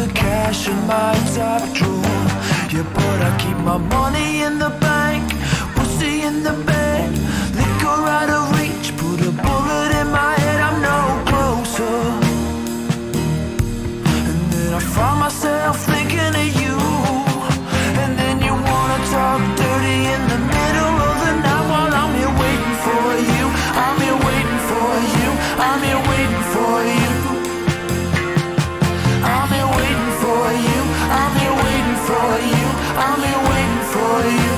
the cash in my top drawer. Yeah, but I keep my money in the bank, pussy in the bed, liquor out of reach, put a bullet in my head, I'm no closer. And then I find myself thinking of you, and then you wanna talk dirty in the middle of the night while I'm here waiting for you. I'm here waiting for you. I'm here waiting for you. I'm here waiting for you. I'm here waiting for you. I'm here waiting for you.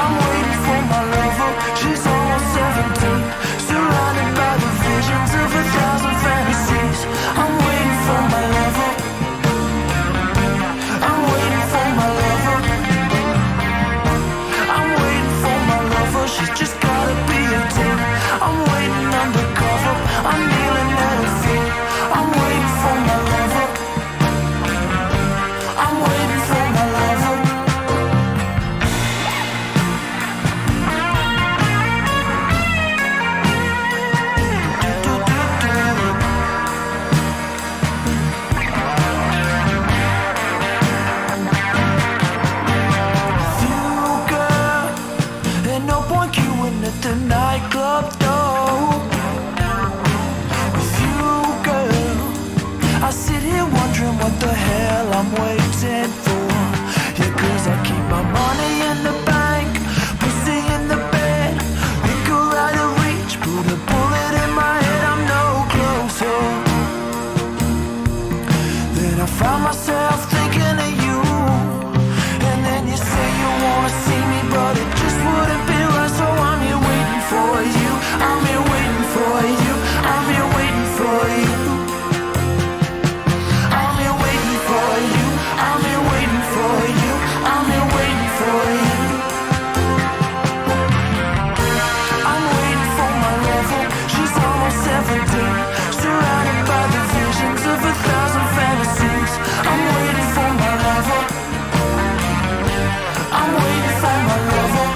I'm waiting for my lover. She's almost 17, surrounded by the visions of 1,000 fantasies. I'm waiting for my lover. I'm waiting for my lover. I'm waiting for my lover. She's just gotta be a 10. I'm waiting undercover. I'm kneeling at her feet. I'm waiting for my lover. I'm waiting for my lover. With you, girl, ain't no point queuing at the nightclub door. With you, girl, I sit here wondering what the hell I'm waiting for. Yeah, 'cause I keep my money in the bank, pussy in the bed, liquor out of reach, put a bullet in my head, I'm no closer. Then I find myself thinking of you, and then you say you wanna see me, but it just wouldn't be right, so I'm here waiting for you. I'm here waiting for you. I'm here waiting for you. I'm here waiting for you. I'm here waiting for you. I'm here waiting for you. I'm waiting for my lover. She's almost 17, surrounded by the visions of 1,000 fantasies. I'm waiting for my lover. I'm waiting for my lover.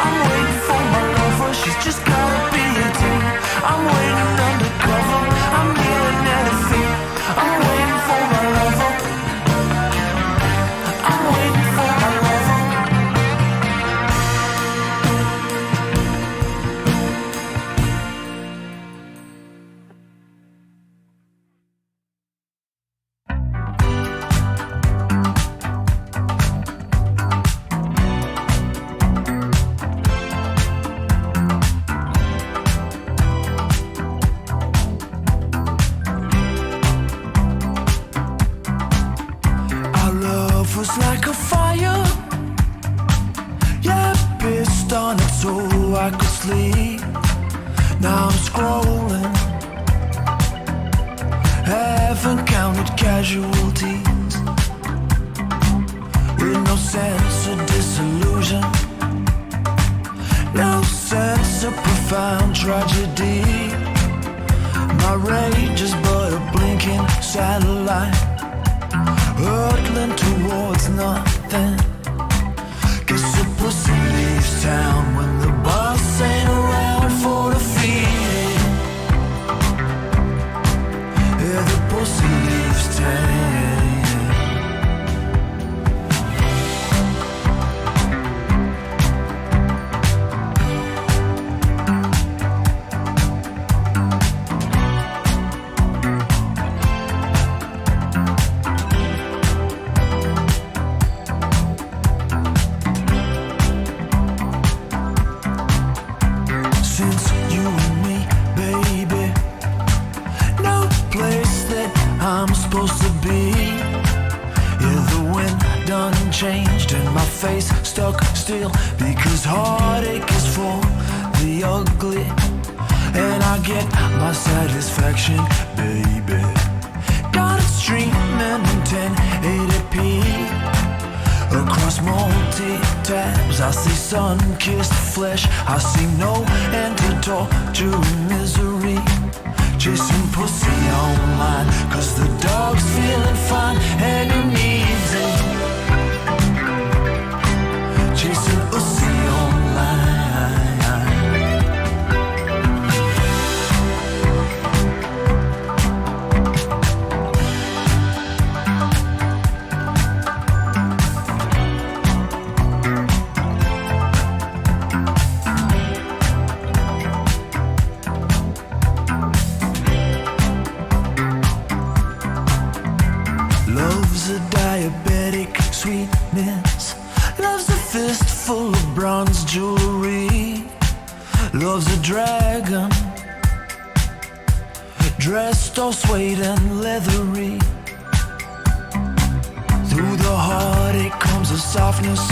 I'm waiting for my lover. She's just gotta be a 10. I'm waiting undercover. I'm kneeling at her feet. I'm waiting for my lover. I'm waiting for my lover. Our love was like a fire. Yeah, pissed on it so I could sleep. Now I'm scrolling, haven't counted casualties, with no sense of disillusion, no sense of profound tragedy. My rage is but a blinking satellite, hurtling towards nothing. Guess the pussy leaves town when the boss ain't around for the feeding. Yeah, the pussy leaves town. Since you and me, baby, no place that I'm supposed to be. Yeah, the wind done changed and my face stuck still, because heartache is for the ugly, and I get my satisfaction, baby. Got it streaming in 1080p. Across multi-tabs, I see sun-kissed flesh. I see no end to torture and misery. Chasing pussy online, 'cause the dog's feeling fine and he needs it. Chasing pussy online. Love's a diabetic sweetness. Love's a fistful of bronze jewelry. Love's a dragon, dressed all suede and leathery. Through the heartache comes a softness.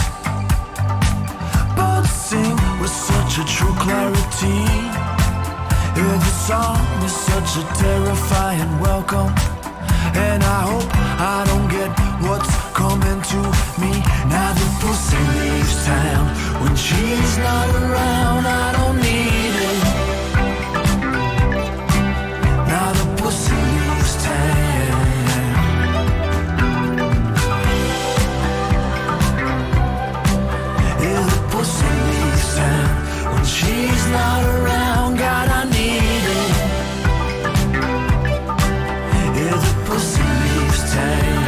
Birds sing with such a true clarity. Yeah, the song is such a terrifying welcome. And I hope I don't get what's coming to me. Now the pussy leaves town. When she's not around, I don't need it. Now the pussy leaves town. Yeah, the pussy leaves town. When she's not around, God, I need it. Yeah, the pussy leaves town.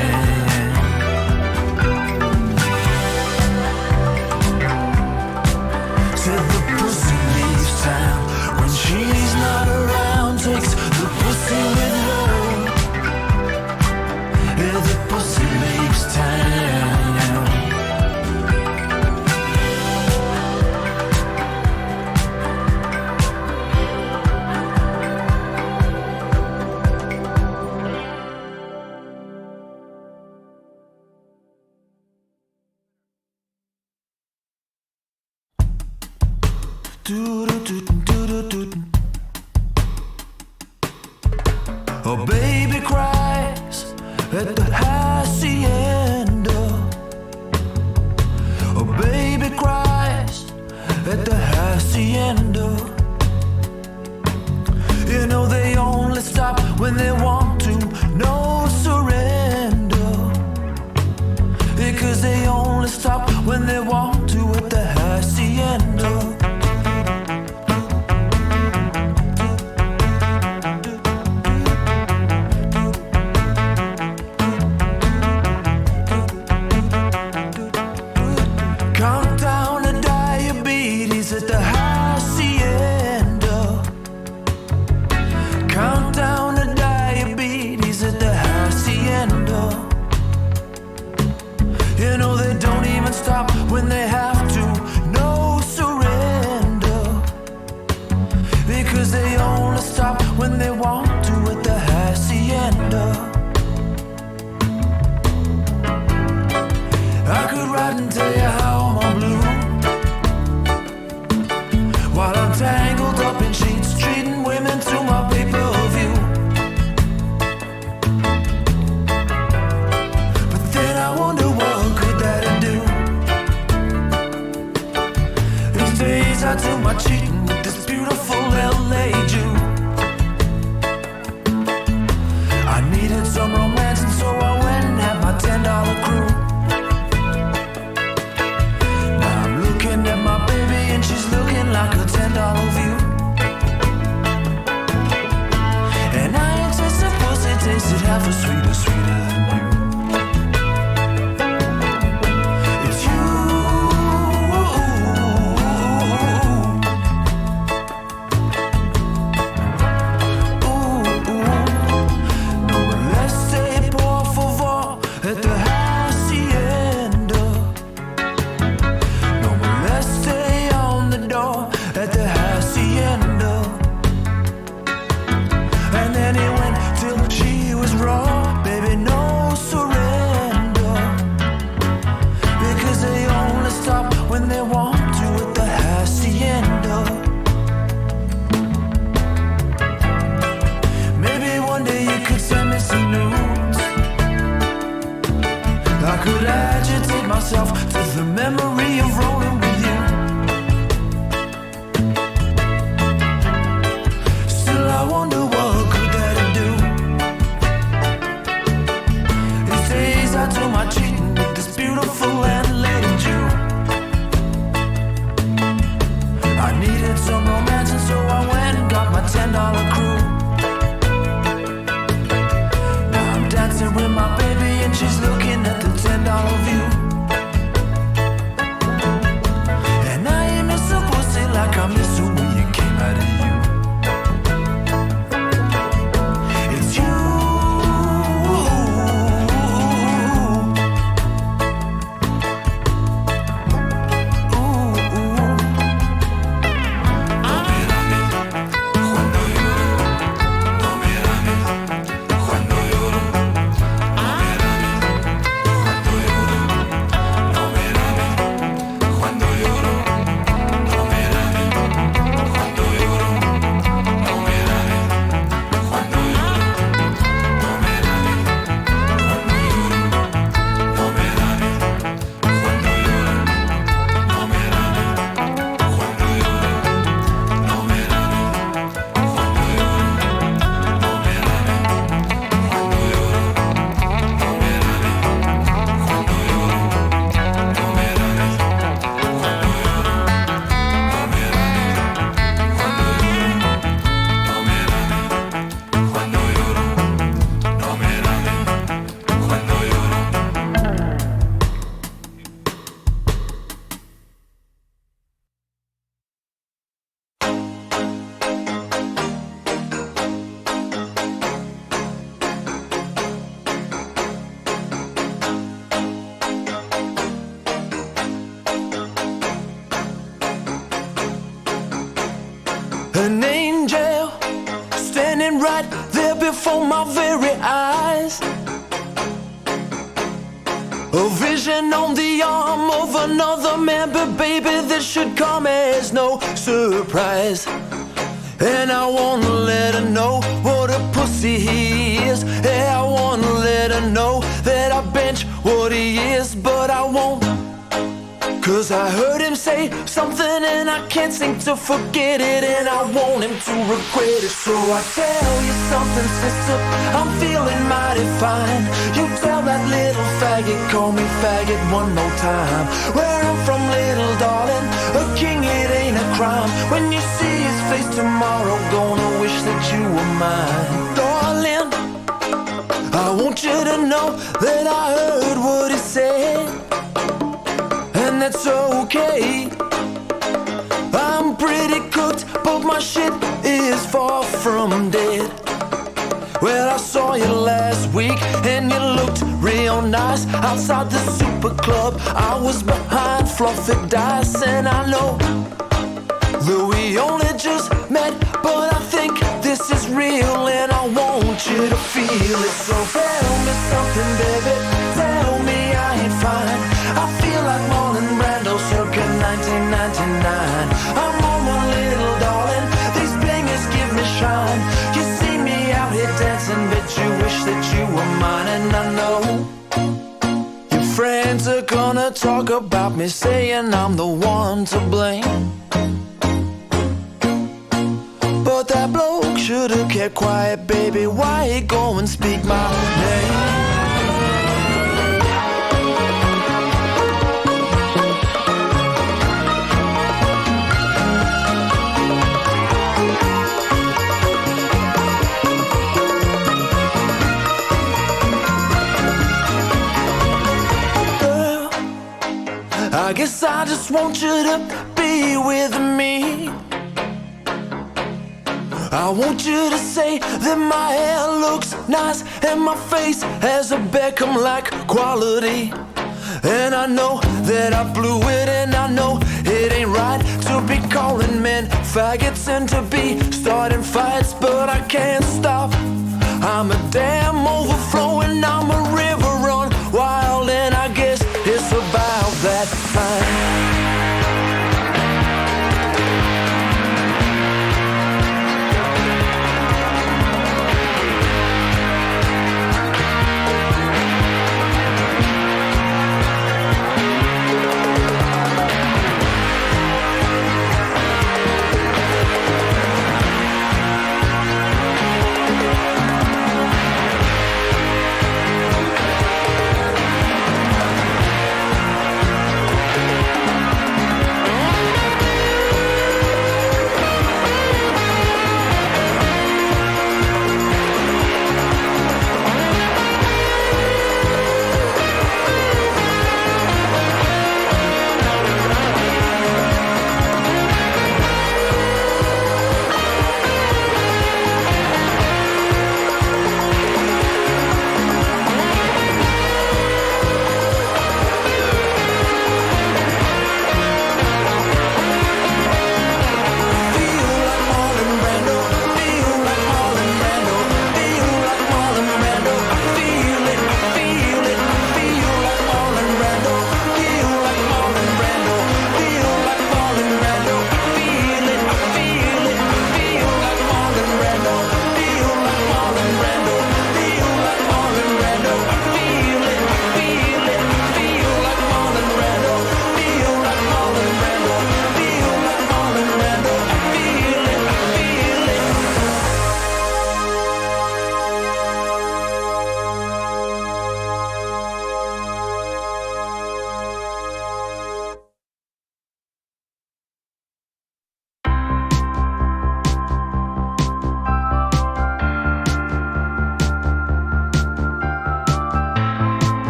Said the pussy leaves town. When she's not around, takes the pussy with her. Yeah, the pussy leaves town. Oh, baby cries at the hacienda. Oh, baby cries at the hacienda. You know they only stop when they want to. No surrender. Because they only stop when they want to at the hacienda. Countdown to diabetes at the hacienda. Countdown to diabetes at the hacienda. You know they don't even stop when they have to. No surrender. Because they only stop when they want to at the hacienda. I could write and tell you how I'm blue, while I'm tangled up in sheets, treating women to my pay-per-view. But then I wonder what could that do. These days I do my cheating with this beautiful LA Jew. I needed some romance and so I went and had my $10 crew. At my baby and she's looking like a $10 view. And I ain't tasted pussy, tasted half as sweet or sweeter than you. It's you. Ooh, ooh. No moleste, por favor, at the hacienda. Let's stay on the door at the hacienda. And then he went till she was raw. Baby, no surrender. Because they only stop when they want to at the hacienda. Maybe one day you could send me some news. I could agitate myself to the memory of rolling with you. Still I wonder what could that do. These days I do my cheating with this beautiful landlady Jew. I needed some romance and so I went and got my $10 crew. Now I'm dancing with my baby and she's looking at the $10 view. And I ain't miss a pussy like I miss her when you came out of you. It's you. An angel standing right there before my very eyes. A vision on the arm of another man, but baby, this should come as no surprise. And I wanna let her know what a pussy he is. Yeah, I wanna let her know that I bench what he is, but I won't. Cause I heard him say something and I can't seem to forget it, and I want him to regret it. So I tell you something, sister, I'm feeling mighty fine. You tell that little faggot, call me faggot one more time. Where I'm from, little darling, a king, it ain't a crime. When you see his face tomorrow, gonna wish that you were mine. Darling, I want you to know that I heard what he said, and that's okay. I'm pretty cooked, but my shit is far from dead. Well, I saw you last week and you looked real nice outside the super club. I was behind fluffy dice, and I know that we only just met, but I think this is real and I want you to feel it. So tell me something, baby, tell me I ain't fine. I feel like Marlon Brando circa 1999. I'm on my little darling, these bangers give me shine. You see me out here dancing, but you wish that you were mine. And I know your friends are gonna talk about me, saying I'm the one to blame. But that bloke should've kept quiet, baby. Why he go and speak my name? I guess I just want you to be with me. I want you to say that my hair looks nice and my face has a Beckham-like quality. And I know that I blew it, and I know it ain't right to be calling men faggots and to be starting fights, but I can't stop. I'm a dam overflowing, I'm a river run wild, and I guess it's about that time.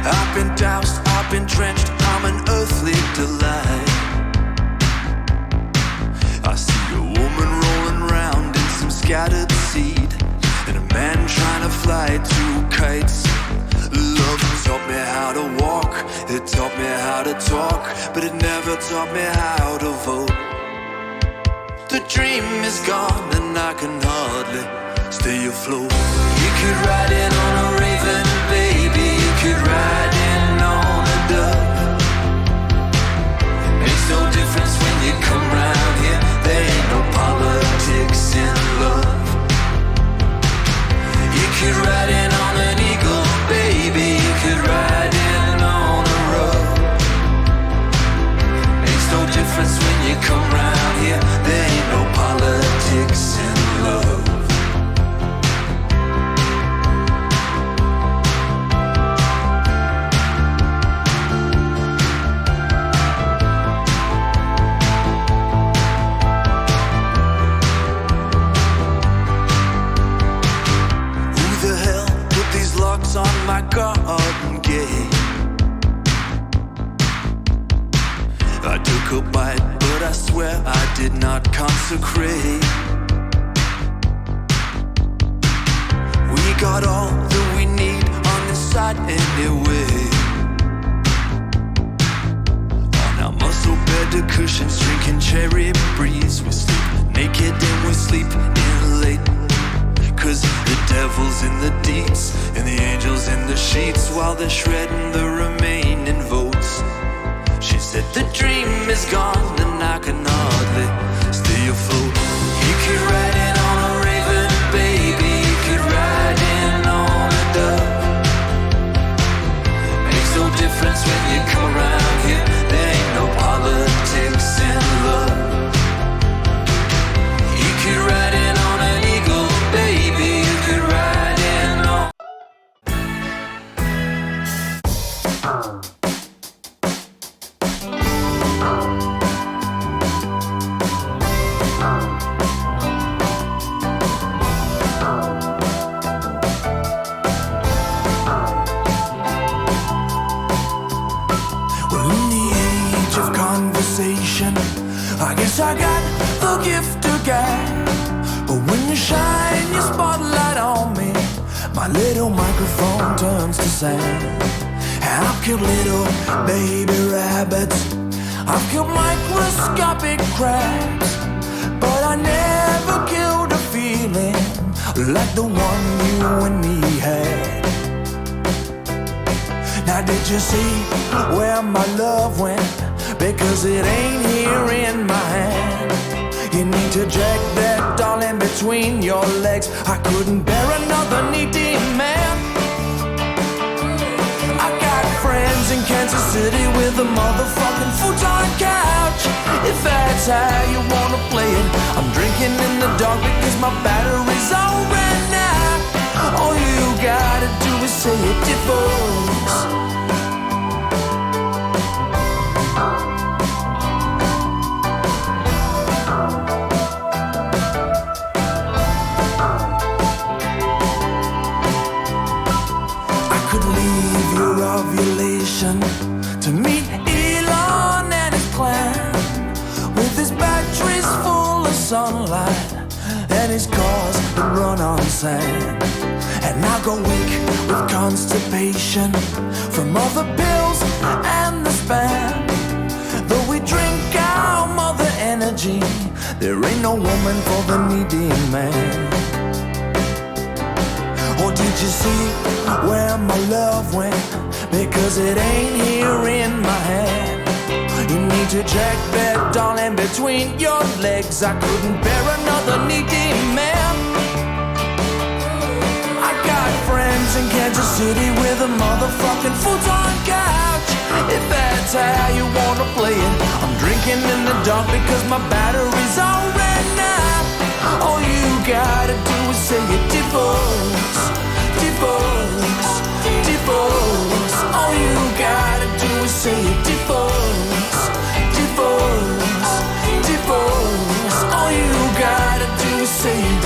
I've been doused, I've been drenched, I'm an earthly delight. I see a woman rolling round in some scattered seed, and a man trying to fly two kites. Love taught me how to walk, it taught me how to talk, but it never taught me how to vote. The dream is gone and I can hardly stay afloat. You could ride in on a raven, baby, you could ride in on a dove. Makes no difference when you come round here, there ain't no politics in love. You could ride in on an eagle, baby, you could ride in on a road. Makes no difference when you come round here, there ain't no politics in love. On my garden gate, I took a bite, but I swear I did not consecrate. We got all that we need on this side anyway. On our muscle bed to cushions, drinking cherry breeze. We sleep naked and we sleep in late. 'Cause the devil's in the deeds and the angels in the sheets, while they're shredding the remaining votes. She said the dream is gone and I can hardly stay afloat. You could ride in on a raven, baby, you could ride in on a dove. Makes no difference when you come around here, there ain't no politics in love. You could ride in on an eagle, baby, you could ride in on. Well, in the age of conversation, I guess I got the gift of gab. But when you shine your spotlight on me, my little microphone turns to sand. And I've killed little baby rabbits, I've killed microscopic crabs, but I never killed a feeling like the one you and me had. Now did you see where my love went? Because it ain't here in my hand. You need to jack that doll in between your legs. I couldn't bear another needy man. I got friends in Kansas City with a motherfucking futon couch. If that's how you wanna play it, I'm drinking in the dark because my battery's all ran out. All you gotta do is say it, divorce. Ovulation to meet Elon and his clan, with his batteries full of sunlight and his cars that run on sand. And I go weak with constipation from all the pills and the spam. Though we drink our mother energy, there ain't no woman for the needy man. Or did you see where my love went? Because it ain't here in my hand. You need to jack that doll in between your legs. I couldn't bear another needy man. I got friends in Kansas City with a motherfucking futon couch. If that's how you wanna play it, I'm drinking in the dark because my battery's all ran out. All you gotta do is say it, divorce, divorce, divorce. All you gotta do is say it, divorce, divorce, divorce. All you gotta do is say it.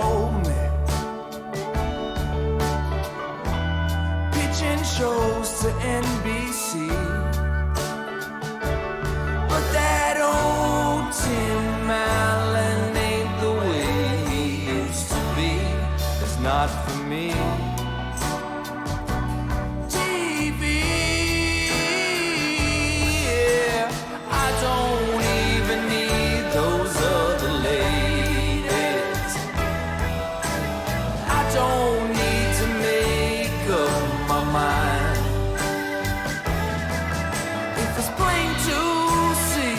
told me, pitching shows to NBC, but that old Tim Allen ain't the way he used to be. It's not for me. TV, yeah, I don't even need those other ladies. I don't need to make up my mind. If it's plain to see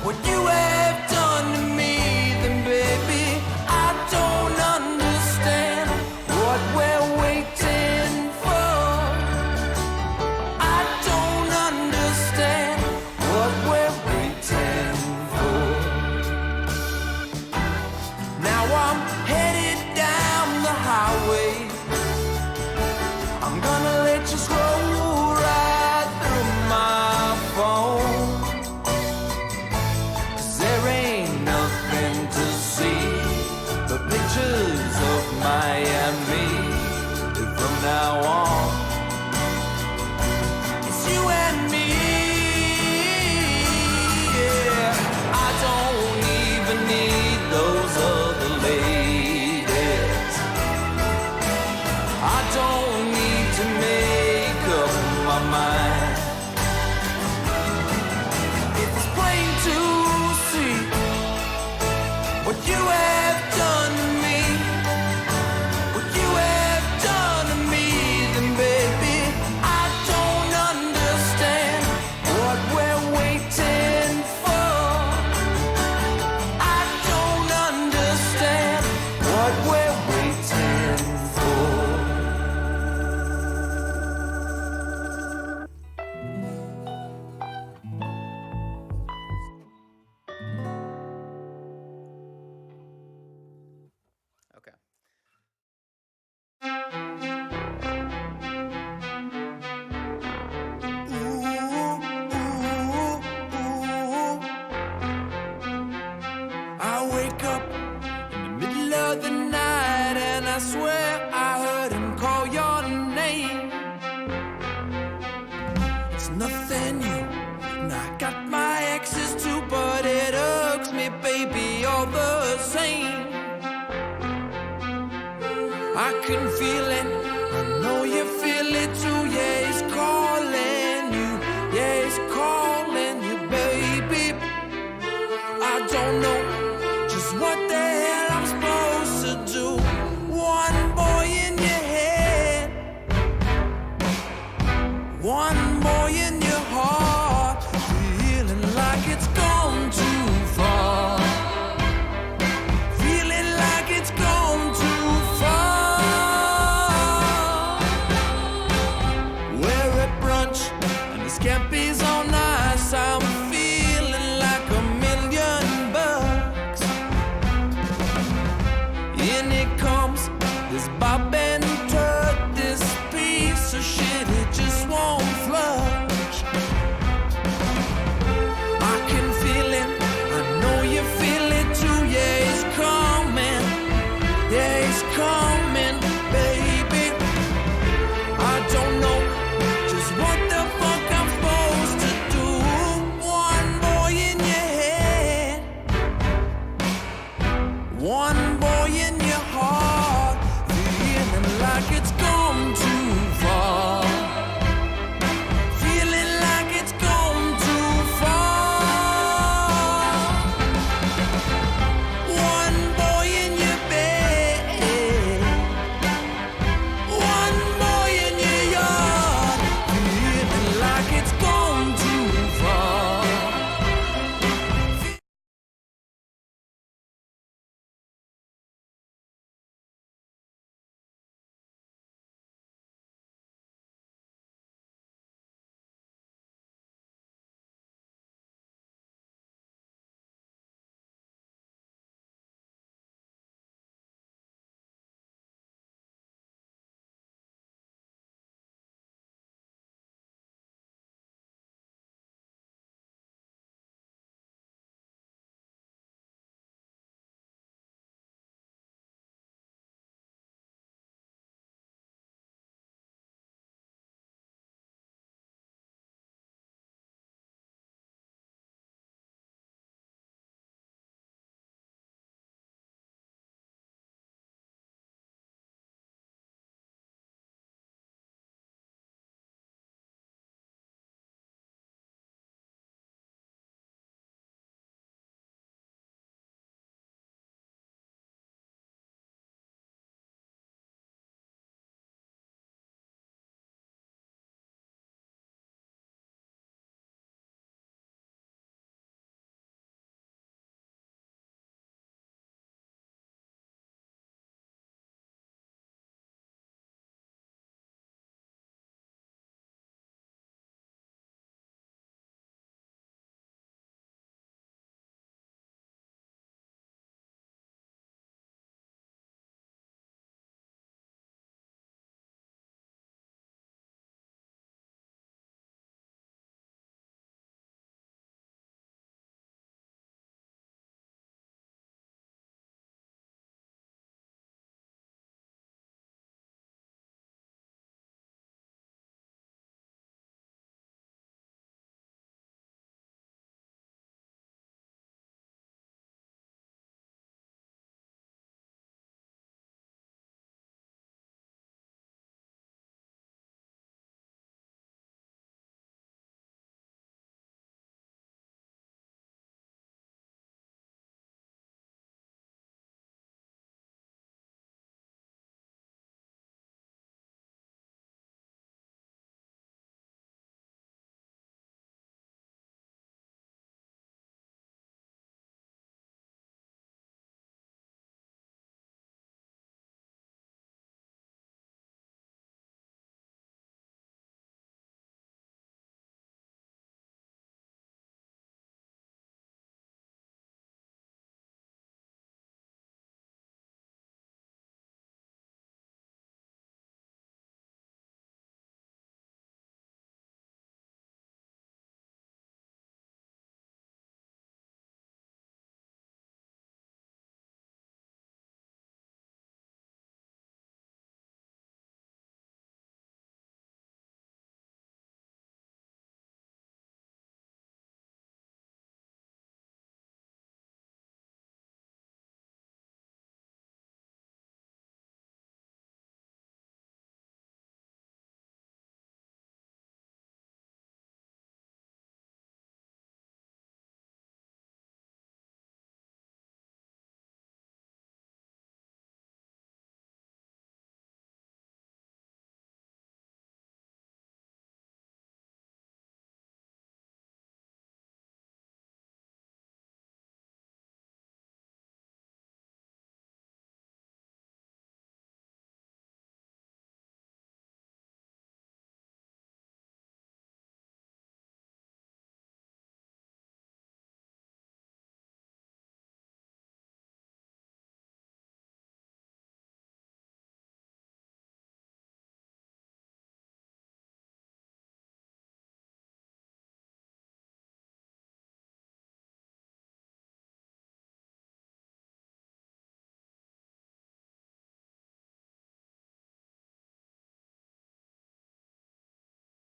what you have done to me, then baby, I don't understand what we're waiting for. I don't understand what we're waiting for. Now I'm headed down the highway. I'm gonna let you scroll right through my phone, 'cause there ain't nothing to see but pictures of Miami. From now on, it's you and me. Yeah, I don't even need those other ladies. I don't need to make up my mind. If it's plain to see what you have done to me, what you have done to me, then baby, I don't understand what we're waiting for. I don't understand what we're waiting for. Okay. I wake up in the middle of the night and I swear I heard him call your name. It's nothing new, and I got my exes too, but it irks me, baby, all the same. I can feel it, I know you feel it too. Yeah, he's calling you, yeah, he's calling you, baby. I don't know just what the hell I'm supposed to do. One boy in your head, one boy in your heart, feeling like it's gone too far, feeling like it's gone too far. We're at brunch and the scampi's on ice. I'm feeling like $1,000,000. In it comes this Bob and Turt, this piece of shit, it just won't flush. I can feel it, I know you feel it too. Yeah, he's coming, yeah, he's coming, baby. I don't know just what the fuck I'm supposed to do. One boy in your head, one boy in your heart, feeling like it's gone too far, feeling like it's gone too far. One boy in your bed, one boy in your yard, feeling like it's gone too far.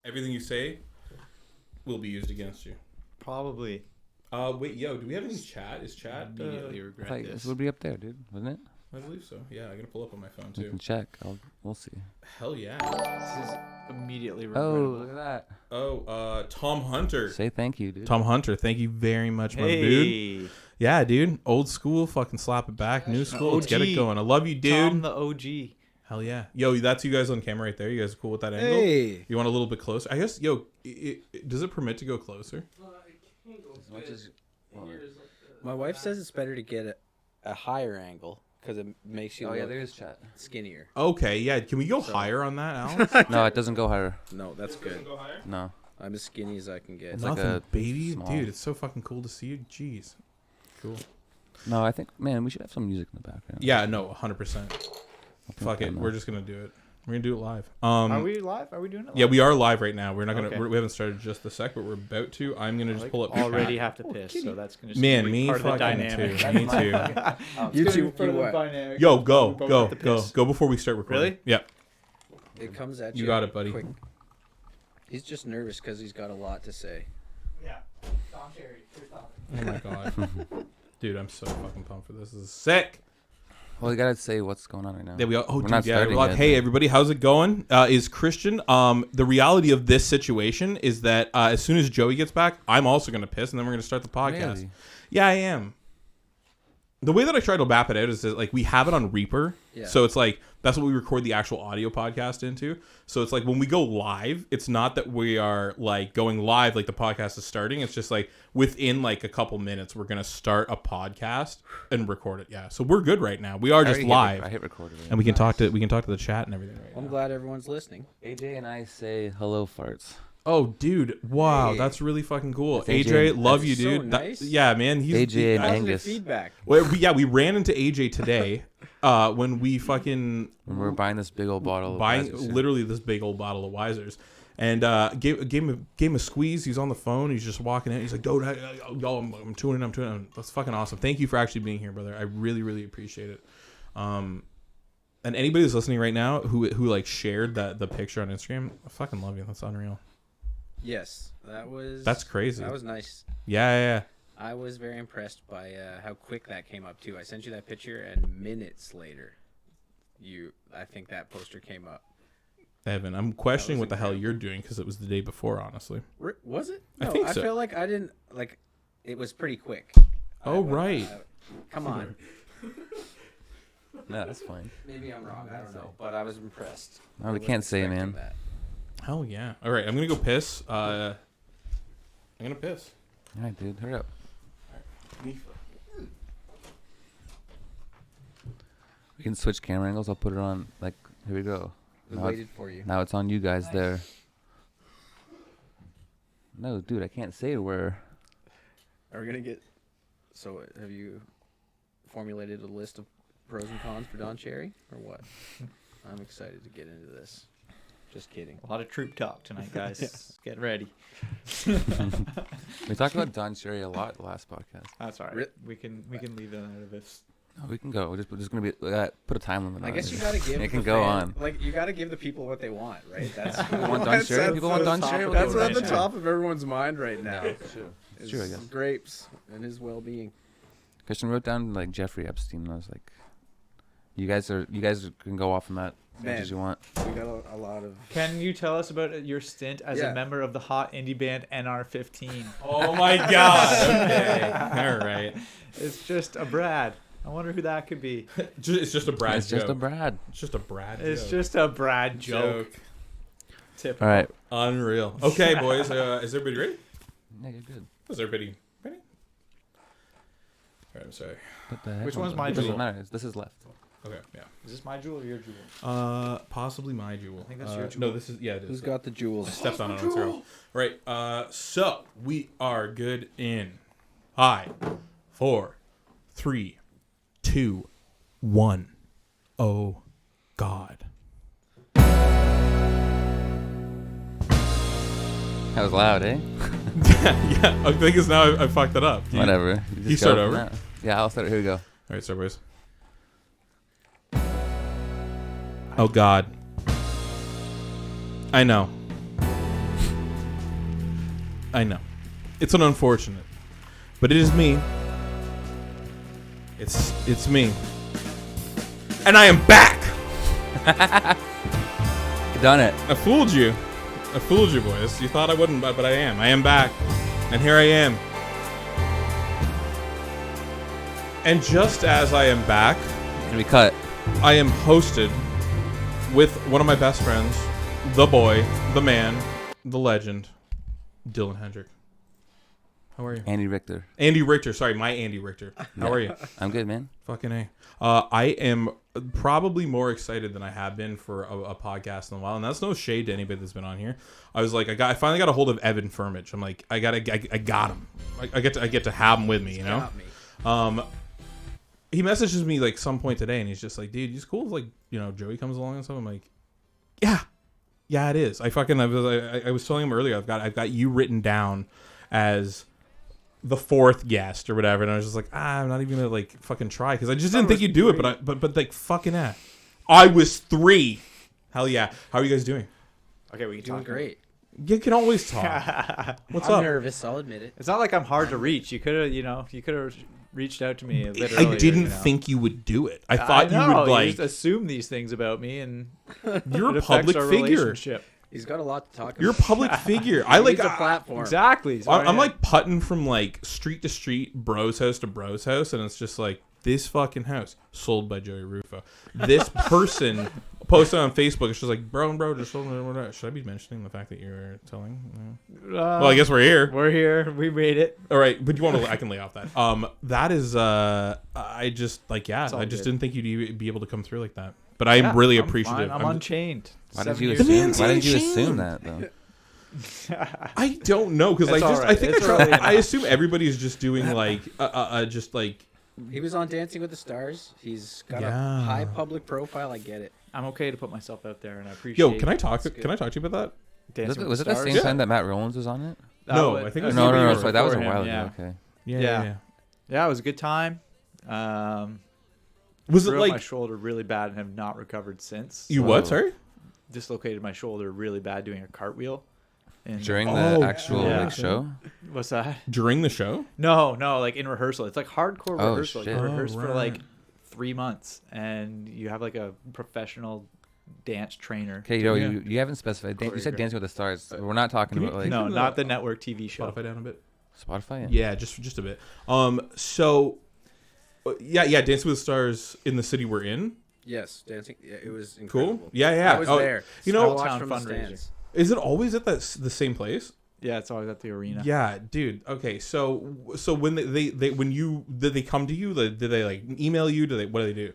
Everything you say will be used against you. Probably. Wait, yo, do we have any chat? Is chat? Immediately regret This would be up there, dude, wouldn't it? I believe so. Yeah, I'm gonna pull up on my phone You too. can check. We'll see. Hell yeah. This is immediately Oh, regrettable. look at that. Oh, Tom Hunter. Say thank you, dude. Tom Hunter, thank you very much, my Hey. dude. Yeah, dude. Old school, fucking slap it back. New school, let's get it OG. going. I love you, dude. Tom the OG. Hell yeah. Yo, that's you guys on camera right there. You guys are cool with that angle? Hey. You want a little bit closer? I guess, yo, does it permit to go closer? As much as, My wife says it's better to get a higher angle because it makes you oh yeah, look there is chat. skinnier. Okay, yeah. Can we go higher on that, Alex? No, it doesn't go higher. No, that's good. Go higher? No. I'm as skinny as I can get. It's like Nothing, a baby. small- Dude, it's so fucking cool to see you. Jeez. Cool. No, I think, man, we should have some music in the background. Yeah, no, 100%. Fuck it. We're just going to do it. We're going to do it live. Are we live? Are we doing it live? Yeah, we are live right now. We're not going to, Okay. we haven't started just the sec, but we're about to. I'm going to just pull up. Already have to piss, so that's going to Man, be me part of the fucking dynamic. too. Me too. You two, you what? Yo, go, go, the go. piss. Go before we start recording. Really? Yeah. It comes at you. You got it, buddy. Quick. He's just nervous because he's got a lot to say. Yeah. Tom Cherry, Oh my god. Dude, I'm so fucking pumped for this. This is sick. Well, you gotta say what's going on right now. There we go. Oh, We're dude, not yeah. starting We're like, yet, hey, but- everybody, how's it going? Is Christian? The reality of this situation is that as soon as Joey gets back, I'm also going to piss, and then we're going to start the podcast. Really? Yeah, I am. The way that I try to map it out is that, like, we have it on Reaper. Yeah. So it's like, that's what we record the actual audio podcast into. So it's like, when we go live, it's not that we are, like, going live like the podcast is starting. It's just like, within, like, a couple minutes, we're going to start a podcast and record it. Yeah. So we're good right now. We are just live. I hit record. And we can talk to the chat and everything right I'm now. glad everyone's listening. AJ and I say hello farts. Oh, dude! Wow, Hey. that's really fucking cool. That's AJ, AJ. love That's you, so dude. nice. Yeah, man. He's AJ and I- Angus. Positive feedback. we ran into AJ today when we fucking When we're buying this big old bottle of buying Weisers. literally this big old bottle of Weisers, and gave him a squeeze. He's on the phone. He's just walking in. He's like, "Dude, I'm tuning in. That's fucking awesome. Thank you for actually being here, brother. I really, really appreciate it." And anybody who's listening right now who like shared the picture on Instagram, I fucking love you. That's unreal. Yes, That's crazy. That was nice. Yeah. I was very impressed by how quick that came up too. I sent you that picture, and minutes later, I think that poster came up. Evan, I'm questioning was what the hell incredible. you're doing because it was the day before, honestly. Was it? I No, think so. feel like I didn't like. It was pretty quick. Oh, right. Come on. No, that's fine. Maybe I'm wrong. I don't know, but I was impressed. No, we I wasn't can't say, expecting man. that. Hell yeah. All right, I'm going to go piss. I'm going to piss. All right, dude, hurry up. We can switch camera angles. I'll put it on. Like, here we go. We Now waited for you. Now it's on you guys there. No, dude, I can't say where. Are we gonna get? So, have you formulated a list of pros and cons for Don Cherry, or what? I'm excited to get into this. Just kidding. A lot of troop talk tonight, guys. Get ready. We talked about Don Cherry a lot last podcast. That's all right. We can leave that out of this. No, we can go. We're just gonna be put a time limit. I on guess it. you gotta give. It can the go fan- on. Like you gotta give the people what they want, right? That's Want Don Cherry? People want Don Cherry. That's We'll at give the Don Cherry. top of everyone's mind right now. It's true. It's true, I guess. Grapes and his well-being. Christian wrote down like Jeffrey Epstein, and I was like, you guys can go off on that as much Man. as you want. We got a lot of. Can you tell us about your stint as Yeah. a member of the hot indie band NR15? Oh, my God. Okay. All right. It's just a Brad. I wonder who that could be. It's just a Brad It's joke. just a Brad. It's just a Brad It's joke. just a Brad joke. Typical. All right. Unreal. Okay, boys. Is everybody ready? Yeah, you're good. Is everybody ready? All right, I'm sorry. Put the Which headphones one's on. my It doesn't jewel? matter. This is left. Okay, yeah. Is this my jewel or your jewel? Possibly my jewel. I think that's your No, jewel. this is, yeah, it is. Who's got the jewels? Stepped on it on zero. Right. So we are good in 5, 4, 3, 2, 1. Oh God. That was loud, eh? Yeah. I think it's now I fucked it up. Whatever. you just start go over? from that. Yeah, I'll start. Here we go. All right, so boys. Oh God. I know. I know. It's an unfortunate. But it is me. It's me. And I am back! Done it. I fooled you. I fooled you, boys. You thought I wouldn't, but I am. I am back. And here I am. And just as I am back, Can we cut? I am hosted with one of my best friends, the boy, the man, the legend, Dylan Hendrick. How are you? Andy Richter. Andy Richter. Sorry, my Andy Richter. How are you? I'm good, man. Fucking A. I am probably more excited than I have been for a podcast in a while, and that's no shade to anybody that's been on here. I was like, I finally got a hold of Evan Furmidge. I'm like, I got him. I get to have him with me, you know. Got me. He messages me like some point today, and he's just like, dude, it's cool if, like, you know, Joey comes along and stuff. I'm like, yeah, it is. I was telling him earlier, I've got you written down as the fourth guest or whatever, and I was just like, I'm not even gonna like fucking try because I just didn't think you'd do it, but like fucking I was 3. Hell yeah. How are you guys doing? Okay, we can Doing talk. great. You can always talk. What's I'm up? nervous. I'll admit it. It's not like I'm hard to reach. You could have reached out to me a bit I earlier. didn't you know? think you would do it. I thought know, you would like. just assume these things about me, and You're it a affects public our figure. relationship. He's got a lot to talk about. You're a public figure. I like a platform. Exactly. So I'm like putting from like street to street, bro's house to bro's house, and it's just like this fucking house sold by Joey Rufo. This person posted on Facebook. It's just like bro, just sold. Should I be mentioning the fact that you're telling? Well, I guess we're here. We're here. We made it. All right, but you want to? I can lay off that. That is. I just like I all just good. didn't think you'd be able to come through like that. But I'm really appreciative. I'm unchained. Why did 7 you years assume? man's Why did you unchained. assume that though? I don't know because It's all I right. think It's early I enough. assume everybody's just doing like just like He was on Dancing with the Stars. He's got Yeah. a high public profile. I get it. I'm okay to put myself out there, and I appreciate. yo. Can I talk? That's good. Can I talk to you about Dancing Was with it the Stars? same time that Matt Rollins was on it? No, I think it was No, maybe sorry, that was a before while him, ago. Okay. that? Yeah. Yeah, it was a good time. Was it Broke like my shoulder really bad and have not recovered since. you So what? Sorry. Dislocated my shoulder really bad doing a cartwheel. And During Oh, the actual yeah. like show. what's that? During the show? No, like in rehearsal. It's like hardcore Oh, rehearsal. shit. You Oh, rehearse for right. like 3 months, and you have like a professional dance trainer. Okay, yo, Yeah. you haven't specified. You said Choreograph. Dancing with the Stars. We're not talking Can you- about like No, Can you- not the network TV show. Spotify down a bit. Spotify. Yeah, just a bit. So yeah, Dancing with the Stars in the city we're in. Yes, dancing. Yeah, it was incredible. Cool. Yeah. I was Oh, there. You I know, watched Town from the fundraiser. stands. is it always at the same place? Yeah, it's always at the arena. Yeah, dude. Okay, so when they when you did they come to you? Did they like email you? What do they do?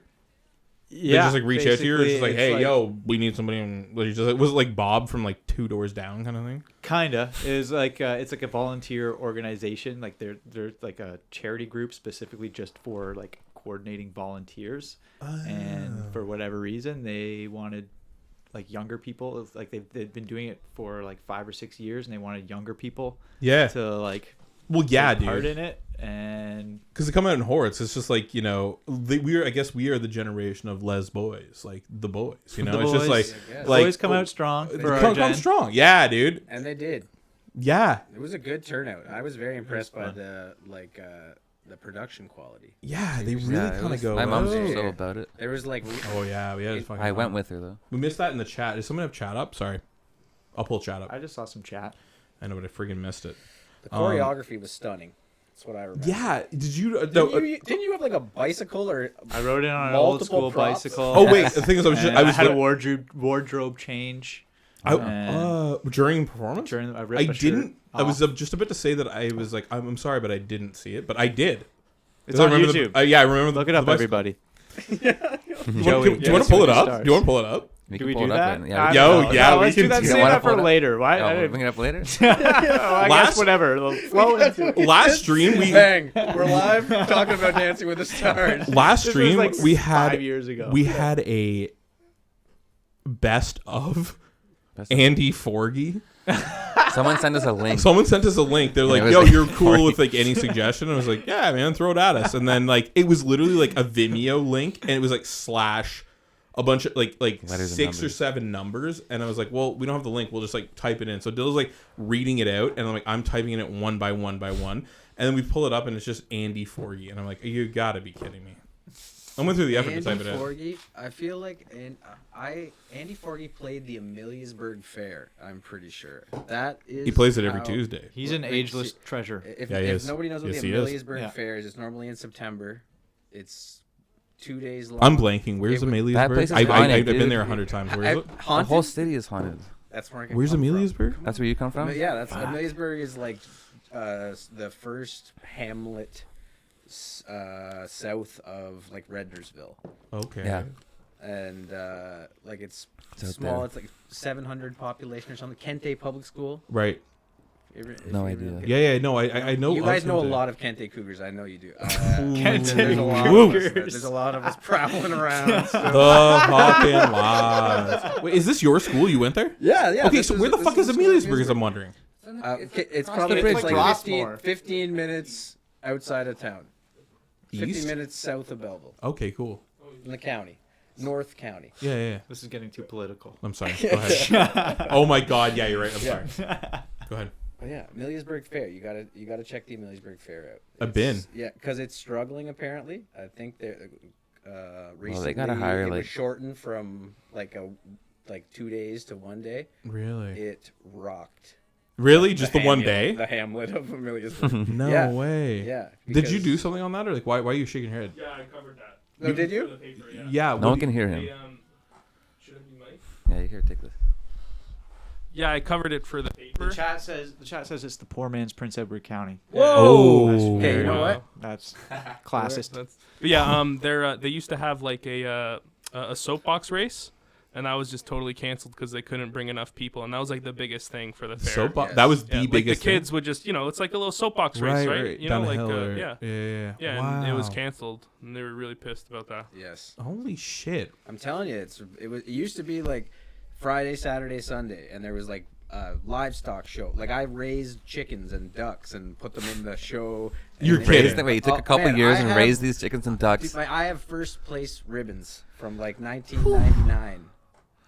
They just like reach out to you, or just like, basically, hey, it's yo, we need somebody. Was it like Bob from like 2 Doors Down kind of thing? Kinda is like it's like a volunteer organization. Like they're like a charity group specifically just for like coordinating volunteers. And for whatever reason, they wanted like younger people. It's like they've been doing it for like 5 or 6 years, and they wanted younger people Yeah. to like Well, yeah, take part dude. in it. And Because they come out in hordes. It's just like, you know, I guess we are the generation of les boys, like the boys. You know, The it's just boys. like, I guess. like boys come out strong for our come gen. strong. Yeah, dude. And they did. Yeah, It was a good turnout. I was very impressed by the production quality. yeah. They really Yeah, it kind of was- go. My mom's "Oh." so about it. There was like Oh yeah, we had. I went with her though. We missed that in the chat. Does someone have chat up? Sorry, I'll pull chat up. I just saw some chat. I know, but I friggin' missed it. the choreography was stunning. That's what I remember. Yeah. Did you? Didn't you have like a bicycle or? I rode in on an old Multiple school props. bicycle. Oh wait, the thing is, And I had a wardrobe change. during performance. During I ripped I my shirt didn't. I was off. just about to say that I was like, I'm sorry, but I didn't see it, but I did. It's 'Cause I on remember YouTube. yeah, I remember. Look it up, the bicycle. everybody. Do you Joey, want to pull it up? Stars. Do you want to pull it up? We Do can we pull do it up that? right- I Yeah, don't Yo, know. yeah, No, we let's can- do that. you Save wanna that pull for it up? later. Why? Oh, I we'll bring it up later. I Last- guess whatever. It'll flow into it. Last stream we Bang! We're live talking about Dancing with the Stars. last This stream was like we 5 had years ago. we had a best of Best of- Andy Forgy. Someone send us a link. Someone sent us a link. They're like, it was "Yo, like you're cool 40. with like any suggestion." I was like, "Yeah, man, throw it at us." And then like it was literally like a Vimeo link, and it was like slash a bunch of like Letters and 6 or numbers. 7 numbers, and I was like, well, we don't have the link. We'll just like type it in. So Dill's like reading it out, and I'm typing it one by one by one, and then we pull it up, and it's just Andy Forgy, and I'm like, you gotta be kidding me. I went through the effort to type it out. Forgy, I feel like Andy Forgy played the Ameliasburg Fair. I'm pretty sure that is. He plays it every how- Tuesday. He's an ageless treasure. If, Yeah, he if is. nobody knows what Yes, the he is. Ameliasburg Yeah. Fair is, it's normally in September. It's 2 days long. I'm blanking. Where's It would- Ameliasburg? That place is I've haunted, been dude. there 100 times. Where is it? The Haunted? whole city is haunted. That's where I can Where's come from. Ameliasburg? That's where you come from? Yeah, that's Ameliasburg is like the first hamlet south of like Rednersville, Okay. Yeah. and like it's It's out small. there. It's like 700 population or something. Kente Public School. Right. No idea. Yeah. No, I know. You of guys know a Kente. lot of Kente Cougars. I know you do. Kente there's a lot of us. Cougars. There's a lot of us prowling around. So. The fucking lies. Wait, is this your school? You went there? Yeah. Okay, this so is- where the this fuck is the school Ameliasburg? in Is I'm wondering. It's probably bridge, it's like like Rossmore. 15 minutes outside of town. 15 East. minutes south of Belleville, Okay, cool. in the county, North County. Yeah. This is getting too political. I'm sorry. Go ahead. Oh my God. Yeah, you're right. I'm sorry. Go ahead. But yeah, Ameliasburg Fair. You gotta check the Ameliasburg Fair out. I've been. Yeah, because it's struggling apparently. I think they're recently gotta hire, it was like- shortened from like 2 days to 1 day. Really? It rocked. Really? Just the one Hamlet- day? The hamlet of Ameliasburg. No Yeah. way. Yeah. Did you because- do something on that, or like why are you shaking your head? Yeah, I covered that. Oh, did For you? the paper, yeah. Yeah. No one can hear him. They, should I be Mike? Yeah, here, take this. Yeah, I covered it for the paper. The chat says it's the poor man's Prince Edward County. Oh. Okay, you know what? That's classist. But yeah, they used to have like a soapbox race, and that was just totally canceled because they couldn't bring enough people, and that was like the biggest thing for the fair. Soapbox. Yes. That was Yeah, the like biggest. the kids would just, it's like a little soapbox race, right? You know, Down the like hill or- yeah, Yeah. and it was Wow. canceled, and they were really pissed about that. Yes. Holy shit. I'm telling you, it used to be like Friday, Saturday, Sunday, and there was like a livestock show. Like I raised chickens and ducks and put them in the show. and You're they- kidding. Wait, you took Oh, a couple man, years I and have- raised these chickens and ducks. Dude, I have first place ribbons from like 1999.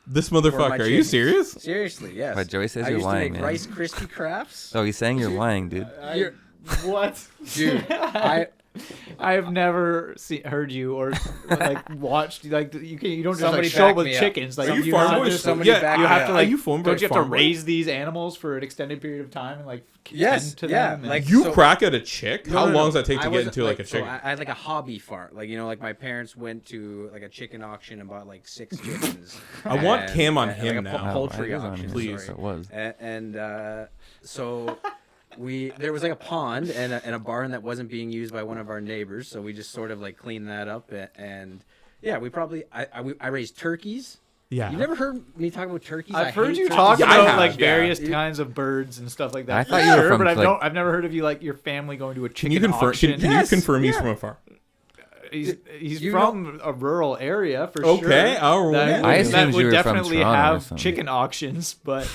This for my motherfucker. Are you chickens. serious? Seriously, yes. But Joey says I you're used lying, to make man. Rice Krispie crafts. Oh, he's saying you're lying, dude. What? Dude, I have never heard you or like watched like you don't just Somebody like show up back with me up. chickens like Are you you farm have boy? to- somebody Yeah, back you me have up. to Are like you farm don't you have farm to boy? raise these animals for an extended period of time and like Yes, tend to yeah, them and- like- You So- crack at a chick? No, How no, long no. does that take to I get wasn't, into like a so chicken? I had like a hobby farm. Like like my parents went to like a chicken auction and bought like 6 chickens. I want And- Cam on and, him like, a now. poultry Oh, it is on auction, here. please. sorry. It was. And so there was like a pond and a barn that wasn't being used by one of our neighbors, so we just sort of like cleaned that up and yeah, we probably I raised turkeys. Yeah. You never heard me talk about turkeys? I've I heard hate you turkeys. talk Yeah, I about have, like yeah. various kinds of birds and stuff like that. I for thought you were sure, from, but like- I've never heard of you like your family going to a Can chicken you confirm? auction. Can Yes, you confirm he's yeah. from a farm? He's You from a rural area for Okay, sure. all That right. would- I assumed that you would were from definitely Toronto or have something. chicken auctions, but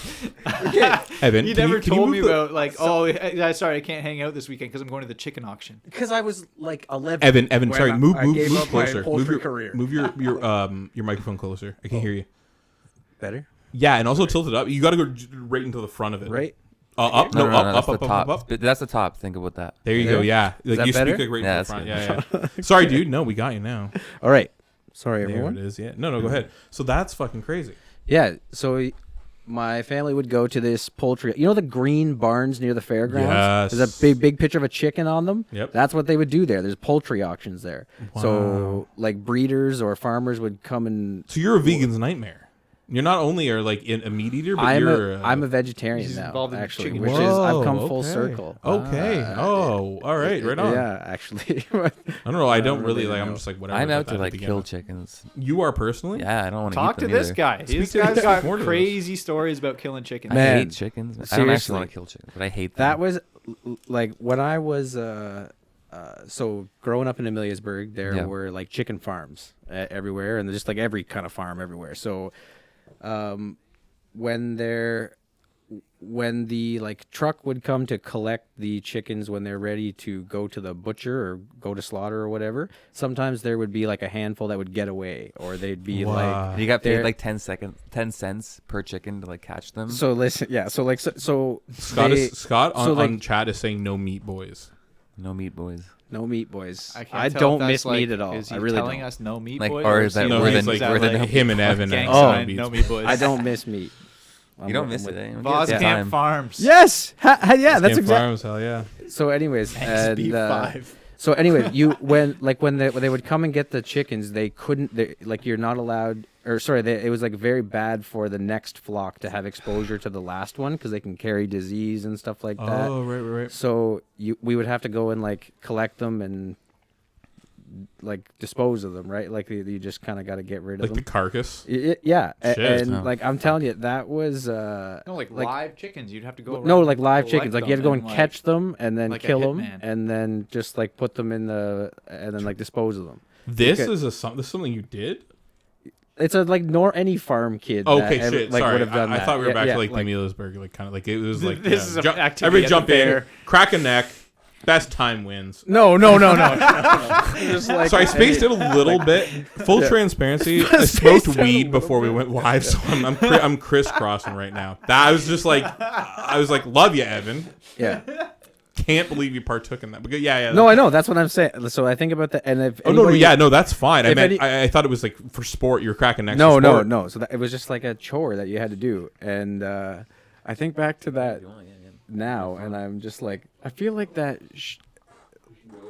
Evan, you can never can told move me the- about like, sorry, I can't hang out this weekend because I'm going to the chicken auction. Because I was like 11. Evan, when sorry, I move gave up my closer. Move poultry your career. move your microphone closer. I can't hear you. Better? Yeah, and also tilt it up. You got to go right into the front of it. Right? Up, No, up, that's up, the up, top. up. That's the top. Think about that. There you go. Yeah, like that you better? speak like right Yeah, in the that's front. Yeah. Sorry, dude. No, we got you now. All right. Sorry, There everyone. it is. Yeah. No, go ahead. So that's fucking crazy. Yeah, so my family would go to this poultry. You know the green barns near the fairgrounds? Yes. There's a big picture of a chicken on them. Yep. That's what they would do there. There's poultry auctions there. So like breeders or farmers would come and So you're a vegan's nightmare. You're not only are like a meat eater, but you're I'm a vegetarian He's now, involved in the actually, chicken which is I've come full circle. Okay. All right. Right on. Yeah, actually. I don't know. I don't really really like. I'm know. just like whatever. I'm about out that to like begin kill with. chickens. You are personally. Yeah, I don't want to Talk eat to them this either. guy. Speak This to guy's this got more to this. crazy stories about killing chickens. I Man, hate chickens. I don't actually seriously. want to kill chickens, but I hate them. That was like when I was so growing up in Ameliasburg, there Yeah. were like chicken farms everywhere, and just like every kind of farm everywhere. So when when the like truck would come to collect the chickens when they're ready to go to the butcher or go to slaughter or whatever, sometimes there would be like a handful that would get away, or they'd be like You got paid they're- like 10 cents per chicken to like catch them. So listen, yeah. So like so Scott on, so, like- on chat is saying no meat boys. No meat, boys. no meat, boys. I, can't I tell if don't that's, miss like, meat at all. Is he I really telling don't. us no meat Like, boys? or is that No, we're he's the, like, we're the no him and meat Evan. gang and sign, Beats. no meat boys. I don't miss meat. You don't miss it, eh? Voss Yeah. Camp Farms. Yes, yeah, that's Camp exactly. Farms, hell yeah. So, anyways, and XB5. so anyway, you when they would come and get the chickens, they couldn't. Like you're not allowed, or sorry, it was like very bad for the next flock to have exposure to the last one because they can carry disease and stuff like that. Oh, right. So we would have to go and like collect them and like dispose of them, right? Like you just kind of got to get rid of Like the them. carcass. Yeah, Shit. and Oh. like I'm telling you, that was No, like live chickens. You'd have to go. no, around like and live collect chickens. Like you had to them go and like- catch them and then like a kill them hitman. and then just like put them in the and then like dispose of them. This Okay. is this is something you did? It's a like nor any farm kid. Okay, that shit. like Sorry, would have done I that. thought we were Yeah, back yeah, to like the Muellersburg, like kind of like it was like This is an activity every at jump the in, fair. crack a neck, best time wins. No. Just like So I spaced it a little bit. Full transparency. I smoked weed before we went live, so I'm crisscrossing right now. That I was just like, love you, Evan. Yeah. Can't believe you partook in that. But yeah. No, I know. That's what I'm saying. So I think about that. And if Oh no, anybody- yeah, no, that's fine. I if meant any- I thought it was like for sport. You're cracking necks. No, for no, sport. no. So that, it was just like a chore that you had to do, and I think back to that now, and I'm just like, I feel like that,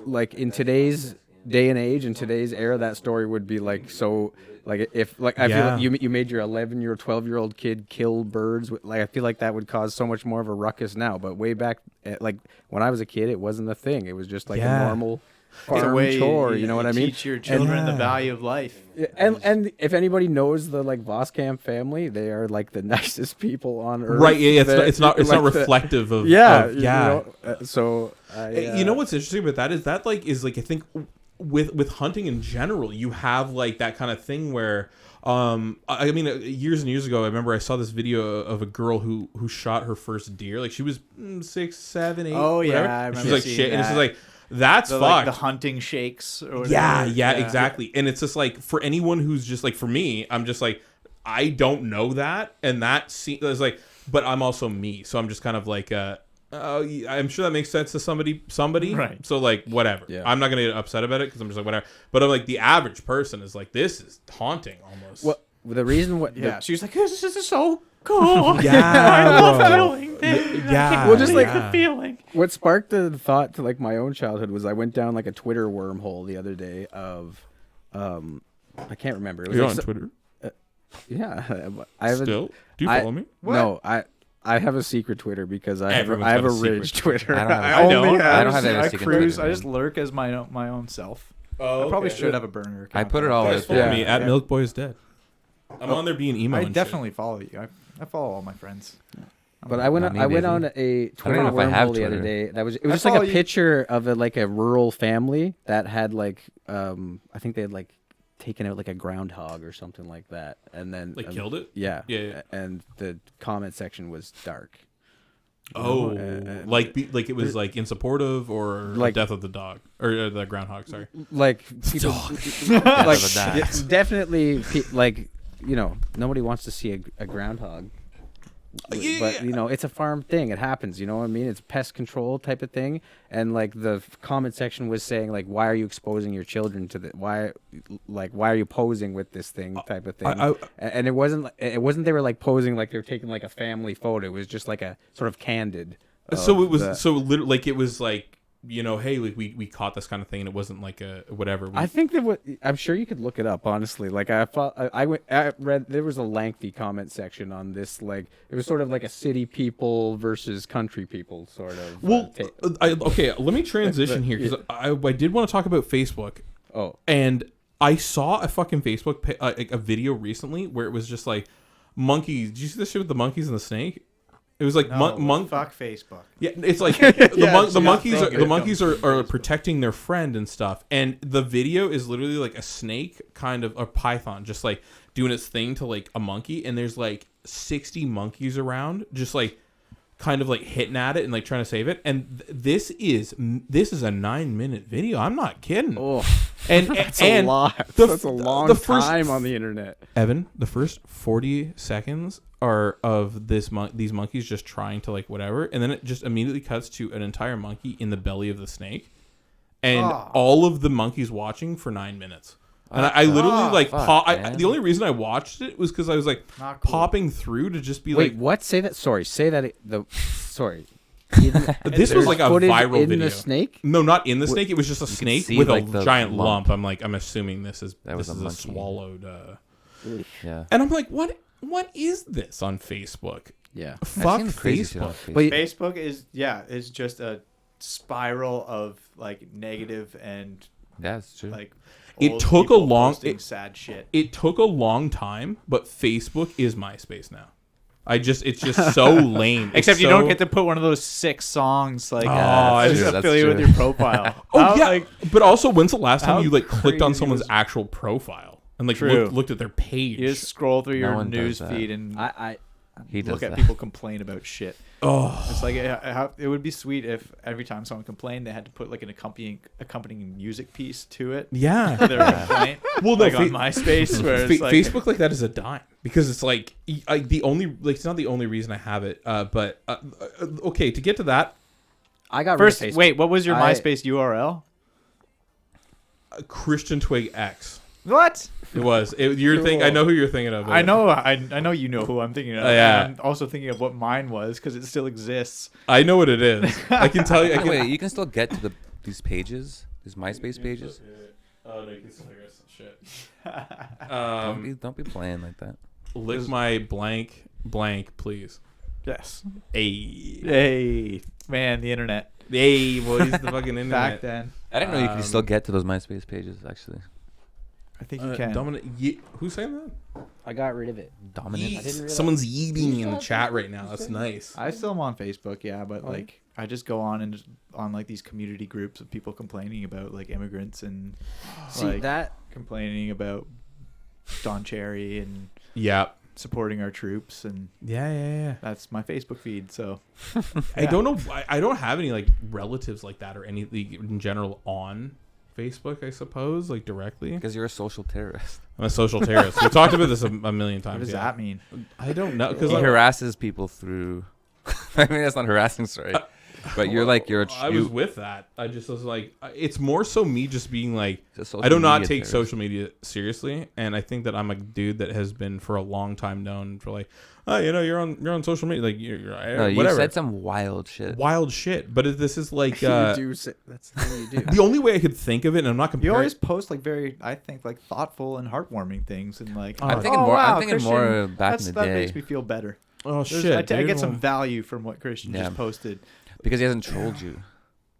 like in today's day and age, in today's era, that story would be like so. Like if like I feel Yeah. like you made your 11-year, 12-year-old kid kill birds. Like I feel like that would cause so much more of a ruckus now. But way back, like when I was a kid, it wasn't a thing. It was just like Yeah. a normal It's a farm way chore. You know what I mean? Teach your children the Yeah. value of life. Yeah, and if anybody knows the like Voskamp family, they are like the nicest people on earth. Right? Yeah, that- it's not like the- reflective of. Yeah, of- you yeah. know, so You know what's interesting about that is that like I think with hunting in general, you have like that kind of thing where I mean years and years ago, I remember I saw this video of a girl who shot her first deer. Like she was 6, 7, 8. Oh, yeah, whatever. I And she was remember like seeing shit, and it's just that. like that's The, fucked. like the hunting shakes. Or whatever. Yeah, exactly. And it's just like for anyone who's just like for me, I'm just like I don't know that, and that is like, but I'm also me, so I'm just kind of like I'm sure that makes sense to somebody. Right. So like whatever. Yeah. I'm not gonna get upset about it because I'm just like whatever. But I'm like the average person is like this is haunting almost. Well, the reason what Yeah. She was like, "This is so cool. Yeah, I love bro. feeling this. Yeah. Well, just like yeah. the feeling." what sparked the thought to like my own childhood was I went down like a Twitter wormhole the other day of I can't remember. It was You're like on Twitter yeah, I have still. Do you follow me? No, I have a secret Twitter because I have Everyone's a got a secret rich Twitter. I don't have- I only don't. I don't have any I secret cruise. Twitter, I just man. lurk as my own self. Oh, I probably should have a burner account. I put it all Guys, with follow Yeah. me at Milk Boy is Dead. I'm on there being emo. I and shit. definitely follow you. I follow all my friends. But I went Not me, I went baby. on a Twitter know if I have wormhole the other Twitter. day. That was it I was just like follow a you- picture of like a rural family that had like I think they had like taken out like a groundhog or something like that, and then Like killed it. Yeah, Yeah. And the comment section was dark. Oh, Uh, like it was like in support of or Like- the death of the dog or the groundhog. Sorry. Like people, like Death of a it's definitely like you know nobody wants to see a groundhog. Yeah. But you know it's a farm thing. It happens. You know what I mean? It's pest control type of thing. And like the comment section was saying like, why are you exposing your children to the why are you posing with this thing type of thing? And it wasn't they were like posing like they were taking like a family photo. It was just like a sort of candid. So it was the- so literally like it was like you know hey like we caught this kind of thing and it wasn't like a whatever. I think that I'm sure you could look it up honestly. Like I read there was a lengthy comment section on this. Like it was sort of like a city people versus country people sort of. well okay let me transition here because I did want to talk about Facebook oh and I saw a fucking Facebook a video recently where it was just like monkeys. Did you see this shit with the monkeys and the snake? It was like Fuck Facebook. Yeah, it's like the yeah, monkeys are protecting their friend and stuff. And the video is literally like a snake, kind of a python, just like doing its thing to like a monkey. And there's like 60 monkeys around, just like kind of like hitting at it and like trying to save it. And this is a 9-minute video. I'm not kidding. Oh, and that's and a lot. the- That's a long the first- time on the internet. Evan, the first 40 seconds are of these monkeys just trying to like whatever, and then it just immediately cuts to an entire monkey in the belly of the snake, and all of the monkeys watching for 9 minutes. And I literally like the only reason I watched it was because I was like Not cool. popping through to just be Wait, like, what? Say that. Sorry. Say that. Sorry. this was like a Footage viral in video. the snake. No, not in the snake. It was just a snake see, with like, a the giant lump. lump. I'm assuming this is That was a a monkey. swallowed. Yeah. And I'm like, what is this on Facebook? Yeah. Fuck I've seen crazy shit on Facebook. But Facebook is just a spiral of like negative and Yeah, it's true. like It old took a people long- posting it- sad shit. It took a long time, but Facebook is MySpace now. It's just so lame. It's Except you so- don't get to put one of those 6 songs like that's just true, that's affiliate with true. your profile. Oh How, yeah, like, but also, when's the last time how you like clicked on crazy someone's was- actual profile and like True. looked at their page? you just scroll through No your one does news that. feed and He does look at that. people complain about shit. Oh, It's like it would be sweet if every time someone complained, they had to put like an accompanying music piece to it. yeah. For their complaint. Well, no, like on MySpace, where it's like, Facebook like that is a dime because it's like the only like it's not the only reason I have it. But okay, to get to that, I got First, rid of Facebook. wait, what was your I- MySpace URL? Christian Twig X. What? It was. You're thinking. I know who you're thinking of. I know, I know you know who I'm thinking of. Yeah. And I'm also thinking of what mine was because it still exists. I know what it is. I can tell you. I can, Wait, you can still get to these pages, these MySpace pages. Oh no, you can still hear us. Shit. Don't be playing like that. Lick my blank, please. Yes. Hey, Hey, man, the internet. hey, boys, the fucking internet. Back then, I didn't know you could still get to those MySpace pages. Actually, I think you can. Dominic, who's saying that? I got rid of it. dominant. didn't realize- Someone's eating in the chat right now. That's nice. I still am on Facebook, yeah, but like I just go on and on like these community groups of people complaining about like immigrants and See like that? complaining about Don Cherry and Yeah. supporting our troops, and Yeah. that's my Facebook feed. So I don't know. I don't have any like relatives like that or anything in general on Facebook. I suppose like directly. Because you're a social terrorist. I'm a social terrorist. We talked about this a million times. what does yeah. that mean? I don't know because He harasses people through. I mean, that's not harassing, sorry. But you're I was with that. I just was like, it's more so me just being like, social I do not media take terrorist. social media seriously, and I think that I'm a dude that has been for a long time known for like, oh, you're on social media, like you're No, you whatever, said some wild shit. wild shit. But this is like you do say, that's the thing you do. the only way I could think of it, and I'm not You comparing. always post like very, I think, like thoughtful and heartwarming things, and like I'm thinking oh, more. wow, I'm thinking Christian, more back in the that day makes me feel better. oh There's- shit! I dude. get some Well- value from what Christian Yeah. just posted. because he hasn't trolled you.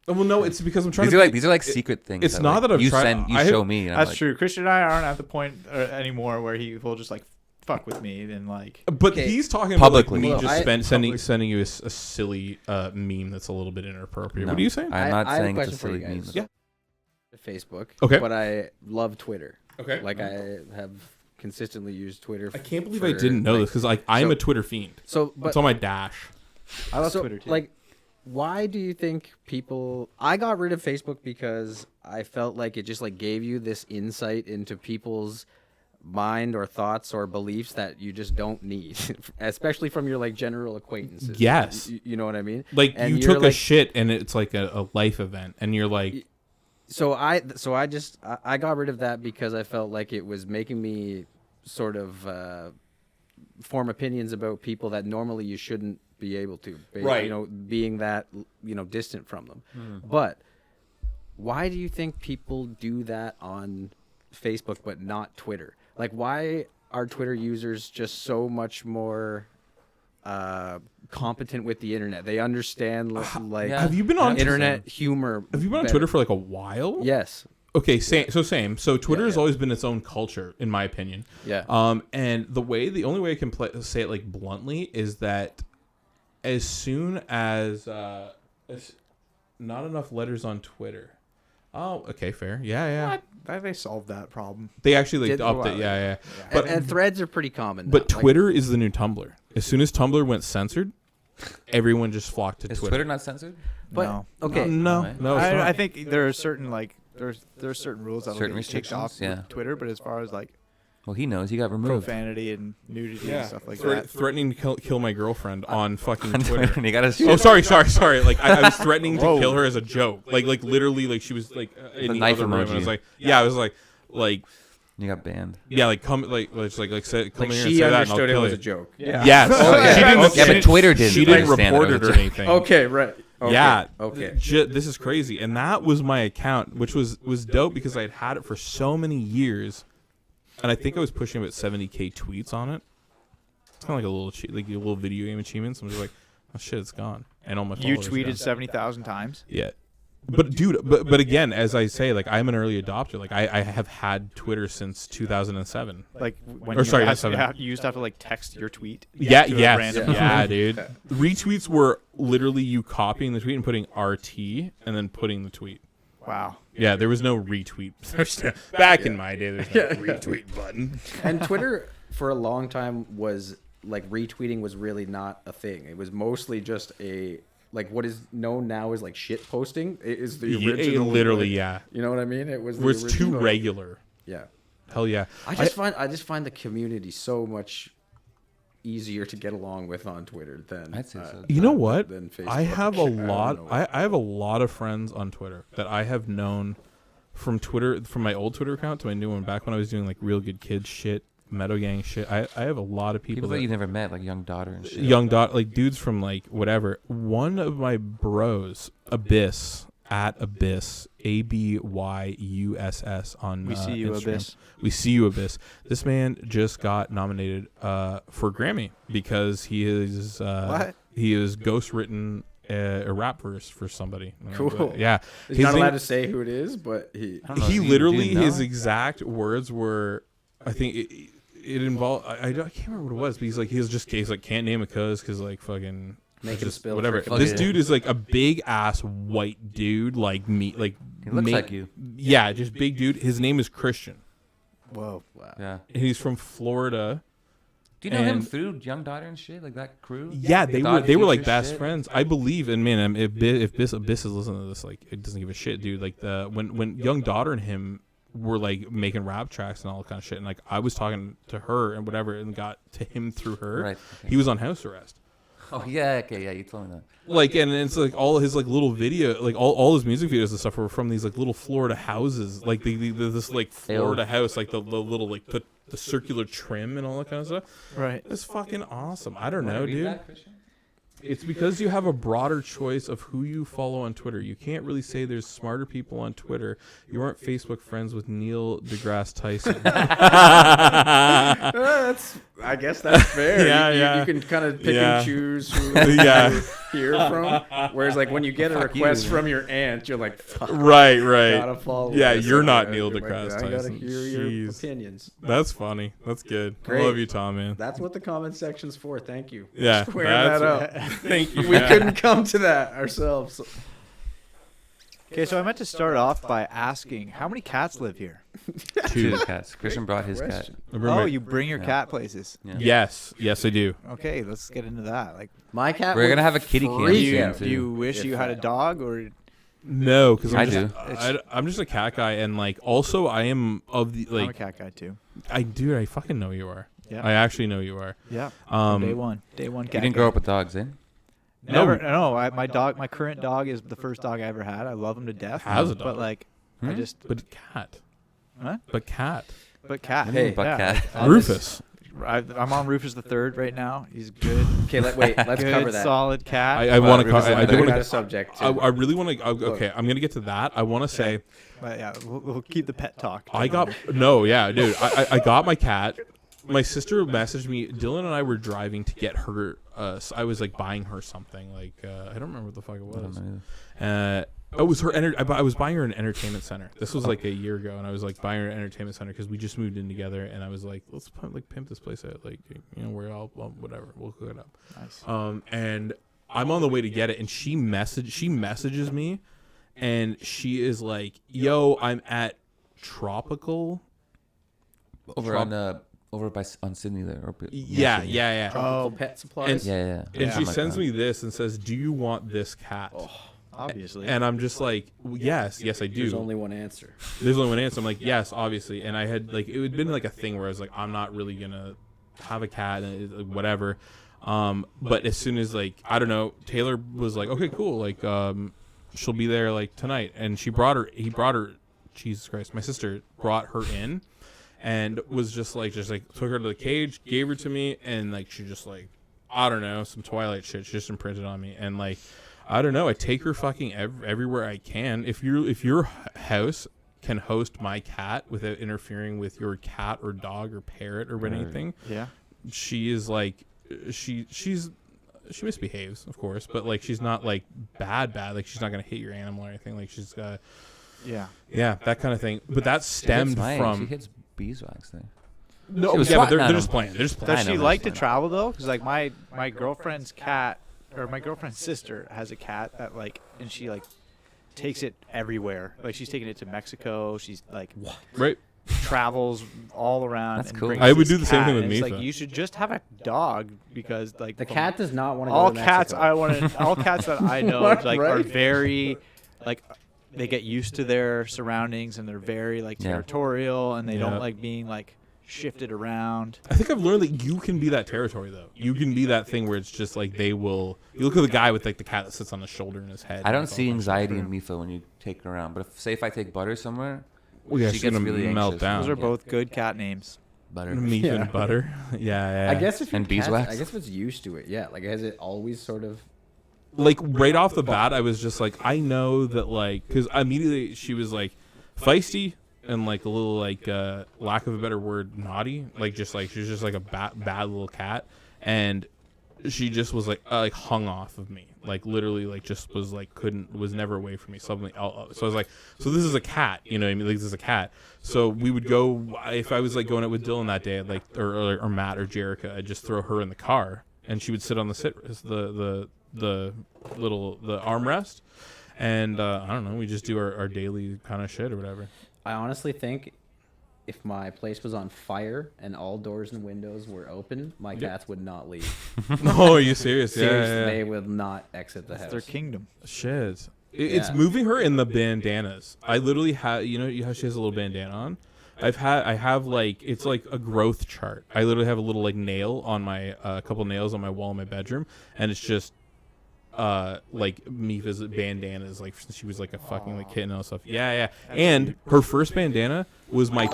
Well, no, it's because I'm trying These to. are be- like secret things. it's not like, that I'm you trying- you I- show me. And I'm That's like, true. Christian and I aren't at the point anymore where he will just like fuck with me and like. But Okay. he's talking about like, Publicly. me Well, just I- sending you a silly meme that's a little bit inappropriate. No. What are you saying? I'm not I have a saying it's a question for you silly meme. guys. Yeah. Facebook. Okay. But I love Twitter. Okay. Like I have consistently used Twitter. I can't believe I for, didn't know like- this because like I'm so- a Twitter fiend. So, but It's on my dash. I love so, Twitter too. Like, why do you think people? I got rid of Facebook because I felt like it just like gave you this insight into people's mind or thoughts or beliefs that you just don't need, especially from your like general acquaintances. Yes. You know what I mean? Like And you you're, took a like- shit and it's like a life event and you're like, So I got rid of that because I felt like it was making me sort of form opinions about people that normally you shouldn't be able to, Right. You know, being that distant from them. But why do you think people do that on Facebook but not Twitter? Like, why are Twitter users just so much more competent with the internet? They understand like Yeah. have you been on internet humor. Have you been on better. Twitter for like a while? Yes. Okay, same. So Twitter has yeah. always been its own culture, in my opinion. Yeah. And the only way I can say it like bluntly is that as soon as not enough letters on Twitter. Oh, okay, fair. Yeah. They solved that problem. They actually like Did- upped well, it. Yeah. But and threads are pretty common. But now. Like, Twitter is the new Tumblr. As soon as Tumblr went censored, everyone just flocked to Is Twitter. Twitter not censored? But No. okay, No, Right. no, it's not. I think there are certain like there are certain rules that Certain will get you kicked off restrictions, yeah. Twitter, but as far as like Well, he knows. He got removed. profanity and nudity yeah, and stuff like that. threatening to kill my girlfriend on fucking On Twitter. and he got his Oh, sorry. Like I was threatening to kill her as a joke. Like literally, like she was like in The the knife other room. And I emoji. was like, yeah, I was like, You got banned. yeah, like come, like say, come like here and she say that, and I'll understood it kill was you. a joke. Yeah. Yes. Okay. She didn't, Yeah, but Twitter didn't She didn't understand report that it was or a- anything. Okay, right. Okay. Yeah. Okay. This is crazy, and that was my account, which was dope because I had it for so many years, and I think I was pushing about 70K tweets on it. It's kind of like a little video game achievements. I'm just like, oh shit, it's gone, and all my You followers are tweeted gone. 70,000 times. Yeah. But dude, but again, as I say, like I'm an early adopter. Like I have had Twitter since 2007. Like when Or you, sorry, had- not 7. you used to have to like text your tweet. Yeah, to a yes, random yeah, dude. Retweets were literally you copying the tweet and putting RT and then putting the tweet. Wow. Yeah, there was no retweet. Back in my day, there's no retweet button. And Twitter for a long time was like retweeting was really not a thing. It was mostly just a like what is known now as like shit posting. It is the original. Literally, like, yeah. You know what I mean? It was. Where it's the too original- regular. Yeah. Hell yeah. I just find the community so much easier to get along with on Twitter than I'd say so. You know what? than Facebook. I have a I don't lot. know. I have a lot of friends on Twitter that I have known from Twitter, from my old Twitter account to my new one. Back when I was doing like real good kids shit, Meadow Gang shit. I have a lot of people People that you never met, like Young Daughter and shit. young dot like dudes from like whatever. One of my bros, Abyss at Abyss, ABYUSS on We see you, Instagram. Abyss. We see you, Abyss. This man just got nominated for Grammy because he is What? he is ghostwritten a rap verse for somebody. Cool. Yeah, He's His not name- allowed to say who it is, but he. I don't know, he you literally do know? his exact words were, I think it involved. I can't remember what it was, but he's like can't name a because like fucking Make him just spill whatever. frickin' This shit. dude is like a big ass white dude, like me, like He looks like you. Yeah, just big dude. His name is Christian, Whoa. Wow. Yeah. and he's from Florida. Do you know him And- through Young Daughter and shit, like that crew? Yeah, they were Daughter like Future best shit? friends, I believe. And man, if Abyss is listening to this, like it doesn't give a shit, dude. Like when Young Daughter and him were like making rap tracks and all that kind of shit, and like I was talking to her and whatever, and got to him through her. Right. Okay. He was on house arrest. Oh yeah. Okay. Yeah. You told me that. Like, and it's like all his like little video, like all his music videos and stuff were from these like little Florida houses, like this like Florida house, like the little like the circular trim and all that kind of stuff. Right. It's fucking awesome. I don't know, Wanna read dude. that, Christian? It's because you have a broader choice of who you follow on Twitter. You can't really say there's smarter people on Twitter. You aren't Facebook friends with Neil deGrasse Tyson. I guess that's fair. Yeah, you, yeah. You can kind of pick Yeah. and choose who Yeah. you hear from. Whereas, like when you get a Fuck you, request man. from your aunt, you're like, "Fuck, right. gotta follow." Yeah, this. you're not I- Neil I- deGrasse I gotta Tyson. hear your Jeez. opinions. That's funny. That's good. I Great. love you, Tom, man. That's what the comment section's for. Thank you. Yeah, Squaring that's- that up. Thank you. We man. couldn't come to that ourselves. Okay, so I meant to start off by asking, how many cats live here? Two cats. Christian brought his cat. question. Oh, you bring your Yeah. cat places. Yeah. Yes, I do. Okay, let's get into that. Like, My cat. We're would gonna have a kitty cam freak do you, out. too. do you wish If you had a that- dog, or No, because I I'm just a cat guy, and like also I am of the I'm a like cat guy too. I fucking know you are. Yeah. I actually know you are. Yeah. Um, Day one cat. You didn't grow up with dogs, eh? Never. No, my current dog is the first dog I ever had. I love him to death. Has a But dog. like, I Hmm? just, But cat. Huh? But cat. but cat. Hey, but cat. Rufus. I'm on Rufus the Third right now. He's good. Okay, let's good, cover that. solid cat. I want to. Rufus is I do another want kind of to. subject. I really want to. Okay, I'm gonna get to that. I want to say But yeah, we'll keep the pet talk. I got no. Yeah, dude. I got my cat. My sister messaged me. Dylan and I were driving to get her. I was like buying her something. Like I don't remember what the fuck it I don't was. know. It was her. I was buying her an entertainment center. This was like a year ago, and I was like buying her an entertainment center because we just moved in together. And I was like, let's pimp this place out. Like we're all whatever. We'll hook it up. Nice. And I'm on the way to get it, and she messages me, and she is like, "Yo, I'm at Tropical." Over on over on Sydney there. Yeah. Tropical pet supplies. Yeah. And she Like sends that. me this and says, "Do you want this cat?" Obviously. And I'm just like, yes, I do. There's only one answer. There's only one answer. I'm like, yes, obviously. And I had like, it had been like a thing where I was like, I'm not really gonna have a cat and whatever. But as soon as like, I don't know, Taylor was like, okay, cool. Like, she'll be there like tonight. And he brought her, Jesus Christ, my sister brought her in and was just like took her to the cage, gave her to me. And like, she just like, I don't know, some Twilight shit. She just imprinted on me. And like, I don't know. I take her fucking everywhere I can. If your house can host my cat without interfering with your cat or dog or parrot or anything, Yeah. she is like, she misbehaves, of course, but like she's not like bad. Like she's not gonna hit your animal or anything. Like she's Yeah. that kind of thing. But that She stemmed hits hits beeswax there. no, She was yeah, but swatting they're at just him. playing. They're just Does playing. she know, like that's to fine. travel though? Because like my girlfriend's cat or my girlfriend's sister has a cat that like, and she like takes it everywhere. Like she's taking it to Mexico. She's like Right. travels all around. That's and cool. brings I would this do the same cat, thing with and it's Mifa. like you should just have a dog because like The from cat does not want to go all to cats Mexico. all cats that I know What, like are right? very like they get used to their surroundings and they're very like Yeah. territorial and they Yeah. don't like being like shifted around. I think I've learned that you can be that territory though. You can be that thing where it's just like they will. You look at the guy with like the cat that sits on his shoulder and his head. I and don't it's all see that anxiety shit. in Mifa when you take her around. But if I take Butter somewhere, Well, yeah, she she's gets gonna really melt anxious. down. Those are Yeah. both good cat names. Butter. Meat Yeah. and butter. Yeah. I guess if your And cat's- beeswax. I guess if it's used to it, yeah. Like has it always sort of? Like right off the bat, I was just like, I know that like, because immediately she was like feisty and like a little like lack of a better word, naughty. Like just like she was just like a bad little cat, and she just was like hung off of me. Like literally like just was like was never away from me. Suddenly, so I was like, so this is a cat, you know what I mean? Like this is a cat. So we would go if I was like going out with Dylan that day, I'd, like or Matt or Jerica, I'd just throw her in the car and she would sit on the armrest, and I don't know, we just do our daily kind of shit or whatever. I honestly think if my place was on fire and all doors and windows were open, my cats would not leave. No, are you serious? Seriously, Yeah. they will not exit the It's house. their kingdom. Shit. It's Yeah. moving her in the bandanas. I literally have, you know how she has a little bandana on? I have like, it's like a growth chart. I literally have a little like nail on my, a couple nails on my wall in my bedroom, and it's just, like Mifa's bandanas, like since she was like a fucking like kitten and all stuff. Yeah. And her first bandana was my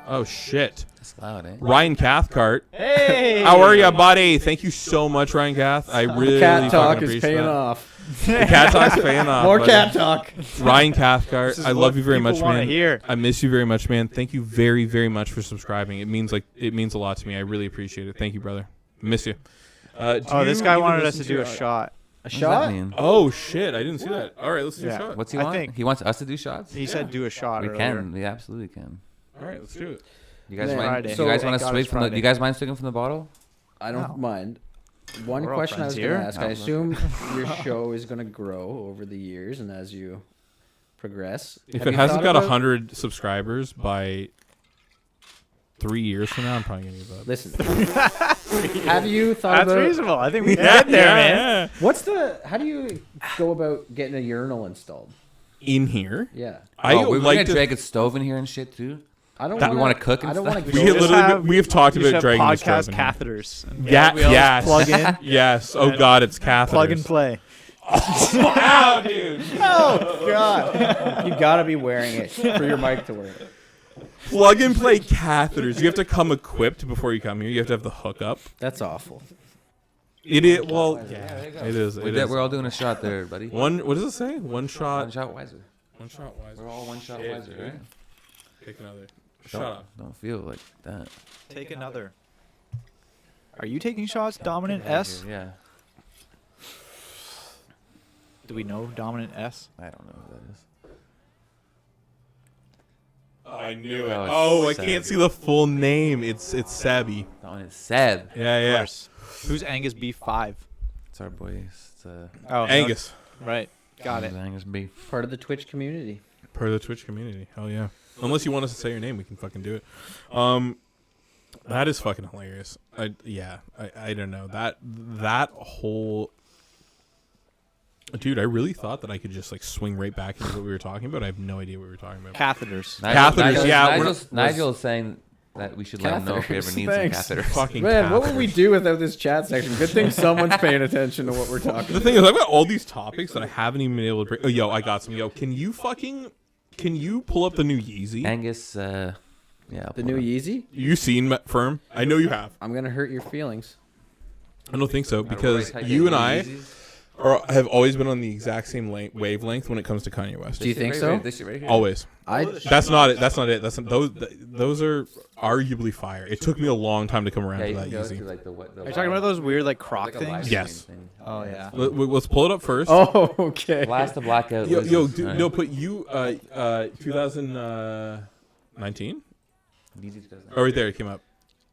oh shit. That's loud, eh? Ryan Cathcart. Hey, How are ya, buddy? Thank you so much, Ryan Cath. I really Cat talk fucking is appreciate paying that. off. The cat talk's paying off. More buddy. cat talk. Ryan Cathcart, This is I what love you very people much, wanna man. hear. I miss you very much, man. Thank you very, very much for subscribing. It means a lot to me. I really appreciate it. Thank you, brother. Miss you. Do Oh, this you guy even wanted us to listen do a our- shot. A What does shot? that mean? Oh shit! I didn't see that. All right, let's do Yeah. a shot. What's he I want? think- He wants us to do shots? He said do a shot. We earlier. can. We absolutely can. All right, let's do it. You guys Man, mind? Friday. You So- guys Thank want to God swig it's from the? Friday. You guys mind swigging from the bottle? I don't No. mind. One We're all question I was friends going to here. ask. I assume your show is going to grow over the years and as you progress. If Have it you hasn't thought got about- 100 subscribers by 3 years from now, I'm probably gonna give up. Listen. Have you thought That's about reasonable. I think we can get there, man. how do you go about getting a urinal installed? In here, Yeah. I we're like gonna to. drag a stove in here and shit too. I don't That- we wanna cook and I don't stuff? want to We go. had literally we have talked We about should have dragging the podcast stove in here. catheters. And Yeah, we all yes. plug in, Yes. Oh God, it's catheters. plug and play. Wow, dude. Oh God! You gotta be wearing it for your mic to work. Plug and play catheters. You have to come equipped before you come here. You have to have the hookup. That's awful. It is. Well, yeah, it is. It is. We're all doing a shot there, buddy. One. What does it say? One One shot. shot wiser. One shot wiser. We're all one shot Shit, wiser, dude. right? Pick another. Shut up. Don't feel like that. Take another. Are you taking shots, Dominant S? Yeah. Do we know Dominant S? I don't know who that is. I knew it. Oh, it's Oh, I Seb. can't see the full name. It's Sabby. That one is Seb. Yeah, Of yeah. course. Who's Angus B5? It's our boy. It's Oh, Angus, no. Right. Got it. Angus beef. Part of the Twitch community. per the Twitch community. Hell yeah. Unless you want us to say your name, we can fucking do it. That is fucking hilarious. I don't know. That whole dude, I really thought that I could just like swing right back into what we were talking about. I have no idea what we were talking about. Catheters. Catheters, yeah. Nigel's saying that we should let him know if we ever need Thanks. some catheters. Fucking Man, what would catheters. we do without this chat section? Good thing someone's paying attention to what we're talking The thing is, I've got all these topics that I haven't even been able to bring. Oh, yo, I got some. Yo, can you pull up the new Yeezy? Angus, yeah. The new Yeezy? You seen Firm? I know you have. I'm going to hurt your feelings. I don't think so because you and I have always been on the exact same wavelength when it comes to Kanye West. Do you think so? This shit right here. Always. I That's not it. Those are arguably fire. It took me a long time to come around Yeah, to you that can go Yeezy. to like the Are you talking about those weird like croc like a live things? Yes. stream thing. Oh yeah. Let's pull it up first. Oh, okay. Blast the blackout. Yo, lizards. no, put you 2019. Yeezy does that. Oh, right there, it came up.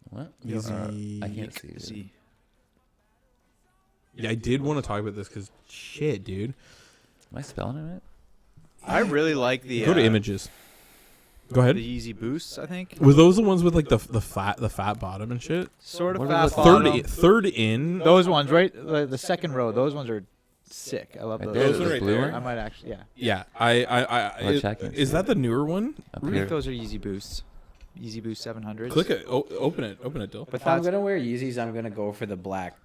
What? Yeezy. I can't see. Dude. See. Yeah, I did want to talk about this because shit, dude. Am I spelling it right? I really like the Go to images. Go ahead. The Yeezy Boosts, I think. Was those the ones with like the fat bottom and shit? Sort of What are fat the bottom. Third in. Those ones, right? The second row. Those ones are sick. I love Right those. there, Those the are right blue there. I one? might actually, yeah. Yeah, Let's check it. is that the newer one? Up I here. think those are Yeezy Boosts. Yeezy Boost 700s. Click it. Open it, Dill. But If I'm that's going to wear Yeezys, I'm going to go for the black.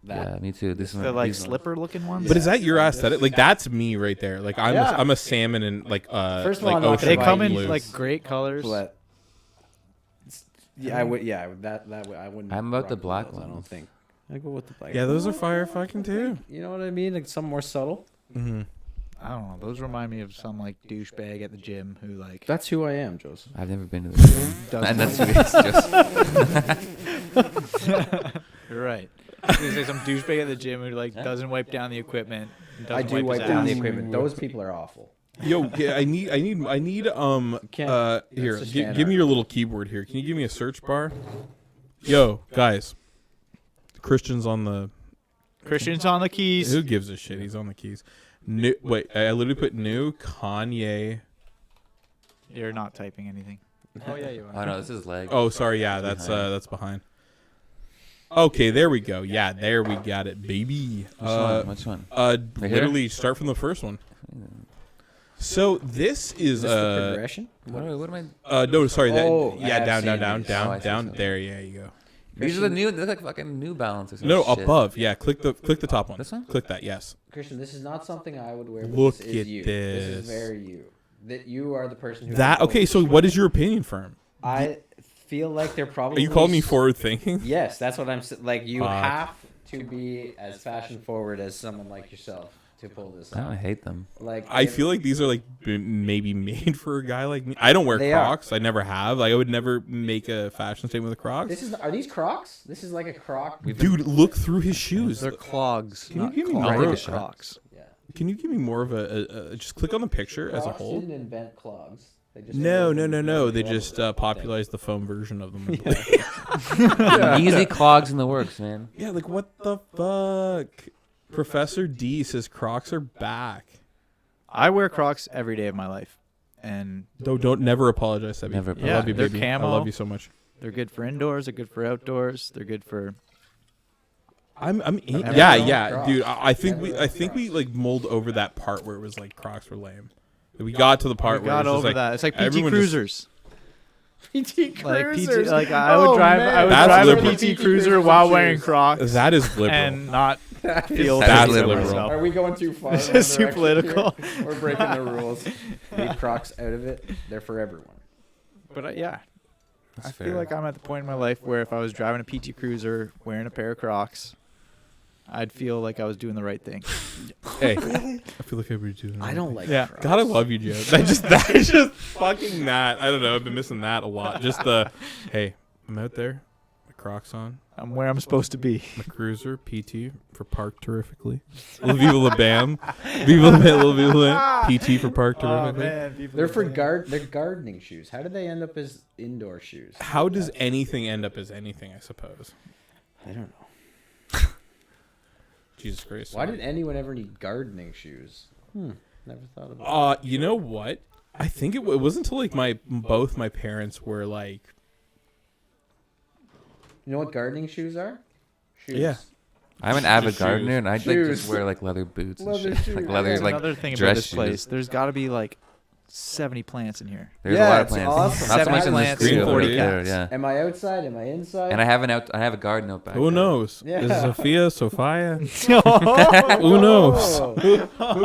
Yeah, me too. This the one, like these ones. slipper looking ones. But is that your aesthetic? Like that's me right there. Like I'm a salmon and like First of like all, I'm not ocean They buy come in blues. like great colors. But yeah, I would. Yeah, that way I wouldn't. I'm about the rock black those, I don't ones. think. I go with the black. Yeah, those are fire fucking too. You know what I mean? Like some more subtle. Mm-hmm. I don't know. Those remind me of some like douchebag at the gym who like That's who I am, Joseph. I've never been to the gym. does. And that's who it's just. You're right. There's like some douchebag at the gym who like doesn't wipe down the equipment. and I doesn't do wipe his down the ass. equipment. Those people are awful. Yo, yeah, I need Can't- here. that's just Give fan me your little keyboard here. Can you give me a search bar? Yo, guys. Christian's on the. Christian's on the keys. Who gives a shit? He's on the keys. New, wait, I literally put new Kanye. You're not typing anything. Oh yeah, you Oh are. no, this is leg. Oh, sorry. Yeah, that's behind. Okay, there we go. Yeah, there we got it, baby. Which one? Right here? literally start from the first one. So this is Is this the progression? What am I? no, sorry. Oh, I Yeah, have down, seen down, these. down, Oh, I see down. something. There, yeah, you go. These are the new. They look like fucking New Balance or some No, shit. above. Yeah, click the top one. This one? Click that. Yes. Christian, this is not something I would wear. But Look this is at you. this. This is very you. That you are the person who. That okay? So what is your opinion, firm? I feel like they're probably. Are you calling me forward thinking? Yes, that's what I'm like. You Fuck. have to be as fashion forward as someone like yourself to pull this I don't off. hate them. Like I feel like these are like maybe made for a guy like me. I don't wear They are. Crocs. I never have. Like I would never make a fashion statement with Crocs. this is. Are these Crocs? This is like a Croc. Dude, look through his shoes. They're clogs. Can you not give me clogs. more of a a shot? Crocs. Yeah. Can you give me more of a just click on the picture as a Crocs whole? didn't invent clogs. They just No. invented They the just popularized the foam version of them. Easy clogs in the works, man. Yeah, like what the fuck? Professor D says Crocs are back. I wear Crocs every day of my life, and Don't never apologize, Sebby. Never I Yeah, love you, they're baby. I camo. love you so much. they're good for indoors. They're good for outdoors. They're good for. I'm in, never yeah, owned yeah, Crocs. dude. I think we like mulled over that part where it was like Crocs were lame. We got to the part We where got it was just over like, that. It's like PT everyone just- Cruisers. PT Like PT, Cruisers. like I would drive. man. I would That's drive liberal. a PT Cruiser while wearing Crocs that is liberal. and not feel That's sorry for liberal. myself. Are we going too far? This in one is too direction political. here? We're breaking the rules. Leave Crocs out of it. They're for everyone. But yeah, That's I fair. feel like I'm at the point in my life where if I was driving a PT Cruiser wearing a pair of Crocs, I'd feel like I was doing the right thing. Hey, I feel like everybody doing. I don't like Yeah. Crocs. God, I love you, Joe. That's just fucking that. I don't know. I've been missing that a lot. Just the, hey, I'm out there, my Crocs on, I'm where I'm supposed to be. my cruiser, PT for park terrifically. Viva la bam, Viva la bam, Viva la bam. PT for park terrifically. They're for they're gardening shoes. How did they end up as indoor shoes? How does anything end up as anything? I suppose. I don't know. Jesus Christ. Why did anyone ever need gardening shoes? Never thought about You know what? I think it wasn't until like both my parents were like You know what gardening shoes are? Shoes. Yeah. I'm an avid Just gardener, shoes. and I like Shoes. just wear like leather boots, Leather and shit. shoes. Like leather, That's like Another thing about dress this place, shoes. there's got to be like 70 plants in here. There's Yeah, a lot of it's plants. awesome. Not so much in the 70 studio, but 40 up there, cats. yeah. Am I outside? Am I inside? And I have a garden out back. Who there. knows? Yeah. Is it Sophia, Sophia? Who Who knows? Oh. Who knows? Who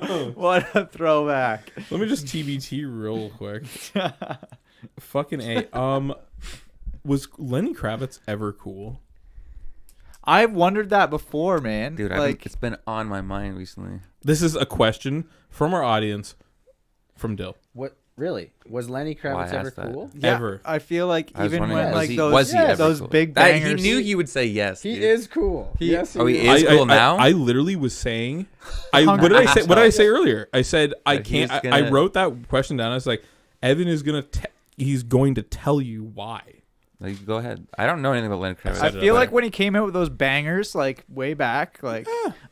knows? What a throwback. Let me just TBT real quick. Fucking A. Was Lenny Kravitz ever cool? I've wondered that before, man. Dude, like it's been on my mind recently. This is a question from our audience, from Dill. What really was Lenny Why Kravitz I ever asked that? cool? yeah, Ever. I feel like I was even wondering, when was like he- those was he ever those cool? big That- bangers. he knew you would say yes. He dude. is cool. He- Yes, Oh, he is. is cool now? I literally was saying, what did I say? What did I say earlier? I said I That he can't. was I gonna- wrote that question down. I was like, Evan is gonna. He's going to tell you why. Like, go ahead. I don't know anything about Lenny Kravitz. I said it feel up like there. when he came out with those bangers, like way back, like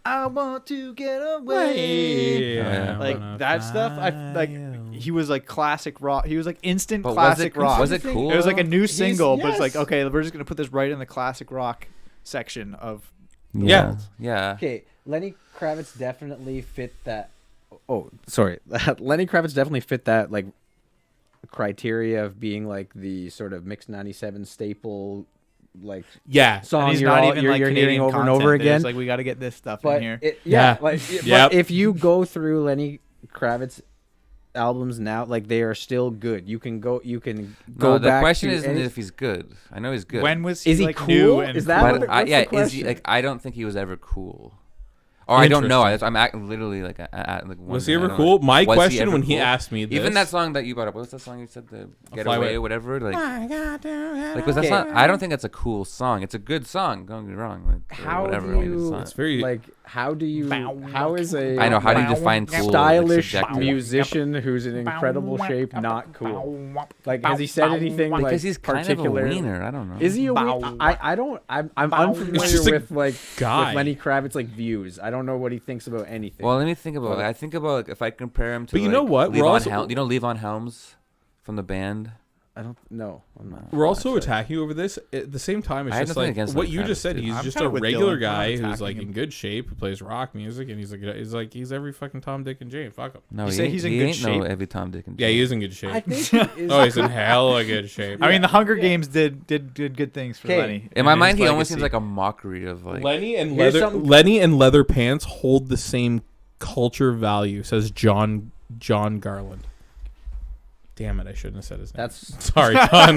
I want to get away, Yeah. like that stuff. I like he was like classic rock. He was like instant But classic rock. was it cool? It was like a new He's- single, but it's like yes. okay, we're just gonna put this right in the classic rock section of. Yeah. Yeah. Okay, Lenny Kravitz definitely fit that. Oh, sorry. Lenny Kravitz definitely fit that like criteria of being like the sort of Mix 97 staple, like Yeah. song And he's you're, not all, even you're, like you're Canadian hearing over and content. over They're again. just like we got to get this stuff But in here. Yeah. like Yep. but if you go through Lenny Kravitz albums now, like they are still good. You can go No, the back question to isn't any- if he's good. I know he's good. When was he, Is he like cool? new and Is that cool? what But what's the is he question? like? I don't think he was ever cool. Or I don't know. Interesting. I'm literally like, like Was he wondering, ever I don't cool? know. My Was question ever when he cool? asked me this. Even that song that you brought up, what was that song you said, the Get Fly Away Away. or whatever? Like, Like, was that Okay. song? I don't think that's a cool song. It's a good song. Don't get me wrong. Like, How whatever. do like, it's you not- It's very. like? How do you? How is a I know. How do you define cool? like, stylish subjectively? musician who's in incredible shape not cool? Like, has he said anything like Because he's kind of a particular? wiener. I don't know. Is he a I don't. I'm unfamiliar just a with like guy. with Lenny Kravitz like views. I don't know what he thinks about anything. Well, let me think about it. I think about like, if I compare him to. But you know like, what? We're Levon also- Helm, you know Levon Helms from the band. I don't know. I'm not. We're also attacking you over this. At the same time, it's I had just nothing like against what Lenny you just Kravitz, said. dude. He's I'm just kinda a with regular Dylan. I'm guy not who's like attacking in good shape, who plays rock music, and he's every fucking Tom, Dick, and Jane. Fuck him. No, You he say ain't- he's in he good ain't no shape? every Tom, Dick, and Yeah, Jane. he is in good shape. I think he is. Oh, he's in hella good shape. I mean, the Hunger Games did good things for Okay. Lenny. In my and mind, his he almost legacy. seems like a mockery of like. Lenny and Here's leather something- Lenny and leather pants hold the same culture value, says John Garland. Damn it, I shouldn't have said his name. That's Sorry, John.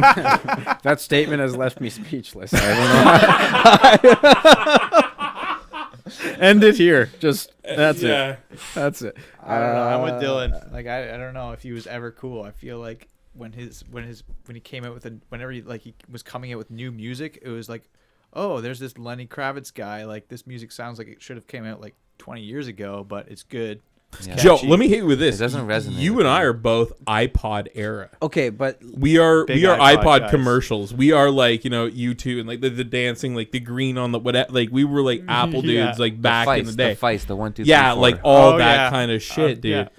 that statement has left me speechless. I don't know. End it here. Just that's it. That's it. I don't know. I'm with Dylan. Like I don't know if he was ever cool. I feel like when he came out with whenever he was coming out with new music, it was like, oh, there's this Lenny Kravitz guy. Like this music sounds like it should have came out like 20 years ago, but it's good. Yeah. Joe, catchy. let me hit you with this. It doesn't resonate You with and I me. are both iPod era. Okay, but We are Big iPod, iPod guys. commercials. We are like, U2 and like the dancing, like the green on the whatever. Like we were like Apple Yeah. dudes like The back in Feist, the day. The Feist, the 1, 2, 3, Yeah, 4. like all Oh, that yeah. kind of shit, dude.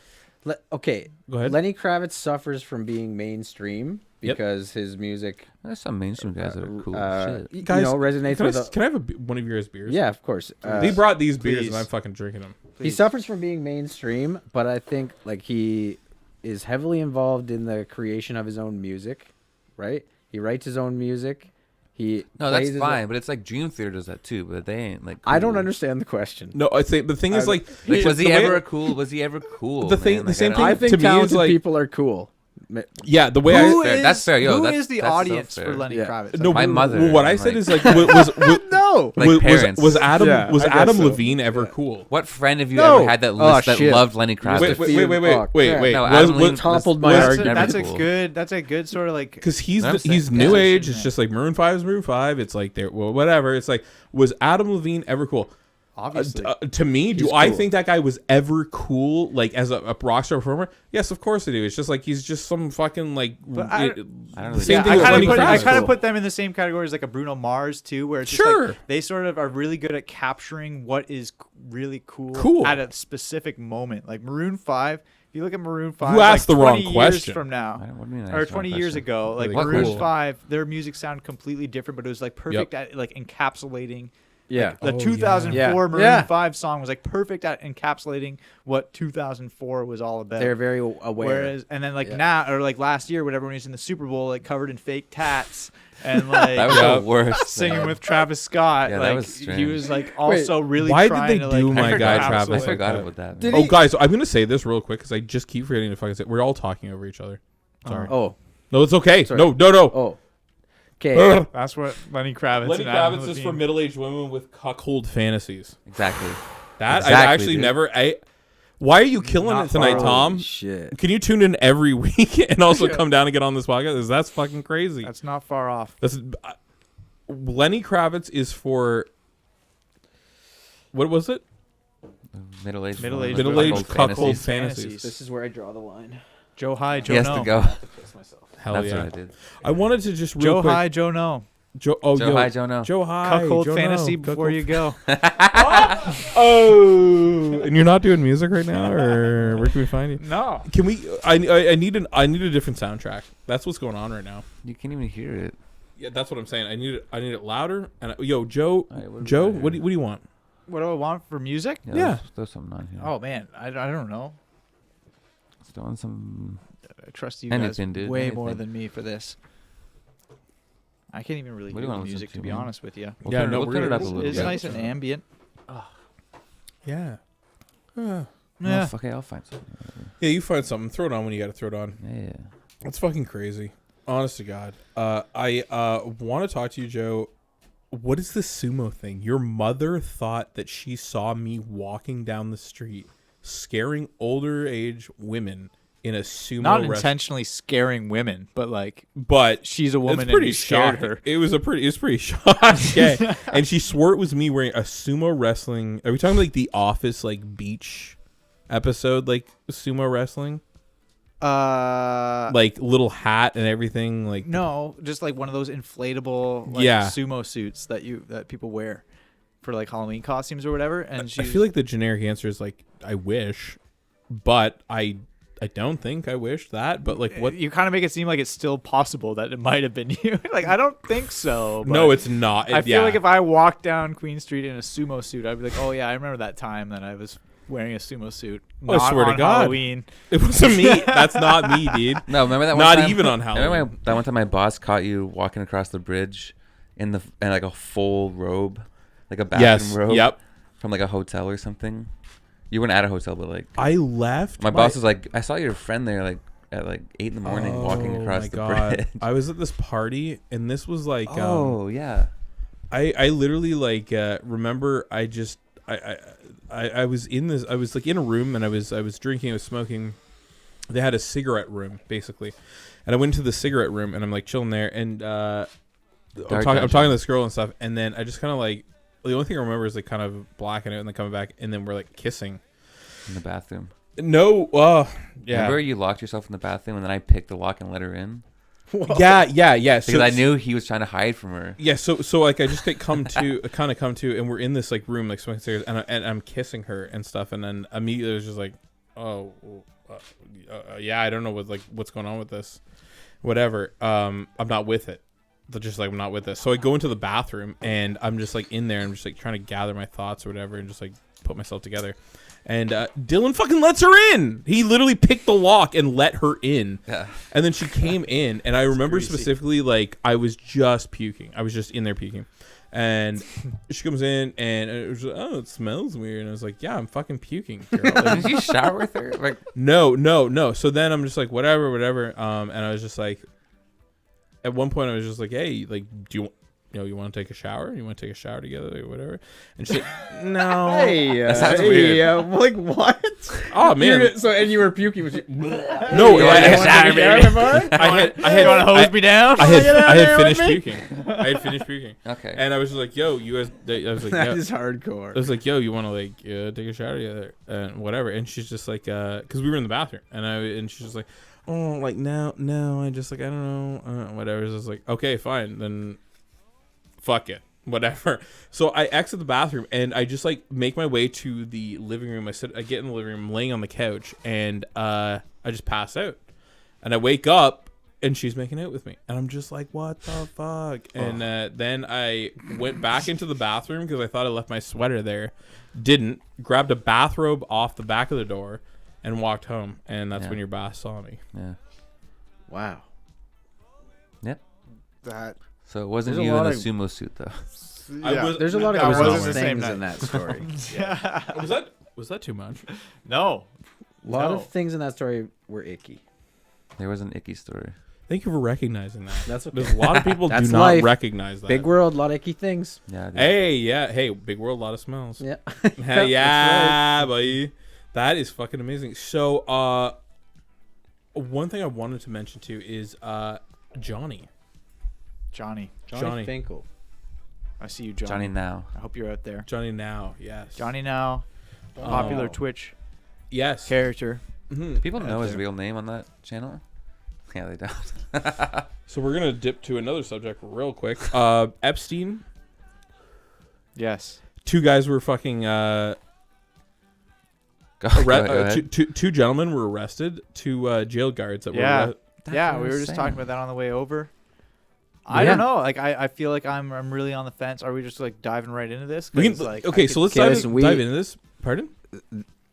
yeah. okay. Go ahead. Lenny Kravitz suffers from being mainstream Yep. because his music, There's some mainstream guys that are cool. Shit. Guys, resonates Can I, with. can I have one of your guys' beers? Yeah, of course. They brought these beers please. and I'm fucking drinking them. He suffers from being mainstream, but I think like he is heavily involved in the creation of his own music, right? He writes his own music. He No, plays that's his fine, own- but it's like Dream Theater does that too, but they ain't like. I don't cool. understand the question. No, I think the thing is like, Like, was the he way- ever cool? Was he ever cool? The thing- man? the Like, same I thing- don't- I think to me, it's talented like- people are cool. Yeah, the way Who I is- That's fair, yo, Who that's- is the that's so audience fair. for Lenny Yeah. Kravitz? no, My mother, What I I'm said like- is like, was No. Like was parents. Adam Yeah, was I guess Adam so. Levine ever cool? What friend have you No. ever had that Oh, list that shit. loved Lenny Kravitz? Wait, Yeah. No, Was Adam was Levine toppled was- my was argument. never That's cool. a good. That's a good sort of like. because he's I'm saying- he's yeah, new that's age. it, It's yeah. just like Maroon 5 is Maroon 5. It's like they're whatever. It's like, was Adam Levine ever cool? Obviously. To me, do He's I cool. think that guy was ever cool? Like as a rock star performer? Yes, of course I do. It's just like he's just some fucking like. But I don't the really same get thing I with kind Lenny of put I Kravitz. kind of put them in the same category as like a Bruno Mars too, where it's just Sure. like they sort of are really good at capturing what is really cool, Cool. at a specific moment. Like Maroon 5 If you look at Maroon 5, You asked like the wrong 20 years question. from now, What do you mean? or 20 years ago, like Really Maroon cool. 5, their music sounded completely different, but it was like perfect at like encapsulating. Yeah. The Oh, 2004 yeah. Maroon Yeah. 5 song was like perfect at encapsulating what 2004 was all about. They're very aware. Whereas, and then like Yeah. now, or like last year, whatever, when he was in the Super Bowl, like covered in fake tats and like That was the worst. singing man. with Travis Scott. Yeah, that like was he strange. was like also really why did trying they to, do like, my guy encapsulate- Travis I forgot that? about that. Did Man. he- Oh, guys, I'm gonna say this real quick because I just keep forgetting to fucking say. We're all talking over each other. Sorry. Oh. No, it's okay. Sorry. No. Oh. Okay. That's what Lenny Kravitz. Lenny and Adam Kravitz is for Levine- middle-aged women with cuckold fantasies. Exactly. That I Exactly, actually dude. never. Why are you killing Not it tonight, far Tom? Shit. Can you tune in every week and also come down and get on this podcast? That's fucking crazy. That's not far off. That's Lenny Kravitz is for. What was it? Middle-aged. Middle-aged Middle-aged cuckold fantasies. fantasies. This is where I draw the line. Joe High, Joe He has No. to go. Hell That's yeah! what I did. I wanted to just real Joe quick. High, Joe No. Joe Hi, Joe. No. Joe High. Cuckold Joe fantasy No. before Cuckold you go. Oh, and you're not doing music right now, or where can we find you? No. Can we? I need a different soundtrack. That's what's going on right now. You can't even hear it. Yeah, that's what I'm saying. I need it louder. And yo, Joe, All right, what do we Joe, got what here? do you want? What do I want for music? Yeah. Throw something on here. Oh man, I don't know. Let's throw on some. I trust you Anything, guys dude, way more anything. than me for this. I can't even really What do hear you the wanna listen music, to, to be man? honest with you. We'll Yeah, turn, no, we'll we're turn it gonna- up a little It's bit. nice and ambient. Yeah. Oh, Yeah. okay, I'll find something. Yeah, you find something. Throw it on when you got to throw it on. Yeah. That's fucking crazy. Honest to God. I want to talk to you, Joe. What is this sumo thing? Your mother thought that she saw me walking down the street, scaring older age women in a sumo. Not intentionally scaring women, but like but she's a woman it's pretty and you scared shocking. her. It was pretty shocking. And she swore it was me wearing a sumo wrestling. Are we talking like the Office like beach episode, like sumo wrestling? Like little hat and everything, like No, just like one of those inflatable like, Yeah. sumo suits that people wear for like Halloween costumes or whatever. And I she's feel like the generic answer is like I wish, but I don't think I wish that. But like what? you kind of make it seem like it's still possible that it might have been you. Like I don't think so. No, but it's not. I feel like if I walked down Queen Street in a sumo suit, I'd be like, oh yeah, I remember that time that I was wearing a sumo suit. Oh, I not swear to on God. Halloween. it wasn't me. That's not me, dude. No, remember that one Not time? even on Remember Halloween. that one time my boss caught you walking across the bridge in like a full robe, like a bathroom Yes. robe Yep. from like a hotel or something. You weren't at a hotel, but like I left. my boss was like, I saw your friend there like at like 8 in the morning walking across my the God. bridge. I was at this party, and this was like. Oh yeah. I literally like remember I was in this, I was like in a room, and I was drinking, I was smoking. They had a cigarette room basically, and I went into the cigarette room, and I'm like chilling there, and I'm talking to this girl and stuff, and then I just kind of like, the only thing I remember is like kind of blacking out and then coming back, and then we're like kissing. In the bathroom. No, yeah, Remember you locked yourself in the bathroom and then I picked the lock and let her in? yeah. Because I knew he was trying to hide from her. Yeah, so like I just come to, and we're in this like room like smoking cigarettes, and I'm kissing her and stuff, and then immediately it was just like, oh, yeah, I don't know what's going on with this, whatever. I'm not with it. They're just like, I'm not with this. So I go into the bathroom, and I'm just like in there, I'm just like trying to gather my thoughts or whatever, and just like put myself together. And Dylan fucking lets her in. He literally picked the lock and let her in. Yeah. And then she came in, and I remember specifically, like, I was just puking. I was just in there puking. And she comes in, and it was like, oh, it smells weird. And I was like, yeah, I'm fucking puking, girl. Like, Did you shower with her? Like, no. So then I'm just like, whatever. And I was just like, at one point, I was just like, hey, like, do you want to take a shower? You want to take a shower together or whatever? And she's like, no. Hey, That sounds weird. like what? Oh, man. And you were puking. Was you? No, You wanna take a shower, baby? I had You want to hose me down? I had there with finished me? puking. I had finished puking. okay. And I was just like, yo, you guys, I was like, That yo. is hardcore. I was like, yo, you want to like take a shower together and whatever. And she's just like, because we were in the bathroom, and she's just like, oh, like no, I just like, I don't know, whatever. So I was like, okay, fine, then fuck it. whatever. So I exit the bathroom and I just like make my way to the living room. I get in the living room, laying on the couch, and I just pass out. And I wake up and she's making out with me, and I'm just like, what the fuck? And then I went back into the bathroom because I thought I left my sweater there. Didn't. Grabbed a bathrobe off the back of the door and walked home. And that's when your boss saw me. Yeah. Wow. Yep. That. So it wasn't There's a you in lot a of- sumo suit though. There's a lot of That wasn't gross the same things night. in that story. Was that too much? No. A lot No. of things in that story were icky. There was an icky story. Thank you for recognizing that. That's okay. There's a lot of people do That's not life. recognize that. Big world, a lot of icky things. Yeah. Dude. Hey, big world, a lot of smells. Yeah. Hey, yeah, boy. That is fucking amazing. So, one thing I wanted to mention too is Johnny. Johnny. Johnny. Finkel. I see you, Johnny. Johnny now. I hope you're out there. Johnny now, yes. Johnny now. Popular Twitch Yes. character. Mhm. People know his there. real name on that channel. Yeah, they don't. So we're gonna dip to another subject real quick. Epstein. Yes. Two guys were fucking. Go ahead. Two gentlemen were arrested. Two jail guards that Yeah. were. Yeah, we were just talking about that on the way over. I don't know. Like, I feel like I'm really on the fence. Are we just like diving right into this? We can, 'Cause, like, okay, I so could- let's Okay, listen, dive into this. Pardon?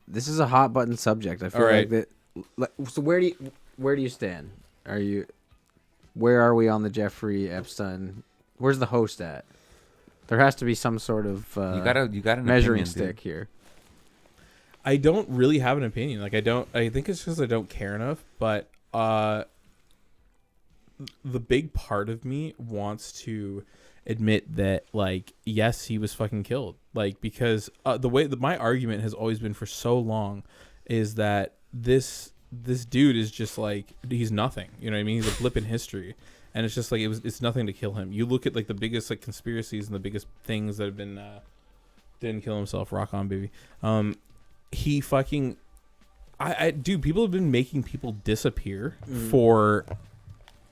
This is a hot button subject. I feel All like right. that. So where do you stand? Where are we on the Jeffrey Epstein? Where's the host at? There has to be some sort of you got an measuring opinion, stick dude. here. I don't really have an opinion. Like I think it's because I don't care enough. But the big part of me wants to admit that, like, yes, he was fucking killed. Like, because the way that my argument has always been for so long is that this dude is just like, he's nothing. You know what I mean? He's a blip in history. And it's just like it's nothing to kill him. You look at like the biggest like conspiracies and the biggest things that have been didn't kill himself. Rock on, baby. He fucking dude. People have been making people disappear for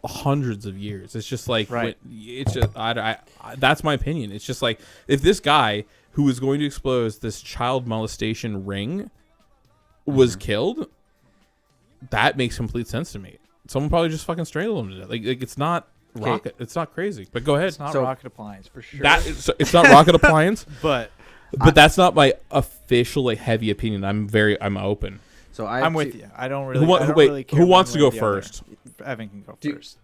hundreds of years. It's just like Right. it's just that's my opinion. It's just like if this guy who was going to expose this child molestation ring was killed, that makes complete sense to me. Someone probably just fucking strangled him to death. Like it's not rocket. It's not crazy. But go ahead. It's not So- rocket appliance for sure. It's not rocket appliance. but But that's not my official like heavy opinion. I'm open. So I'm with you. I don't really. I don't wait, really care who one wants to way or go the other. first? Evan can go Do- first.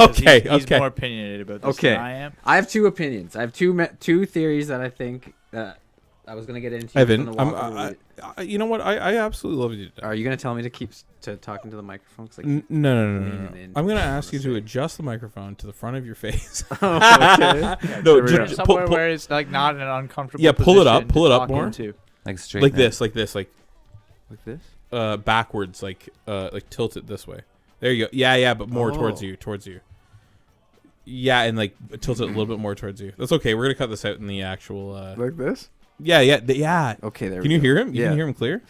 Okay, He's okay. more opinionated about this Okay. than I am. I have two opinions. I have two theories that I think that I was gonna get into. Evan, from the walkthrough. you know what? I absolutely love you. Are you gonna tell me to keep to talking to the microphone? 'Cause, like, No. leaning in I'm gonna to ask you to say. adjust the microphone to the front of your face. okay. No, There we just go. Somewhere where it's like not in an uncomfortable. Yeah, pull it up, position pull to it up talk more. into. Like straight. like man. this, like this. backwards, like tilt it this way. There you go. Yeah, but more towards you. Yeah, and like tilt it a little bit more towards you. That's okay. We're gonna cut this out in the actual. Like this? Yeah. Okay, there Can we you go. hear him? You Yeah. can hear him clear.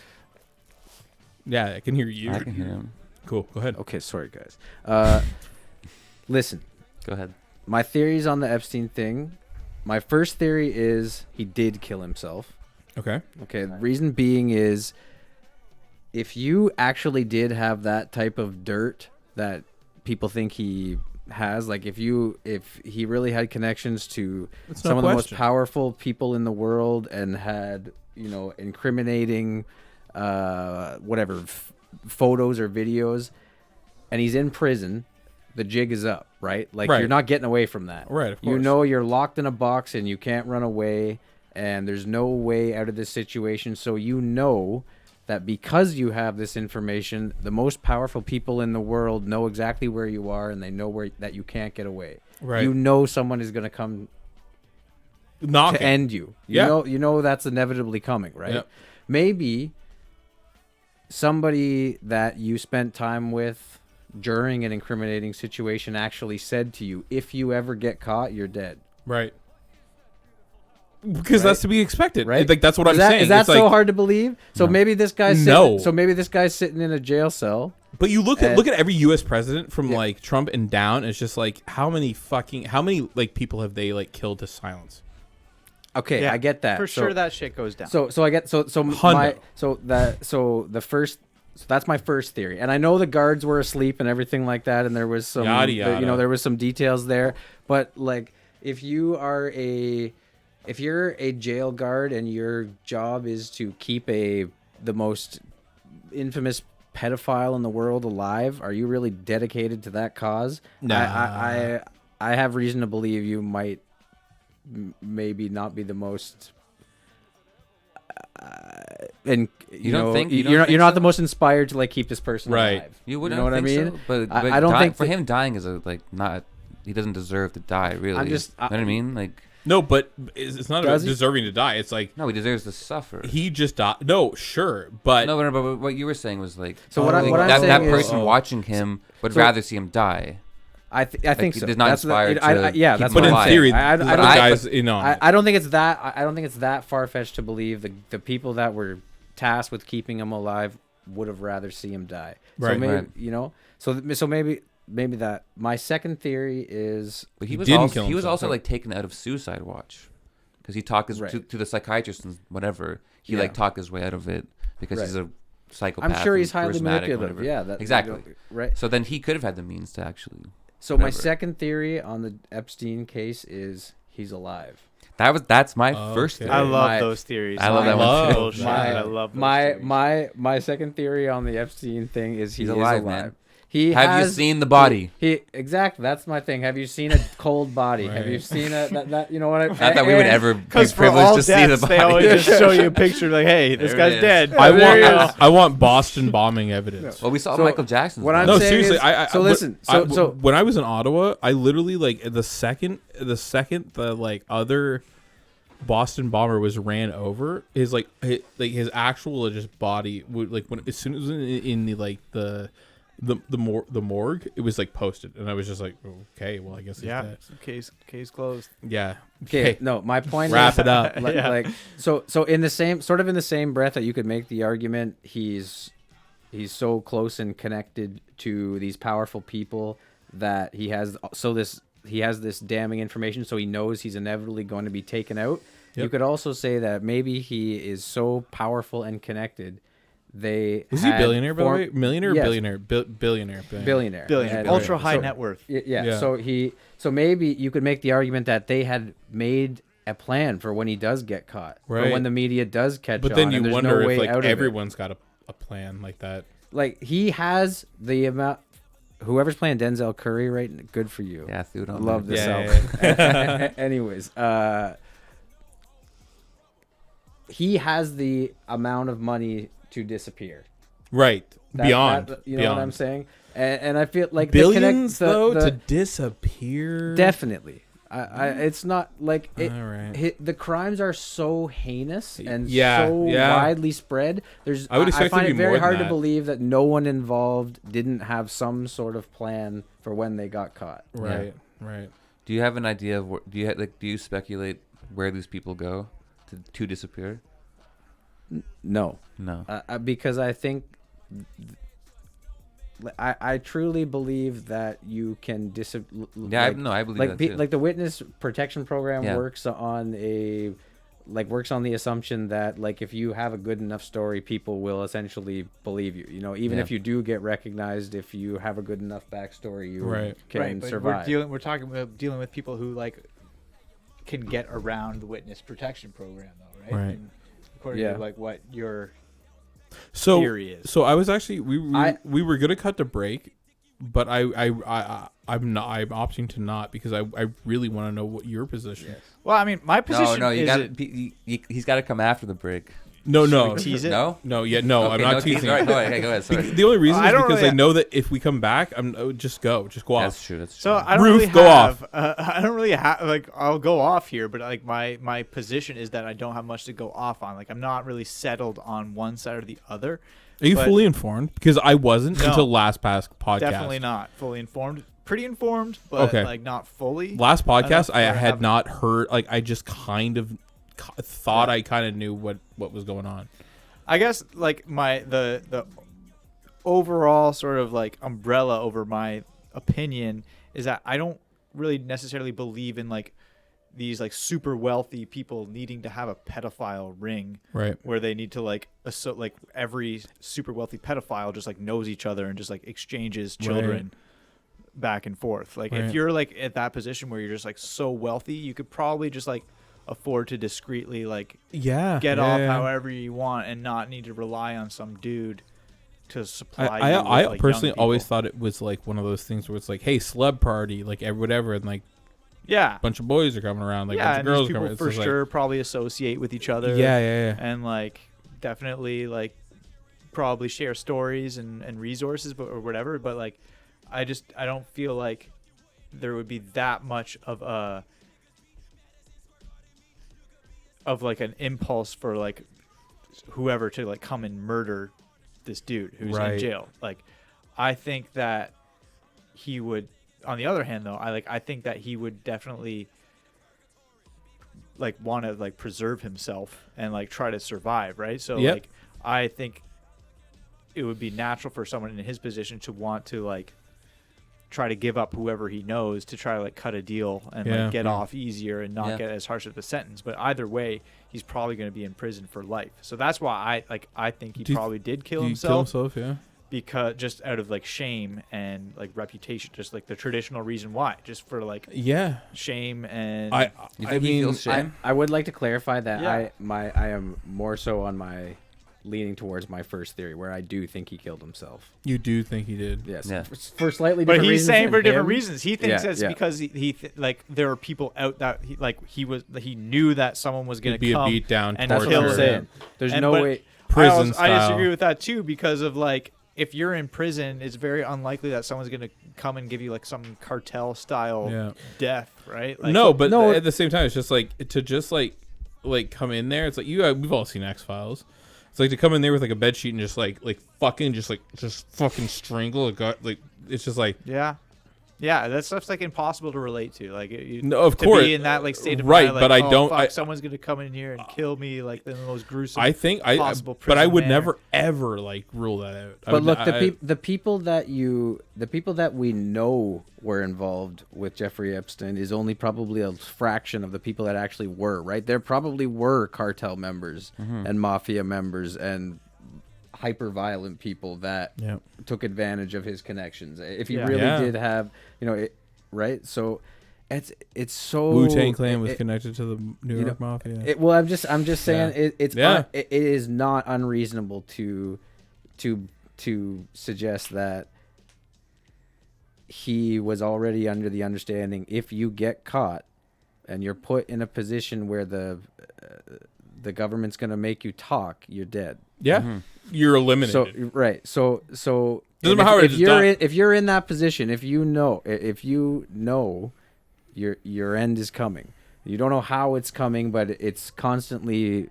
Yeah, I can hear you. I can hear him. Cool. Go ahead. Okay, sorry guys. Listen, Go ahead. my theories on the Epstein thing. My first theory is he did kill himself. Okay. Okay, the reason being is if you actually did have that type of dirt that people think he has, like if he really had connections to That's some no of the most question. powerful people in the world and had, incriminating photos or videos, and he's in prison, the jig is up, right? Like Right. you're not getting away from that. Right, of You course. know you're locked in a box and you can't run away and there's no way out of this situation. So you know that because you have this information, the most powerful people in the world know exactly where you are and they know that you can't get away. Right. You know someone is going to come Knocking. to end you. Yeah. You know that's inevitably coming, right? Yep. Maybe somebody that you spent time with during an incriminating situation actually said to you, if you ever get caught, you're dead. Right. Because that's to be expected, Right? Like that's what I'm Is that, saying. Is that It's so like, hard to believe? So No. maybe this guy's No. sitting in a jail cell. But you look at And- every U.S. president from Yeah. like Trump and down. It's just like how many like people have they like killed to silence? Okay, Yeah, I get that. For So- sure, that shit goes down. So I get so that's my first theory, and I know the guards were asleep and everything like that, and there was some Yada, yada. there was some details there, but like if you're a jail guard and your job is to keep the most infamous pedophile in the world alive, are you really dedicated to that cause? Nah. I have reason to believe you might maybe not be the most and You don't think- you don't you're think not so? the most inspired to like keep this person Right. alive. You wouldn't know what I think mean? so? But, I don't think for that- him dying is not. He doesn't deserve to die. Really. I'm just- you know what I mean? Like, No, but it's not about Does he? deserving to die. It's like no, he deserves to suffer. he just died. No, sure, but No, but what you were saying was like, So what like, what I'm that saying is, person watching him would So- rather see him die. I think he so. is not That's inspired I, to yeah, keep that's him what but in I'm alive. saying. theory, I the don't other think- guys, you know, I don't think it's that. I don't think it's that far fetched to believe the people that were tasked with keeping him alive would have rather see him die. So Right. maybe Right. so maybe that. My second theory is But He he was didn't also, kill he was himself. also like taken out of suicide watch because he talked Right. to the psychiatrist and whatever. He Yeah. like talked his way out of it because he's Right. a psychopath. I'm sure and he's highly charismatic, manipulative. whatever. Yeah, that exactly. Right. So then he could have had the means to actually. So my Whatever. second theory on the Epstein case is he's alive. That's my Okay. first theory. I love my- those theories. I love that one love too. Bullshit. that. I love those theories. My second theory on the Epstein thing is He's is alive, man. He Have you has- seen the body? He exactly. That's my thing. Have you seen a cold body? Have you Right. seen that? You know what I? Not that we would ever be Because for privileged all to see the deaths, they always body. just show you a picture like, hey, this There it guy's is. dead. I There he want is. I want Boston bombing evidence. Well, we saw So, Michael Jackson's what I'm body. No, saying seriously. is- I so but listen, I- so- when I was in Ottawa, I literally like the second the like other Boston bomber was ran over, his his actual just body would like when as soon as it was in the like the morgue, it was like posted, and I was just like, okay, well, I guess he's Yeah, dead. case closed. Yeah. Okay, no, my point Wrap is it up. like so in the same breath that you could make the argument he's so close and connected to these powerful people that he has this damning information, so he knows he's inevitably going to be taken out. You Yep. could also say that maybe he is so powerful and connected. Was he a billionaire, by the way? Millionaire or Yes. billionaire? Billionaire. Billionaire. Billionaire. And- Ultra high so- net worth. Yeah. Yeah. So maybe you could make the argument that they had made a plan for when he does get caught, or Right. when the media does catch But on. then you and there's wonder no way if like out of it. everyone's got a plan like that. Like he has the amount. Whoever's playing Denzel Curry, right? Good for you. Yeah, dude. I love this Yeah, album. Anyways, he has the amount of money to disappear. Right. Beyond. You know Beyond. what I'm saying? And I feel like Billions the though the, to disappear. definitely. It's not like it. All right. The crimes are so heinous and Yeah, so yeah. widely spread. I would expect find it to it be very more than hard to that. believe that no one involved didn't have some sort of plan for when they got caught. Right. Right. Do you have an idea of do you speculate where these people go to disappear? No, No. because I think I truly believe that you can Yeah, I believe like that too. like the witness protection program Yeah. works on the assumption that like if you have a good enough story, people will essentially believe you. You know, even Yeah. if you do get recognized, if you have a good enough backstory, you Right. can Right, but survive. we're talking about dealing with people who like can get around the witness protection program, though, right? Right. And according Yeah. to like what your So theory is. So I was actually I- we were gonna cut to break, but I'm opting to not because I really want to know what your position is. Well, I mean, my position No, you is got it- he's got to come after the break. No, Should no, we tease it? No. no, yeah, no. I'm Okay, not no tease. teasing. All right, go ahead. Okay, go ahead. Sorry. The only reason I is don't because really- I know that if we come back, just go off. That's true. That's true. So I don't Roof, really go have. I don't really have like. I'll go off here, but like my position is that I don't have much to go off on. Like I'm not really settled on one side or the other. Are you but- fully informed? Because I wasn't No. until last past podcast. Definitely not fully informed. Pretty informed, but Okay. like not fully. Last podcast, I Enough for had having- not heard. Like I just kind of thought I kind of knew what was going on. I guess like the overall sort of like umbrella over my opinion is that I don't really necessarily believe in like these like super wealthy people needing to have a pedophile ring, Right. where they need to like like every super wealthy pedophile just like knows each other and just like exchanges children back and forth. Like Right. if you're like at that position where you're just like so wealthy, you could probably just like afford to discreetly like Yeah. get yeah, off yeah. however you want and not need to rely on some dude to supply I you with, I like, personally young always people. thought it was like one of those things where it's like, hey, celeb party, like whatever, and like Yeah. a bunch of boys are coming around, like a Yeah, bunch of and girls these are people coming. It's for just sure probably associate with each other. Like, yeah. And like definitely like probably share stories and resources or whatever, but like I don't feel like there would be that much of like an impulse for like whoever to like come and murder this dude who's in Right. jail. Like I think that he would, on the other hand though, I think that he would definitely like want to like preserve himself and like try to survive, right? So Yep. like I think it would be natural for someone in his position to want to like try to give up whoever he knows to try to like cut a deal and Yeah. like get off easier and not Yeah. get as harsh of a sentence. But either way, he's probably going to be in prison for life. So that's why I think he Do you- probably did kill Do you himself, kill himself? Yeah. because just out of like shame and like reputation, just like the traditional reason why, just for like Yeah. shame and You I think he mean, feels shame? I would like to clarify that Yeah. I am more so on my leaning towards my first theory, where I do think he killed himself. you do think he did? Yes, Yeah. for slightly But different he's reasons saying than for different him. reasons. He thinks Yeah, it's yeah. because like there are people out that he knew that someone was going It'd to be a come beat down. and That's what kill I'm him. saying. There's And- no but way. Prison I disagree style. with that too, because of like if you're in prison, it's very unlikely that someone's going to come and give you like some cartel style Yeah. death, right? Like, No, but No. at the same time, it's just like to just like come in there. It's like we've all seen X-Files. It's like to come in there with like a bed sheet and just fucking strangle a guy. Like it's just like yeah, that stuff's like impossible to relate to. Like you, no, of to course, be in that like state of right? mind, like, but I oh, don't. fuck, someone's going to come in here and kill me like in the most gruesome. I think possible but I prison would manner. never ever like rule that out. I But would look, not- the people that we know were involved with Jeffrey Epstein is only probably a fraction of the people that actually were, right? There probably were cartel members and mafia members and hyper violent people that yeah. took advantage of his connections. If he Yeah. really Yeah. did have, right? So it's so Wu-Tang Clan was it- connected to the New York Mafia. well, I'm just saying Yeah. it is not unreasonable to suggest that he was already under the understanding if you get caught and you're put in a position where the government's going to make you talk, you're dead. Yeah, you're eliminated. So right, so Doesn't and matter how if it's you're done. if you're in that position, if you know your end is coming. You don't know how it's coming, but it's constantly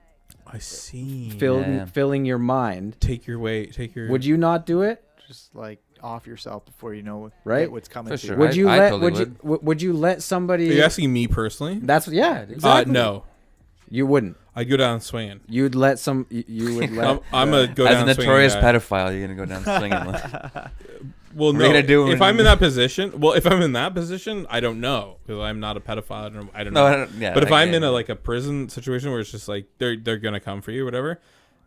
I see. filling your mind. Take your way. Take your. Would you not do it? just like off yourself before you know Right? what's coming. For to sure. you. Would you I let totally would you let Are somebody? you asking me personally? That's exactly. No, You wouldn't. I'd go down swinging. You'd let some. You would let. I'm a go As down a swinging notorious guy. pedophile, you're gonna go down swinging. Well, What are no. you gonna do If when- I'm in that position, I don't know because I'm not a pedophile. I don't know. Yeah, But if I'm in again, a prison situation where it's just like they're gonna come for you, whatever,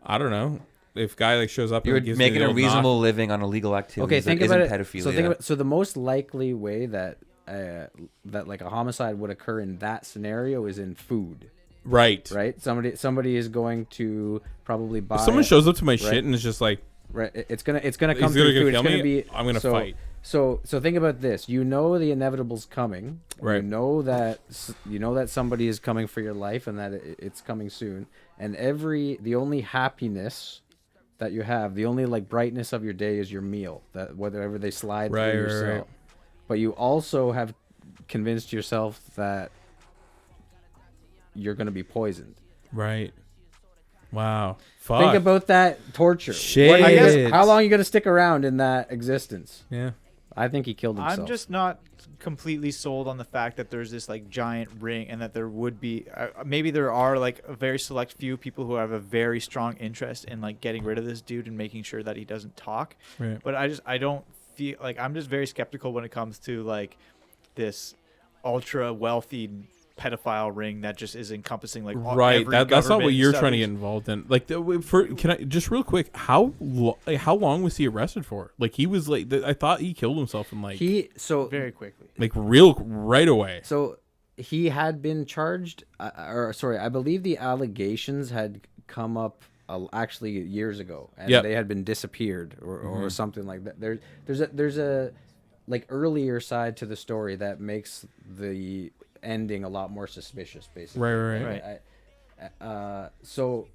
I don't know. If guy shows up, you're and gives me making the a old reasonable knock, living on illegal activities. Okay, think that about isn't it. pedophilia. So the most likely way that like a homicide would occur in that scenario is in food. right? Right? Somebody is going to probably buy. If someone shows up to my right. shit and is just like, Right, it's gonna come he's gonna through food. It's kill gonna me, be. I'm gonna so, fight. So think about this. You know the inevitable's coming. Right. You know that somebody is coming for your life and that it's coming soon. And the only happiness that you have, the only brightness of your day is your meal. That whatever they slide Right, through your right, cell. right. But you also have convinced yourself that you're gonna be poisoned. right? Wow. Fuck. Think about that torture. Shit. I guess, how long are you gonna stick around in that existence? Yeah. I think he killed himself. I'm just not completely sold on the fact that there's this giant ring and that there would be maybe there are a very select few people who have a very strong interest in getting rid of this dude and making sure that he doesn't talk. Right. But I don't feel I'm just very skeptical when it comes to this ultra wealthy pedophile ring that just is encompassing like all, Right. every That's not what government you're stuff. trying to get involved in. Like, can I just real quick? How long was he arrested for? Like, he was like, I thought he killed himself in like Very quickly. like real right away. So he had been charged, I believe the allegations had come up actually years ago, and they had been disappeared or something like that. There's a like earlier side to the story that makes the ending a lot more suspicious, basically. Right. So,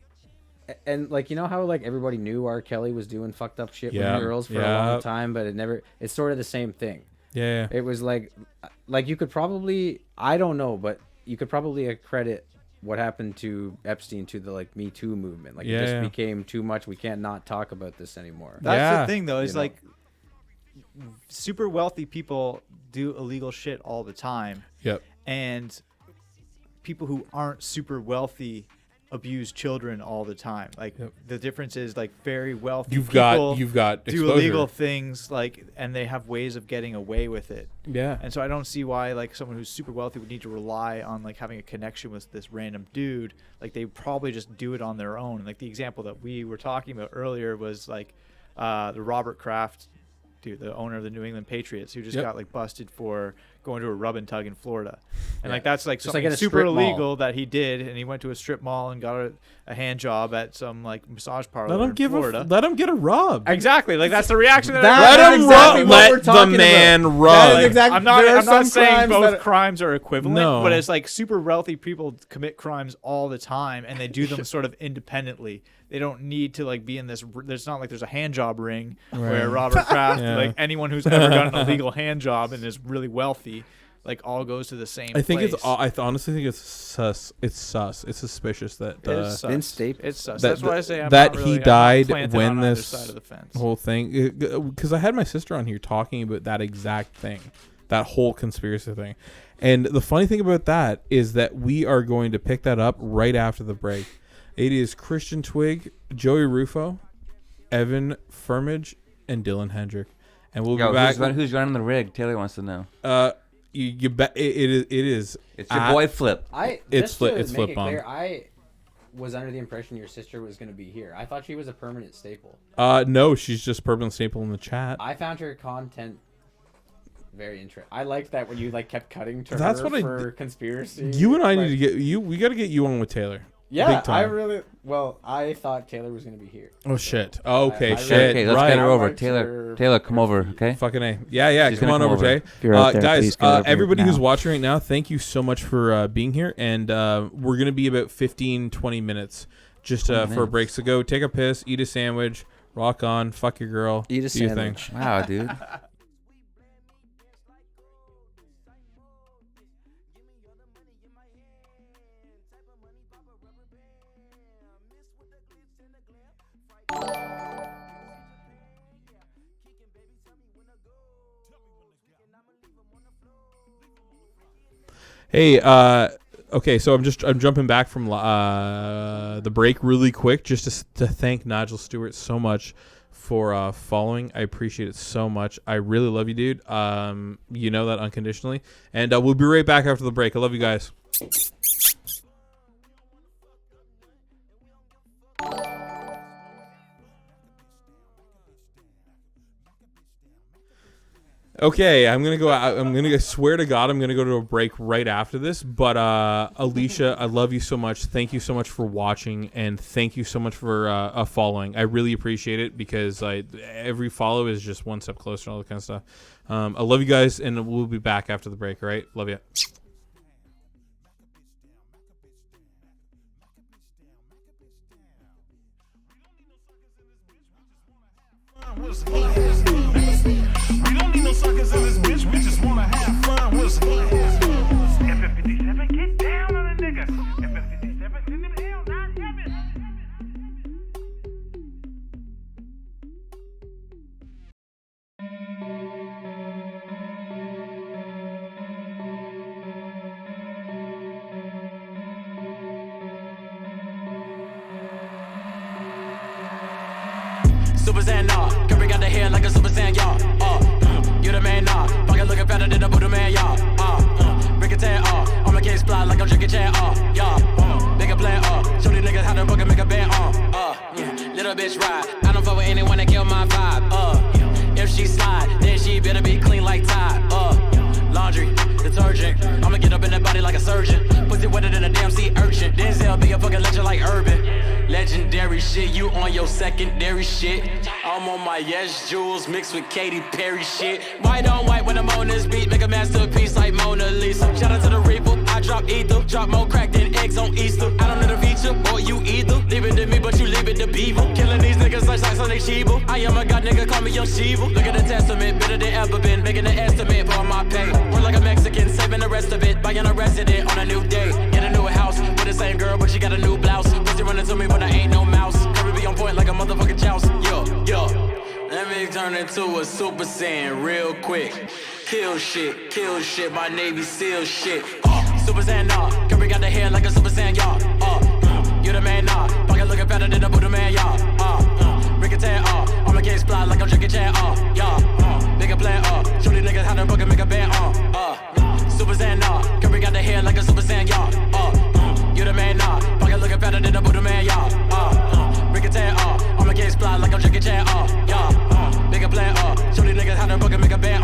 and like, you know how like everybody knew R. Kelly was doing fucked up shit with girls for a long time, but it's sort of the same thing. Yeah. It was like you could probably, I don't know, but you could probably accredit what happened to Epstein to the like Me Too movement. Like it just became too much. We can't not talk about this anymore. That's the thing though, is like super wealthy people do illegal shit all the time. Yep. And people who aren't super wealthy abuse children all the time. Like the difference is like very wealthy you've people got do exposure. illegal things like, and they have ways of getting away with it. Yeah. And so I don't see why like someone who's super wealthy would need to rely on like having a connection with this random dude. Like they probably just do it on their own. And like the example that we were talking about earlier was like the Robert Kraft dude, the owner of the New England Patriots, who just got like busted for going to a rub and tug in Florida. And like that's like just something like super illegal that he did, and he went to a strip mall and got a hand job at some like massage parlor in Florida. Let him get a rub. Exactly, like that's the reaction. Let him rub. Let the man rub. I'm not saying both crimes are equivalent, but it's like super wealthy people commit crimes all the time, and they do them sort of independently. They don't need to like be in this. There's not like there's a hand job ring where Robert Kraft, like anyone who's ever done an illegal hand job and is really wealthy, like all goes to the same. I think place. I honestly think it's sus. It's sus. It's suspicious that it's sus. That's why I say I'm that not really, he died when on this side of the fence. Whole thing. Because I had my sister on here talking about that exact thing, that whole conspiracy thing. And the funny thing about that is that we are going to pick that up right after the break. It is Christian Twig, Joey Rufo, Evan Furmidge, and Dylan Hendrick, and we'll be back. Who's running the rig? Taylor wants to know. You bet it is. It's your boy Flip. It's Flip Bomb. I was under the impression your sister was going to be here. I thought she was a permanent staple. No, she's just permanent staple in the chat. I found her content very interesting. I liked that when you like kept cutting to That's her what for conspiracy. You and I need to get you. We got to get you on with Taylor. Yeah, I thought Taylor was going to be here. Oh shit. Okay, shit. Okay, let's get her over. Taylor, come over. Okay. Fucking A. Yeah. She's come on over, Tay. Guys, everybody who's watching right now, thank you so much for being here. And we're gonna be about 15-20 minutes just for a break. So go take a piss, eat a sandwich, rock on, fuck your girl, eat a sandwich. Wow, dude. Hey, okay, so I'm jumping back from the break really quick just to thank Nigel Stewart so much for following. I appreciate it so much. I really love you, dude. You know that unconditionally. And we'll be right back after the break. I love you guys. Okay, I'm gonna go out. Swear to God, I'm gonna go to a break right after this. But Alicia, I love you so much. Thank you so much for watching, and thank you so much for following. I really appreciate it because every follow is just one step closer and all that kind of stuff. I love you guys, and we'll be back after the break. All right, love you. We don't need no suckers in this bitch, we just wanna have fun. What's F57, get down on a nigga. F57, send him hell, not heaven. Super Saiyan, nah. Curry got the hair like a Super Saiyan, y'all. You the man, nah. Fucking looking better than a Buddha man, y'all. Rick and Tan, I'm case fly like I'm drinking Chan, yeah. Make a plan, show these niggas how to fucking make a band, little bitch ride. I don't fuck with anyone that kill my vibe, if she slide, then she better be clean like Tide, laundry, detergent. I'ma get up in that body like a surgeon. Pussy wetter than a damn sea urchin. Denzel be a fucking legend like Urban. Legendary shit, you on your secondary shit. I'm on my yes JUULs mixed with Katy Perry shit. White on white when I'm on this beat, make a masterpiece like Mona Lisa. Shout out to the Rufo, I drop ether, drop more crack than eggs on Easter. I don't need a feature, boy you either. Leave it to me, but you leave it to people. Killing these niggas like socks on they Shiva. I am a god nigga, call me Young Shiva. Look at the testament, better than ever been. Making an estimate for my pay. Work like a Mexican, saving the rest of it. Buying a resident on a new day. Get a new house with the same girl, but she got a new blouse. Pussy running to me, but I ain't no mouse. Curry be on point like a motherfucking joust. Yo. Let me turn into a Super Saiyan real quick. Kill shit, my Navy SEAL shit. Super Saiyan, nah. Curry got the hair like a Super Saiyan, y'all. You the man, nah. Pocket looking fatter than a Buddha man, y'all. Rick and Tan, on my case fly like I'm drinking Chan, yeah. Make a plan, show these niggas how to fucking make a band, Super Saiyan, nah. Curry got the hair like a Super Saiyan, y'all. You the man, nah. Pocket looking fatter than a Buddha man, y'all. Rick and Tan, on my case fly like I'm drinking Chan, yeah. Make a plan, show these niggas how to fucking make a band,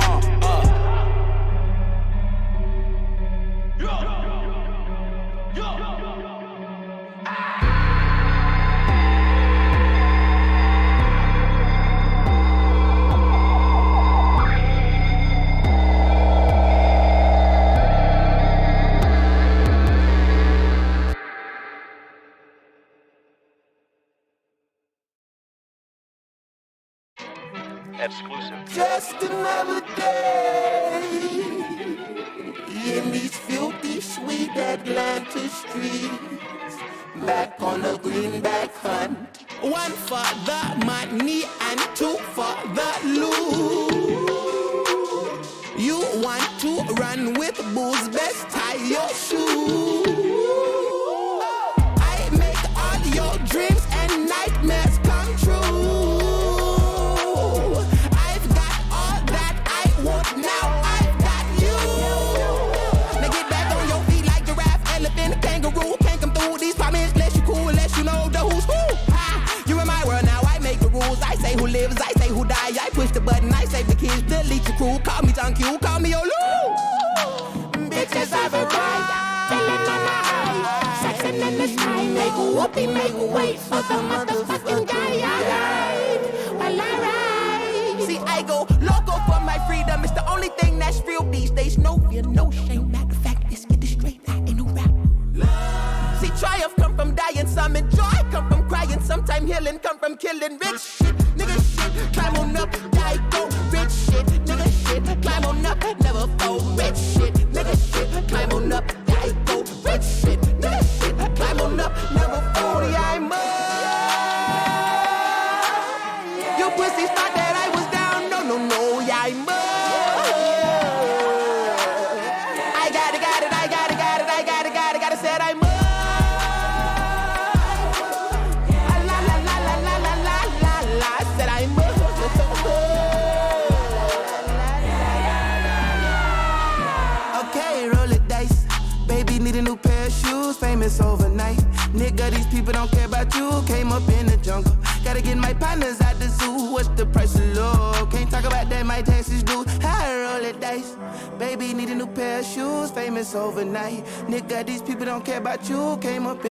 Just another day in these filthy, sweet Atlanta streets. Back on the greenback hunt. One for the money and two for the loot. You want to run with bulls, best tie your shoes. I make all your dreams and nightmares come true. Now I've got you. Now get back on your feet like giraffe, elephant, kangaroo. Can't come through these comments unless you cool, unless you know the who's who. Ha! You in my world now, I make the rules. I say who lives, I say who die. I push the button, I save the kids, delete your crew. Call me John Q, call me Olu. Bitches have a right, feeling on my high. Sexing in the sky, make a whoopee, make a wait for the motherfucking guy. Alright, well alright. See, I go loco for my freedom. It's the only thing that's real these days. No fear, no shame. Matter of fact, let's get it straight. I ain't no rap. See, triumph come from dying. Some enjoy come from crying. Sometime healing come from killing. Rich shit, nigga shit. Climb on up, die go. Rich shit, nigga shit. Climb on up, never fall. Rich shit, nigga shit. Climb on up, die go. Rich shit, nigga shit. Climb on up, never fall. Yeah, I'm up. You pussies thought that I was down. No, yeah, I'm up. I got it, said I'm up. La, said I'm up. Okay, roll the dice. Baby need a new pair of shoes, famous overnight. Nigga, these people don't care about you. Came up in the jungle. Gotta get my partners out the zoo. What's the price of love? Can't talk about that, my taxes due. I roll the dice. Baby need a new pair of shoes, famous overnight. Nigga, these people don't care about you. Came up in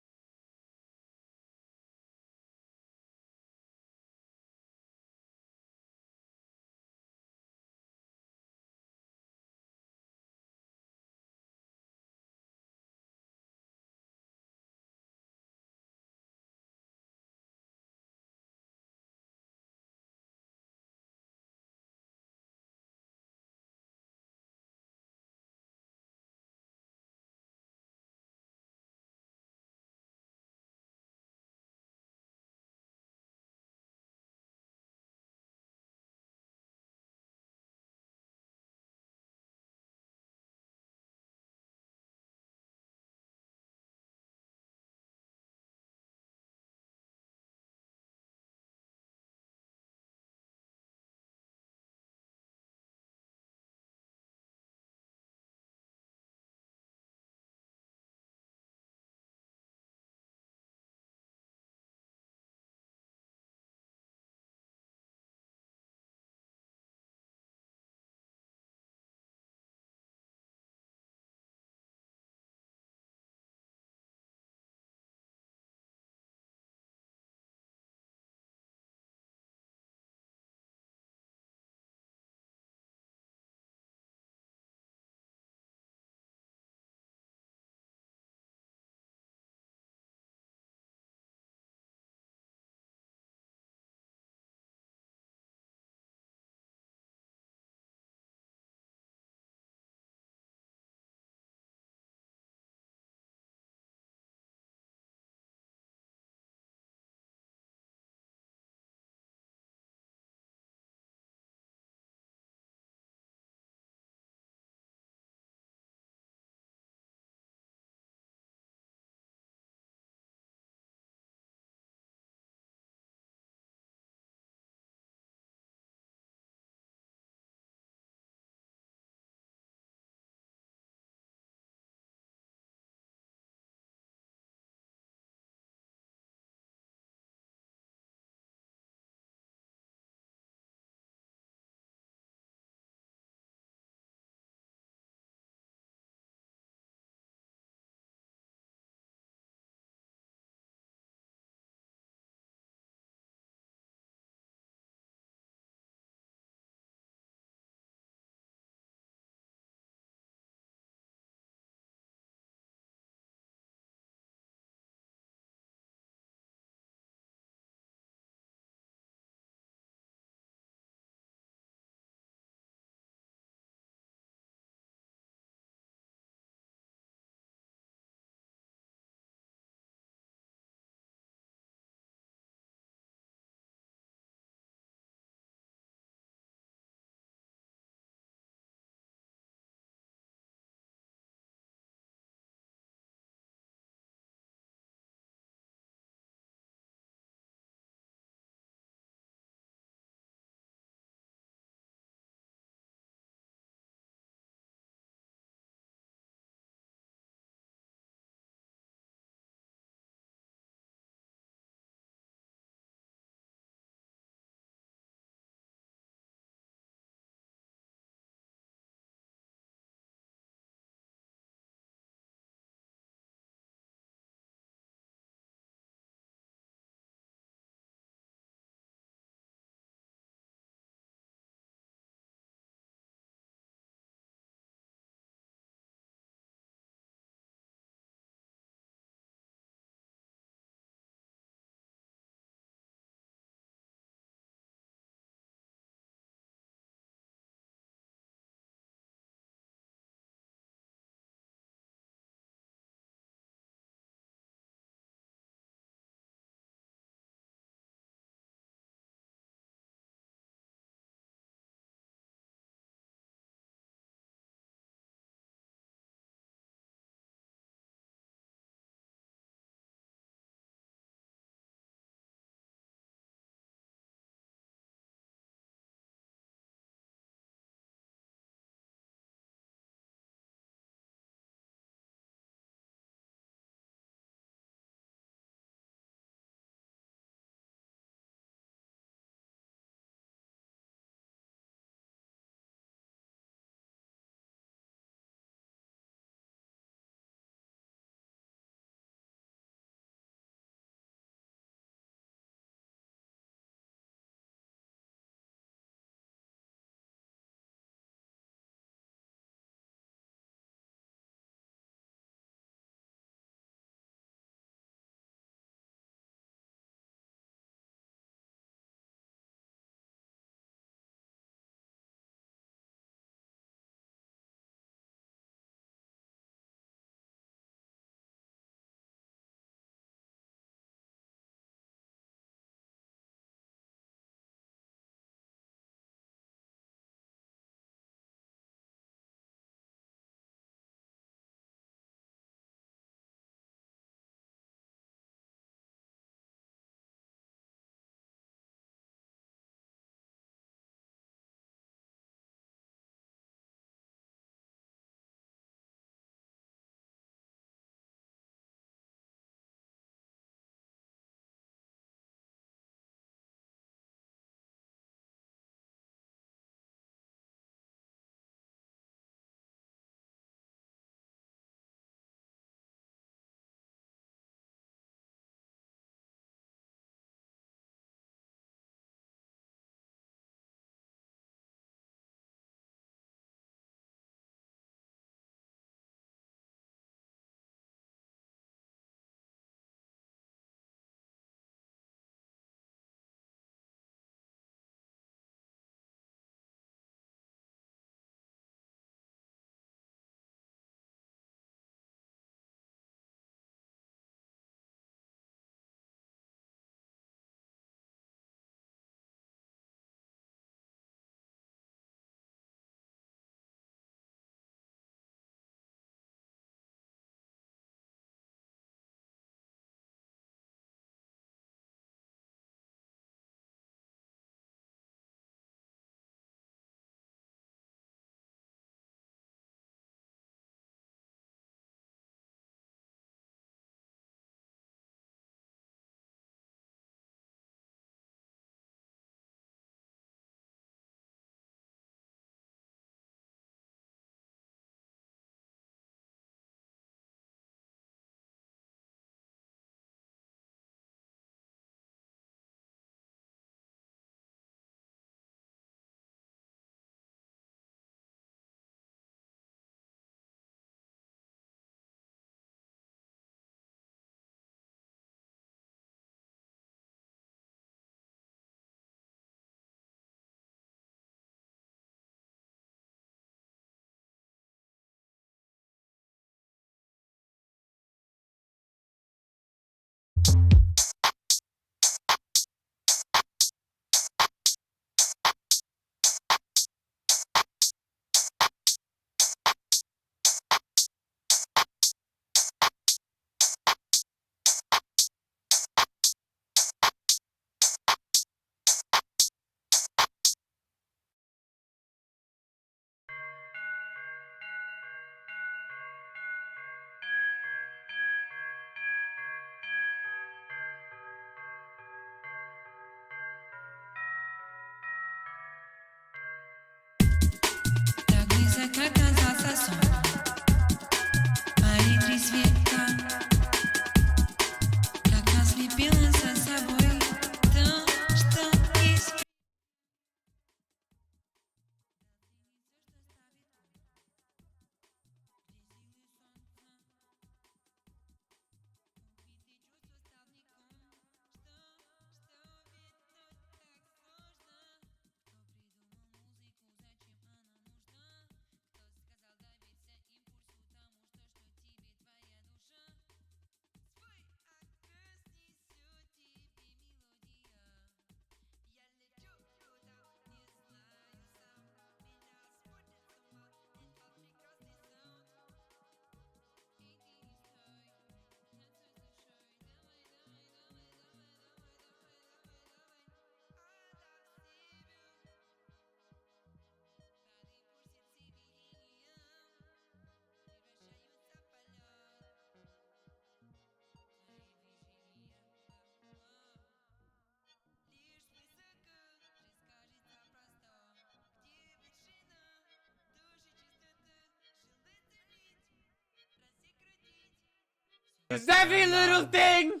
Every little thing.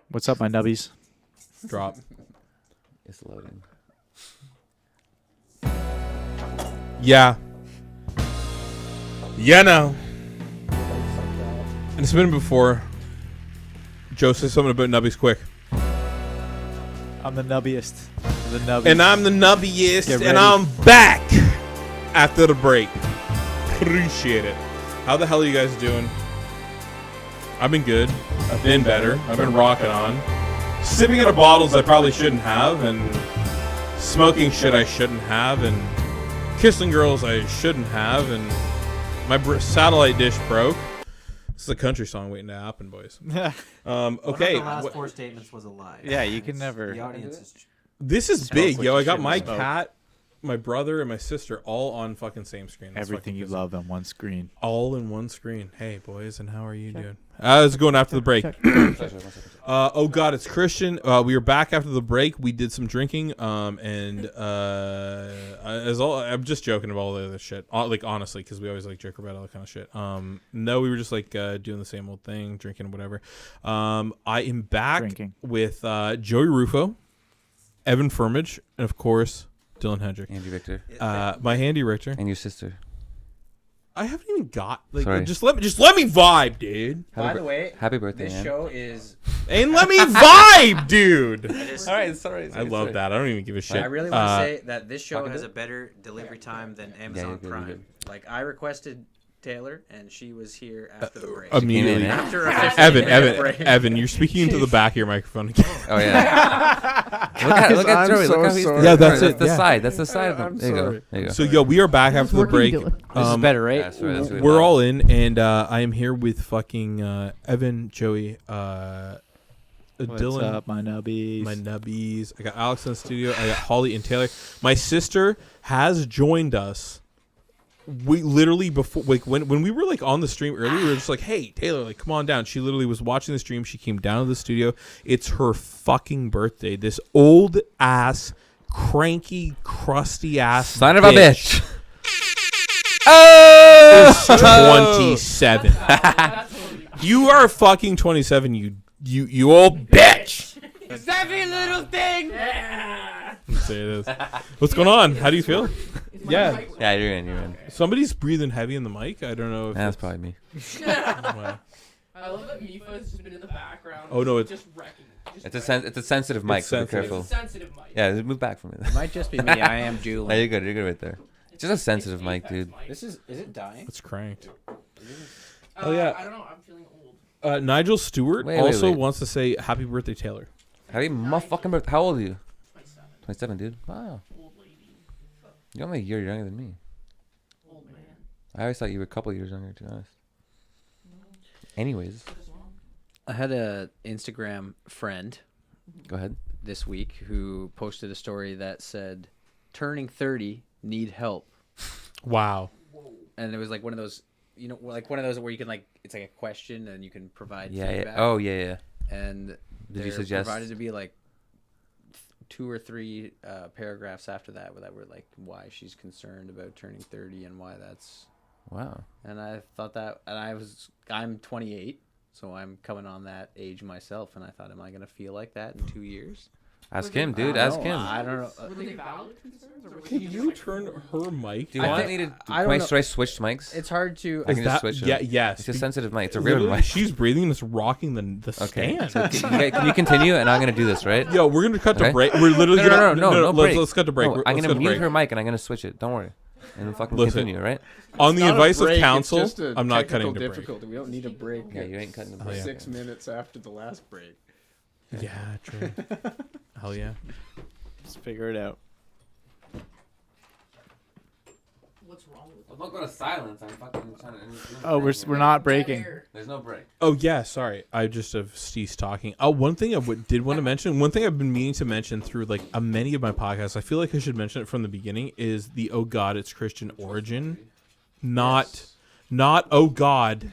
What's up, my nubbies? Drop. It's loading. Yeah. Yeah, no. And it's been before. Joe, say something about nubbies quick. I'm the nubbiest. The nubbiest. And I'm the nubbiest, Get and ready. I'm back after the break. Appreciate it. How the hell are you guys doing? I've been good. I've been better. I've been rocking on. Sipping out of bottles I probably shouldn't have, and smoking shit I shouldn't have, and kissing girls I shouldn't have, and my satellite dish broke. This is a country song waiting to happen, boys. Okay. One of the last four statements was a lie. Yeah, you can never. The audience is. This is Smells big, like yo. you I got shouldn't my smoke. cat, my brother, and my sister all on fucking same screen. That's Everything fucking you pissing. love on one screen. All in one screen. Hey, boys, and how are you doing? I was going after the break. Oh God, it's Christian. We were back after the break. We did some drinking, and I'm just joking about all the other shit. Like honestly, because we always like joke about all that kind of shit. No, we were just like doing the same old thing, drinking whatever. I am back Drinking. with Joey Rufo, Evan Furmidge, and of course Dylan Hendrick. Andy Victor. My handy Richter. And your sister. I haven't even got like Sorry. just let me vibe, dude. By the way, Happy birthday, this man. show is. And let me vibe, dude. Alright, sorry. I love that. I don't even give a shit. I really want to say that this show Fucking has it. a better delivery time than you're Amazon good, you're Prime. good. Like I requested Taylor, and she was here after the break. Immediately. After a 15-minute break. Evan, you're speaking into the back of your microphone again. Oh yeah. look at I'm Joey. so Look how he's sorry. Yeah, that's That's it, the yeah. side. That's the side of him. I'm There you go. sorry. There you go. So, yo, we are back after the break. This is better, right? Yeah, sorry, that's really We're loud. all in, and I am here with fucking Evan, Joey, What's Dylan, up, my nubbies? my nubbies. I got Alex in the studio. I got Holly and Taylor. My sister has joined us. We literally before like when we were like on the stream earlier, we were just like, "Hey, Taylor, like come on down." She literally was watching the stream. She came down to the studio. It's her fucking birthday. This old ass, cranky, crusty ass Son of a bitch. is 27. You are fucking 27. You old bitch. Savvy little thing. Let's say it is. What's going on? How do you feel? Yeah. Yeah, you're in. Somebody's breathing heavy in the mic. I don't know if That's probably me. Wow. I love that Mifa has just been in the background. Oh, no, it's- just wrecking. It's a sensitive mic, so be sensitive. careful. It's a sensitive mic. Yeah, move back from it. It might just be me. I am No, JUUL. you're good. You're good right there. It's just a sensitive mic, dude. Is it dying? It's cranked. Oh yeah. I don't know. I'm feeling old. Nigel Stewart Wait, also wait. wants to say happy birthday, Taylor. Happy motherfucking birthday. How old are you? 27. 27, dude. Wow. Old lady. You're only a year younger than me. Old man. I always thought you were a couple years younger, to be honest. Anyways, I had a Instagram friend go ahead. this week who posted a story that said, "Turning 30, need help," Wow. and it was like one of those, like one of those where you can it's like a question and you can provide Yeah, feedback. yeah. Oh, yeah. And Did you there suggest? provided to be like 2 or 3 paragraphs after that were like why she's concerned about turning 30 and why that's. Wow. And I thought that, and I'm 28, so I'm coming on that age myself, and I thought, am I gonna feel like that in 2 years? Ask him, dude. Ask him. I don't know. Were they valid concerns? Or was Can she just you like, turn her mic? Do you I want think- me to? I don't know. Should I switch mics? It's hard to. I can just switch Yeah, it. yes. It's a sensitive mic. It's a real Literally, mic. she's breathing and it's rocking the Okay. stand. So can you continue? And I'm gonna do this, right? Yo, we're gonna cut to Okay. break. We're literally No break. let's cut to break. No, I'm Let's gonna cut to mute break. her mic and I'm gonna switch it. Don't worry. And then fucking Listen. continue, right? On the Not a advice of break, it's counsel, just a I'm not technical cutting to break. difficulty. We don't need a break. Yeah, you ain't cutting the Oh, break. yeah. 6 minutes after the last break. Yeah, true. Hell yeah. Just figure it out. What's wrong with Well, don't go to silence. I'm fucking trying to. Oh, we're not breaking. There's no break. Oh yeah, sorry. I just have ceased talking. Oh, one thing I did want to mention. One thing I've been meaning to mention through like many of my podcasts. I feel like I should mention it from the beginning. Is the "Oh God, it's Christian" origin, not "Oh God,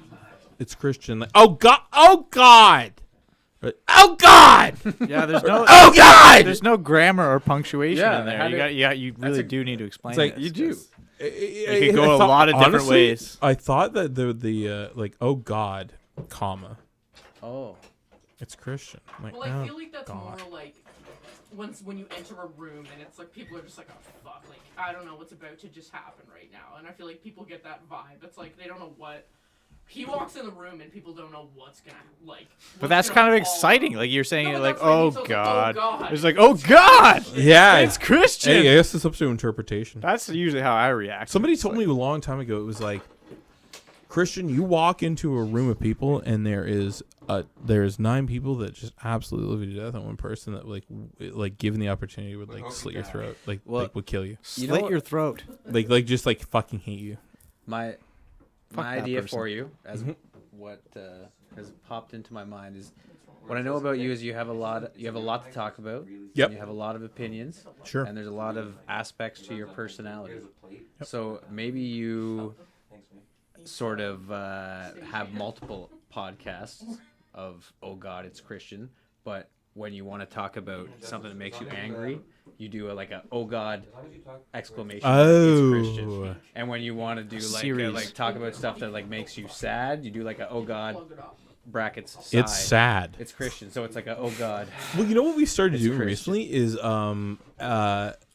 it's Christian." Like "Oh God, oh God, oh God, Yeah, there's no. oh God." There's no grammar or punctuation Yeah, in there. how You do- got. You really do need to explain. It's like this, you do. 'cause It could go a lot of different ways. I thought that the like "Oh God," comma, Oh, it's Christian. I'm like, Well, I oh, feel like that's God. more like when you enter a room and it's like people are just like, oh fuck, like I don't know what's about to just happen right now, and I feel like people get that vibe. It's like they don't know what. He walks in the room and people don't know what's gonna like. But that's kind of exciting. Like you're saying, No, it but like, that's what I mean, oh so it's like, god. oh, God. It's like, oh god. Yeah, It's Christian. Hey, I guess it's up to interpretation. That's usually how I react. Somebody told me a long time ago. It was like, Christian, you walk into a room of people and there's 9 people that just absolutely love you to death, and one person that like given the opportunity would like slit your throat, like would kill you, Slit your throat. like just like fucking hate you. my Fuck that idea person. for you, as what has popped into my mind is, what I know about you is you have a lot to talk about. Yep. And you have a lot of opinions. Sure. And there's a lot of aspects to your personality. So maybe you sort of have multiple podcasts of "Oh God, it's Christian," but when you want to talk about something that makes you angry, you do like a "Oh God!" exclamation mark, it's Christian. Oh, And when you want to do Series. like talk about stuff that like makes you sad, you do like a "Oh God!" Plug it up. brackets sigh. it's sad. It's Christian, so it's like a "Oh God." Well, you know what we started It's doing Christian. recently is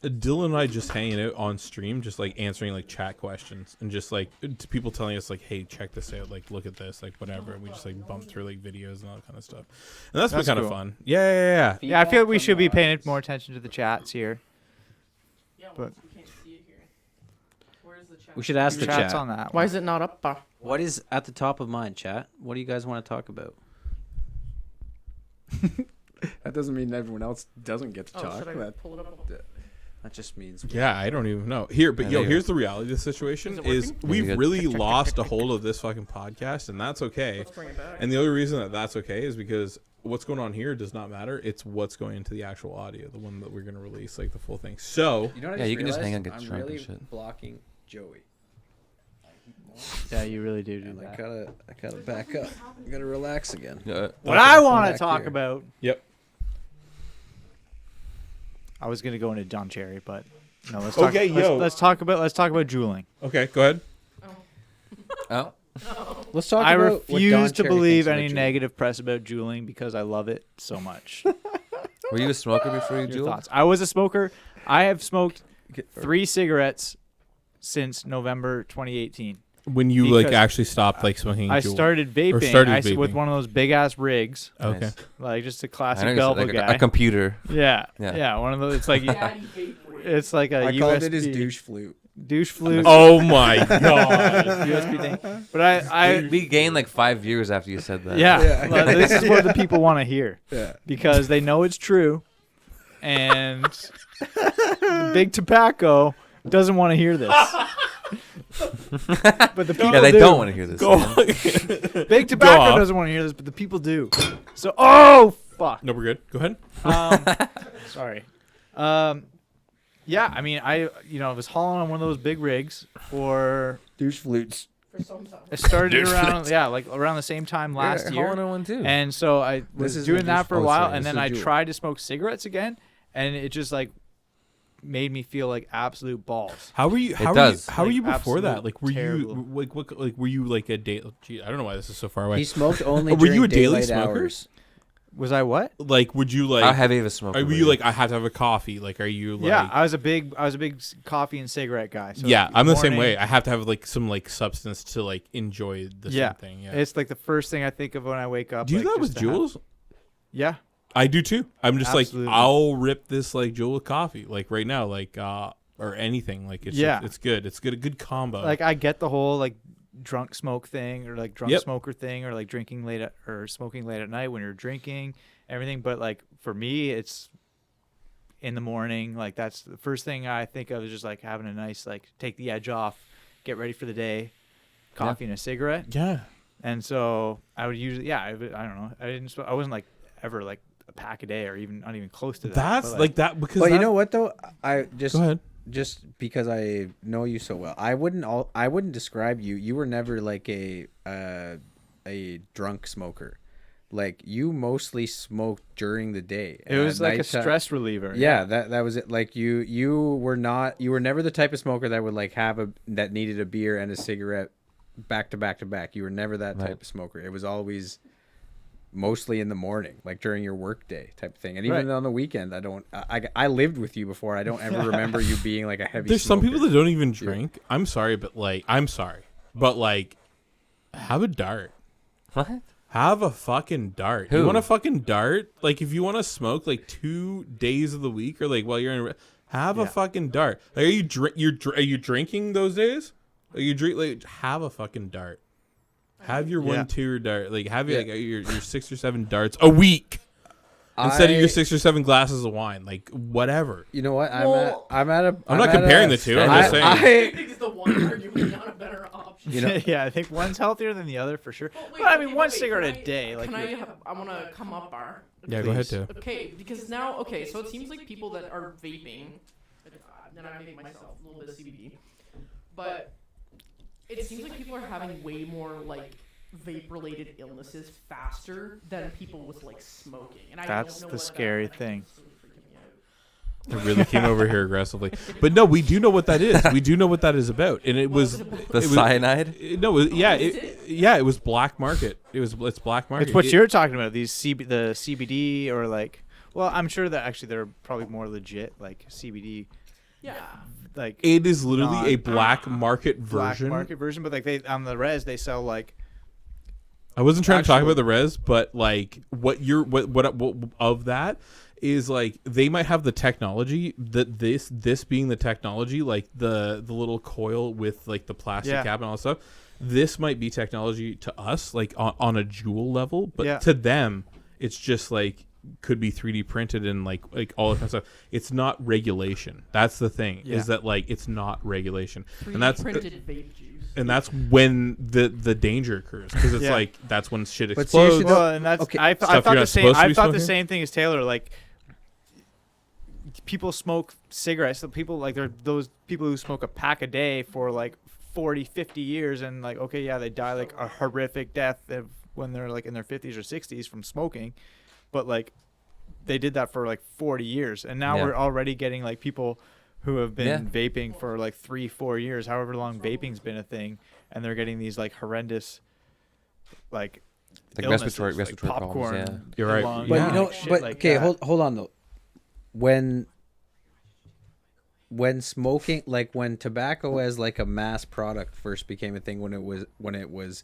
Dylan and I just hanging out on stream, just like answering like chat questions and just like to people telling us like, hey, check this out, like look at this, like whatever. And we just like bump through like videos and all that kind of stuff. And that's been That's kind of cool. fun. Yeah. Yeah, I feel like we should be paying more attention to the chats here. Yeah, But- we can't see it here. Where's the chat? We should ask the Chats chat. on that. Why One. is it not up? What is at the top of mind, chat? What do you guys want to talk about? That doesn't mean everyone else doesn't get to Oh, talk. should I That- pull it up? That just means Yeah, I don't even know. Here, but I yo, think- here's the reality of the situation Is it is working? we've Yeah, you really lost a hold of this fucking podcast, and that's okay. Let's bring it back. And the only reason that that's okay is because what's going on here does not matter. It's what's going into the actual audio, the one that we're going to release, like the full thing. So, You know what Yeah, I you can just realized? hang on, get I'm drunk and really shit. blocking Joey. Yeah, you really do And that. I gotta back up. I gotta relax again. What I want back to talk here. about. yep. I was gonna go into Don Cherry, but no. Let's talk. Okay, yo. Let's talk about JUULing. Okay, go ahead. Oh, Let's talk I about what Don refuse to Cherry believe thinks about any JUUL. negative press about JUULing because I love it so much. Were you a smoker before you Your JUUL? thoughts? I was a smoker. I have smoked 3 cigarettes since November 2018. When you like Because actually stopped like smoking I JUUL? started vaping. started with vaping. one of those big ass rigs, Okay. Nice. like just a I classic know you're Belva like guy. a computer. Yeah, Yeah. yeah, one of those. It's like Daddy vape rig. it's like a I USB called it his douche flute. douche flute. Oh my god. USB thing. But I we gained like 5 years after you said that. yeah. Well, this is what the people want to hear Yeah. because they know it's true, and the big tobacco doesn't want to hear this. But the people Yeah, they do. don't want to hear this. Go man. on. Big tobacco off. doesn't want to hear this, but the people do. So, oh fuck. No, we're good. Go ahead. Sorry. Yeah, I mean, I was hauling on one of those big rigs for. Douche flutes. For some time. It started around around the same time last You're year, hauling on one too. and so I was is doing the that douche- for a oh, while, sorry, and this then is I JUUL. tried to smoke cigarettes again, and it just like made me feel like absolute balls. How were you? How It were you? does. How were you Like, before that? absolute Like, were terrible. you like what? Like, were you like a day? Gee, I don't know why this is so far away. He smoked only Were during you a daily daylight smoker? hours. Was I what? Like, would you like? How heavy of a smoker? Were you like? I have to have a coffee. Like, are you like? Yeah, I was a big coffee and cigarette guy. So Yeah, I'm the same morning- way. I have to have like some like substance to like enjoy the Yeah. same thing. Yeah. It's like the first thing I think of when I wake up. Do you do like, that with just to have- JUULs? Yeah. I do too. I'm just Absolutely. like I'll rip this like JUUL with coffee like right now like or anything like it's Yeah. it's good. It's good a good combo. Like I get the whole like drunk smoke thing or like drunk Yep. smoker thing or like drinking late at, or smoking late at night when you're drinking everything, but like for me it's in the morning. Like that's the first thing I think of is just like having a nice like take the edge off, get ready for the day, coffee and a cigarette. yeah. And so I would usually I don't know, I wasn't like ever like a pack a day or even not even close to that. That's but, like that because But you that- know what though? I just Go ahead. just because I know you so well, I wouldn't describe you. You were never like a drunk smoker. Like you mostly smoked during the day. it was like a nighttime- stress reliever. Yeah, that was it. Like you were never the type of smoker that would like that needed a beer and a cigarette back to back to back. You were never that type Right. of smoker. It was always mostly in the morning, like during your work day type of thing. And even Right. on the weekend, I lived with you before. I don't ever remember you being like a heavy There's some people smoker. that don't even drink. I'm sorry, but like have a dart. What? Have a fucking dart. Who? You want a fucking dart? Like if you want to smoke like 2 days of the week or like while you're in have a Yeah. fucking dart. Like are you drinking those days? Are you drink like have a fucking dart. Have your Yeah. 1-2 dart. Like have Yeah. like, your 6 or 7 darts a week instead of your 6 or 7 glasses of wine. Like whatever. You know what? Well, I'm not not comparing the two. I'm just saying. I think it's the one arguably not a better option. You know, yeah, I think one's healthier than the other for sure. Well, wait, But I mean, okay, one wait, cigarette can a day, like can you're- I want to come up bar. Yeah, go ahead Please. too. Okay, because now, so it seems like people that are vaping, then I make myself a little bit of CBD, but it seems like people are having way more like vape-related illnesses faster than people with like smoking. And I That's don't know the what scary that, like, thing. it's really freaking me out. I really came over here aggressively. But no, we do know what that is. We do know what that is about. And it was The it was- cyanide? No, it was black market. It's black market. It's what It- you're talking about. These the CBD or like. Well, I'm sure that actually they're probably more legit, like CBD, Yeah. like It is literally a non- black market black version. market version. But like they on the res, they sell like I wasn't trying to talk Actual- about the res, but like what of that is like they might have the technology that this being the technology, like the little coil with like the plastic Yeah. cap and all that stuff. This might be technology to us, like on a JUUL level, but Yeah. to them, it's just like could be 3D printed and like all that kind of stuff. It's not regulation. That's the thing. Yeah. Is that like it's not regulation, 3D and that's printed vape juice. and that's when the danger occurs because it's Yeah. like that's when shit But explodes. seriously, well, and that's okay, I stuff thought you're the not same. supposed to I be thought the smoking? same thing as Taylor. Like people smoke cigarettes. So people like they're those people who smoke a pack a day for like 40, 50 years, and like okay, yeah, they die like a horrific death when they're like in their 50s or 60s from smoking, but like they did that for like 40 years, and now Yeah. we're already getting like people who have been Yeah. vaping for like 3-4 years, however long vaping's been a thing, and they're getting these like horrendous like Like illnesses, respiratory like problems, popcorn. yeah. You're right. lung, But Yeah. you know, shit but like okay, that. hold on though. when smoking, like when tobacco as like a mass product first became a thing, when it was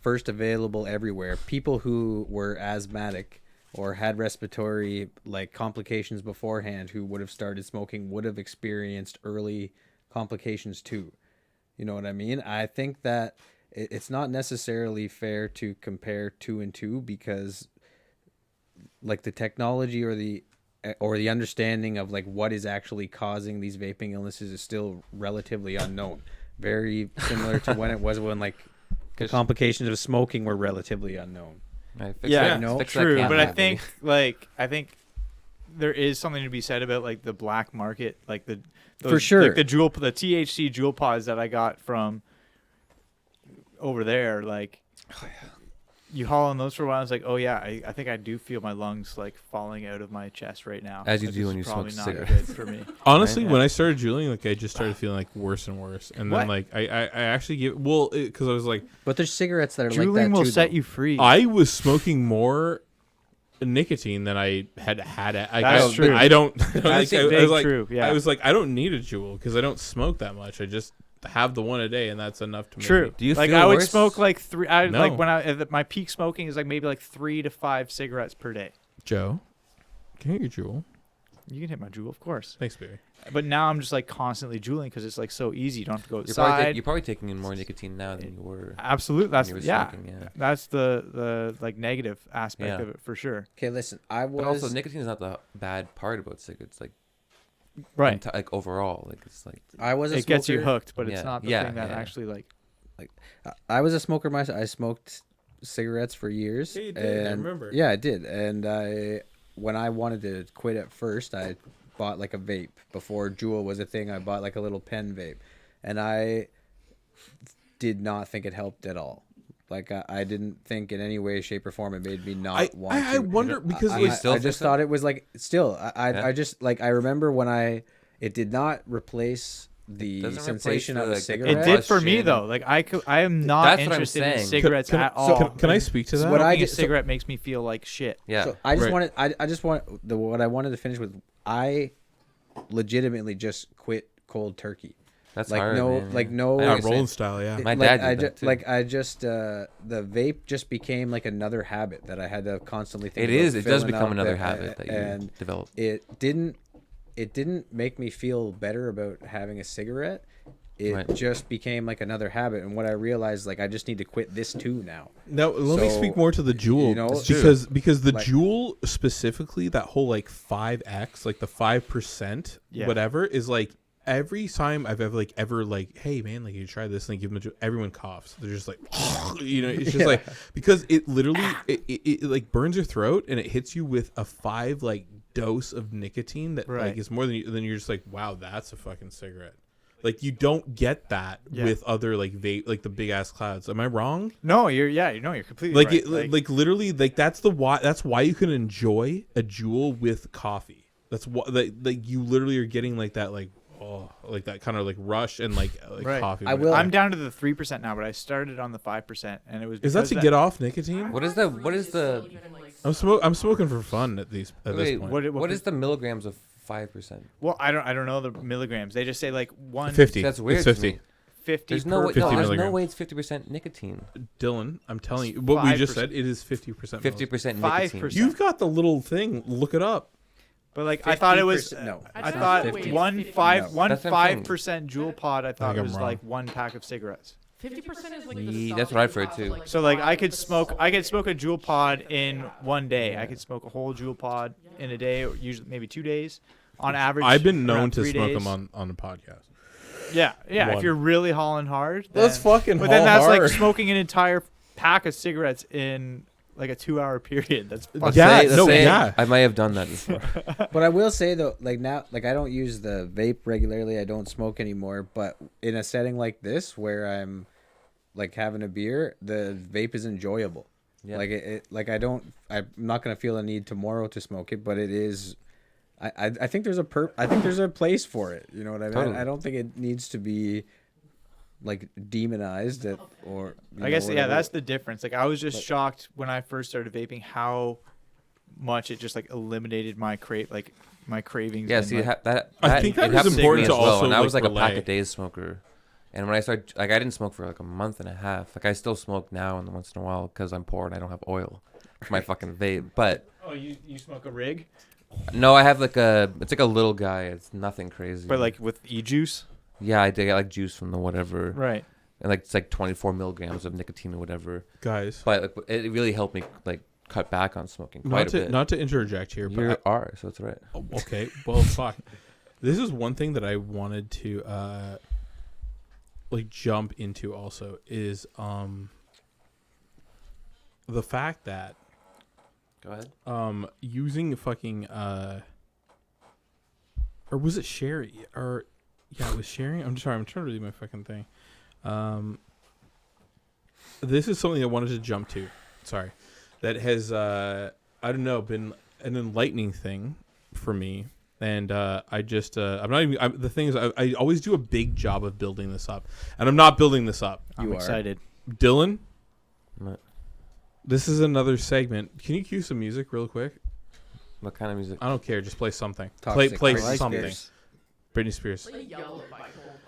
first available everywhere, people who were asthmatic or had respiratory like complications beforehand who would have started smoking would have experienced early complications too. You know what I mean? I think that it's not necessarily fair to compare 2 and 2, because like the technology or the understanding of like what is actually causing these vaping illnesses is still relatively unknown. Very similar to when it was when like the complications of smoking were relatively unknown. Right, Yeah, fix true. that But I camera, think there is something to be said about like the black market, like those, For sure. like the THC JUUL pods that I got from over there. Like, you haul on those for a while. I was like, oh yeah, I think I do feel my lungs like falling out of my chest right now. As you This do is when you smoke probably not cigarettes. good for me. Honestly, Right, when yeah. I started juuling, like I just started feeling like worse and worse, and What? then like I actually give because I was like But there's cigarettes that are like Juuling that will too, set though. you free. I was smoking more nicotine than I had. That's true. I don't. That's like, I big was like, true. Yeah. I was like, I don't need a JUUL because I don't smoke that much. I just have the one a day, and that's enough to make True. me. Do you like feel I would worse? smoke like 3. No. Like when my peak smoking is like maybe like 3 to 5 cigarettes per day. Joe, can you get your JUUL? You can hit my JUUL, of course. Thanks, baby. But now I'm just like constantly juuling because it's like so easy. You don't have to go You're probably, outside. you're probably taking in more nicotine now than you were Absolutely. when That's you were yeah. smoking. Yeah. That's the like negative aspect Yeah. of it for sure. Okay, listen, I was But also, nicotine is not the bad part about cigarettes. Like, Right. like overall, like it's like I was a It gets you smoker. hooked, but it's Yeah. not the Yeah, thing that yeah. actually like. I was a smoker myself. I smoked cigarettes for years. Yeah, you did, I and remember. Yeah, I did. And when I wanted to quit at first, I bought like a vape. Before JUUL was a thing, I bought like a little pen vape, and I did not think it helped at all. Like I didn't think in any way, shape, or form it made me not want to. I wonder because I, like, still I think just so? thought it was like still. Yeah. I just like I remember when it did not replace the doesn't sensation replace of the, a like, the cigarette. It did for me combustion. though. Like I am not That's what I'm interested in saying. cigarettes Can- at so all. can I speak to that? Smoking What I a did- so- cigarette makes me feel like shit. yeah. So I just Right. wanted. I just want what I wanted to finish with. I legitimately just quit cold turkey. That's like hard. no, man, like yeah. no. I Yeah, understand. rolling style, yeah. My like, dad I did that, too. the vape just became like another habit that I had to constantly think It about is. It does filling become up, another and- habit that you and develop. it didn't make me feel better about having a cigarette. It Right. just became like another habit, and what I realized, like I just need to quit this too now. Now let me So, speak more to the JUUL, you know, because the like- JUUL specifically, that whole like 5x, like the 5%, Yeah. whatever, is like every time I've ever like, hey man, like you try this, and they give them a JUUL, everyone coughs. They're just like, you know, it's just like because it literally it like burns your throat and it hits you with a 5 like dose of nicotine that Right. like is more than you're just like, wow, that's a fucking cigarette. Like you don't get that Yeah. with other like vape, like the big ass clouds. Am I wrong? No, you're completely Like right. it, like literally, like that's why you can enjoy a JUUL with coffee. That's what like you literally are getting like that like like that kind of like rush and like Right. coffee. I will- I'm down to the 3% now, but I started on the 5%, and it was Is that because to get off nicotine? What is the I'm smoking for fun at this wait? point. What What is the milligrams of 5%? Well, I don't know the milligrams. They just say like 50. That's weird It's to 50. me. 50 There's per no way. 50 No, there's no milligrams. way it's 50% nicotine. Dylan, I'm telling you, what we just 5%. said, it is 50%. 50% 5%. nicotine. You've got the little thing. Look it up. But like I thought it was 50%, no. I It's not thought 50. one No. 5% JUUL pod I thought I'm was wrong. like one pack of cigarettes. 50% is like Yeah, the that's stuff what I've you heard have too. to, like, So like I combine could with the smoke salt. a JUUL pod in one day. I could smoke a whole JUUL pod in a day, or usually maybe 2 days. On average, I've been known around to 3 smoke days. them on the podcast. Yeah. One. If you're really hauling hard, Let's then- fucking But then haul that's hard. like smoking an entire pack of cigarettes in like a 2-hour period. That's fucking Yeah, Let's no, say yeah. I might have done that before. But I will say though, like now, like I don't use the vape regularly. I don't smoke anymore. But in a setting like this, where I'm like having a beer, the vape is enjoyable. Yeah. Like like I'm not gonna feel a need tomorrow to smoke it, but it is. I think there's a place for it. You know what I mean? Totally. I don't think it needs to be like demonized or. you I know, guess yeah, whatever. that's the difference. Like I was just shocked when I first started vaping how much it just like eliminated my my cravings. Yeah, and see, my- that I think that it is happens to important me to as well. also, And I was like, like a pack relay. a day smoker, and when I started, like, I didn't smoke for like a month and a half. Like, I still smoke now and once in a while because I'm poor and I don't have oil for my fucking vape. But Oh, you smoke a rig, no, I have like it's like a little guy. It's nothing crazy. but like with e-juice, yeah, I get like juice from the whatever, right? and like it's like 24 milligrams of nicotine or whatever. Guys, But like, it really helped me like cut back on smoking quite a bit. not to interject here, You but are, so it's right. okay. Well, fuck. This is one thing that I wanted to like jump into also is the fact that Go ahead. using fucking or was it Sherry or yeah, it was sharing. I'm sorry, I'm trying to read my fucking thing. This is something I wanted to jump to. Sorry, that has I don't know, been an enlightening thing for me. And I just I'm not even. The thing is, I always do a big job of building this up, and I'm not building this up. I'm excited. Dylan, What? this is another segment. Can you cue some music real quick? What kind of music? I don't care. Just play something. Toxic Play Britney something. Spears. Britney Spears. Like yellow Bible.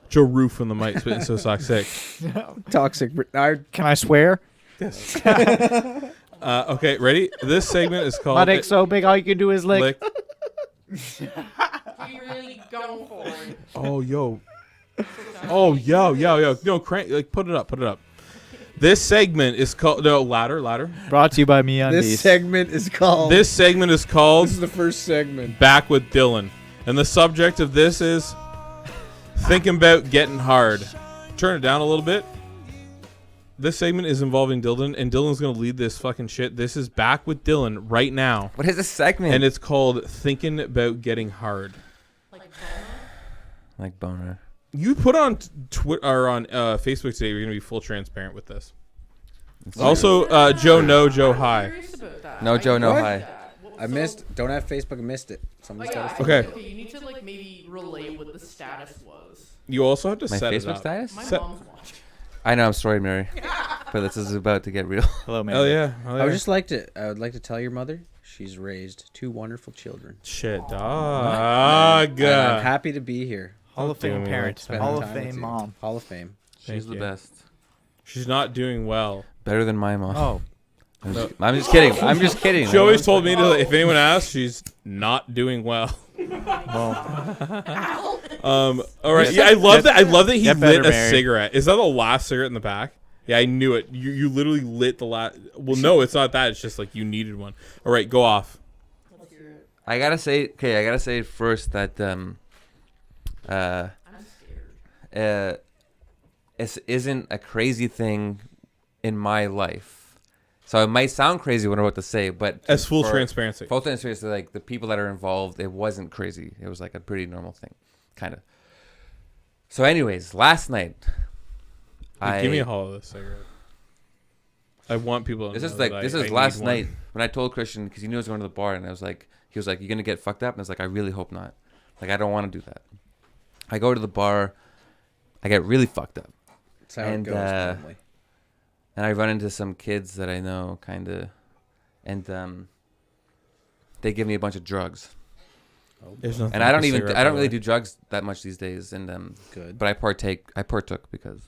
Joe Rufo on the mic, spitting so toxic. Toxic. Can I swear? Okay, ready? This segment is called My dick's so big, all you can do is lick. You really go for it. Oh, yo. Oh, yo. No, crank. Like, put it up. This segment is called. No, louder. Brought to you by me on This segment is called. This segment is called This is the first segment. Back with Dylan. And the subject of this is thinking about getting hard. Turn it down a little bit. This segment is involving Dylan, and Dylan's going to lead this fucking shit. This is Back with Dylan right now. What is this segment? And it's called Thinking About Getting Hard. Like boner. You put on Twitter or on Facebook today, you're going to be full transparent with this. It's Also, Joe No, Joe Hi. Curious about that. No Joe, no What? hi. I missed. Don't have Facebook. I missed it. Someone's got to. Okay. Okay, you need to like maybe relay what the status was. You also have to My set it Facebook up. status? My Set- mom's watching. I know, I'm sorry, Mary. But this is about to get real. Hello, man. Oh, yeah. I would just like to. I would like to tell your mother she's raised 2 wonderful children. Shit, dog. And I'm happy to be here. Hall of Doing Fame me parent, spending Hall of time with Fame you. mom. Hall of Fame. She's Thank the you. best. She's not doing well. Better than my mom. Oh, I'm just kidding. I'm just kidding. She always told me to, if anyone asks, she's not doing well. well, All right. Yeah, I love that. I love that he Get lit better, a Mary. cigarette. Is that the last cigarette in the back? Yeah, I knew it. You literally lit the last. Well, no, it's not that. It's just like you needed one. All right, go off. I gotta say first that I'm scared. it isn't a crazy thing in my life. So it might sound crazy what I'm about to say, but As full for- transparency. Full transparency, like the people that are involved, it wasn't crazy. It was like a pretty normal thing, kind of. So, anyways, last night, Hey, give me a haul of this cigarette. I want people to This know is like that this I is need last one. night when I told Christian because he knew I was going to the bar, and I was like, he was like, "You gonna get fucked up?" And I was like, "I really hope not. Like, I don't want to do that." I go to the bar, I get really fucked up, That's how And, it goes. Normally. and I run into some kids that I know, kind of, and they give me a bunch of drugs, There's nothing and I don't like a even cigarette, I don't by the really way. do drugs that much these days, and Good. but I partook because.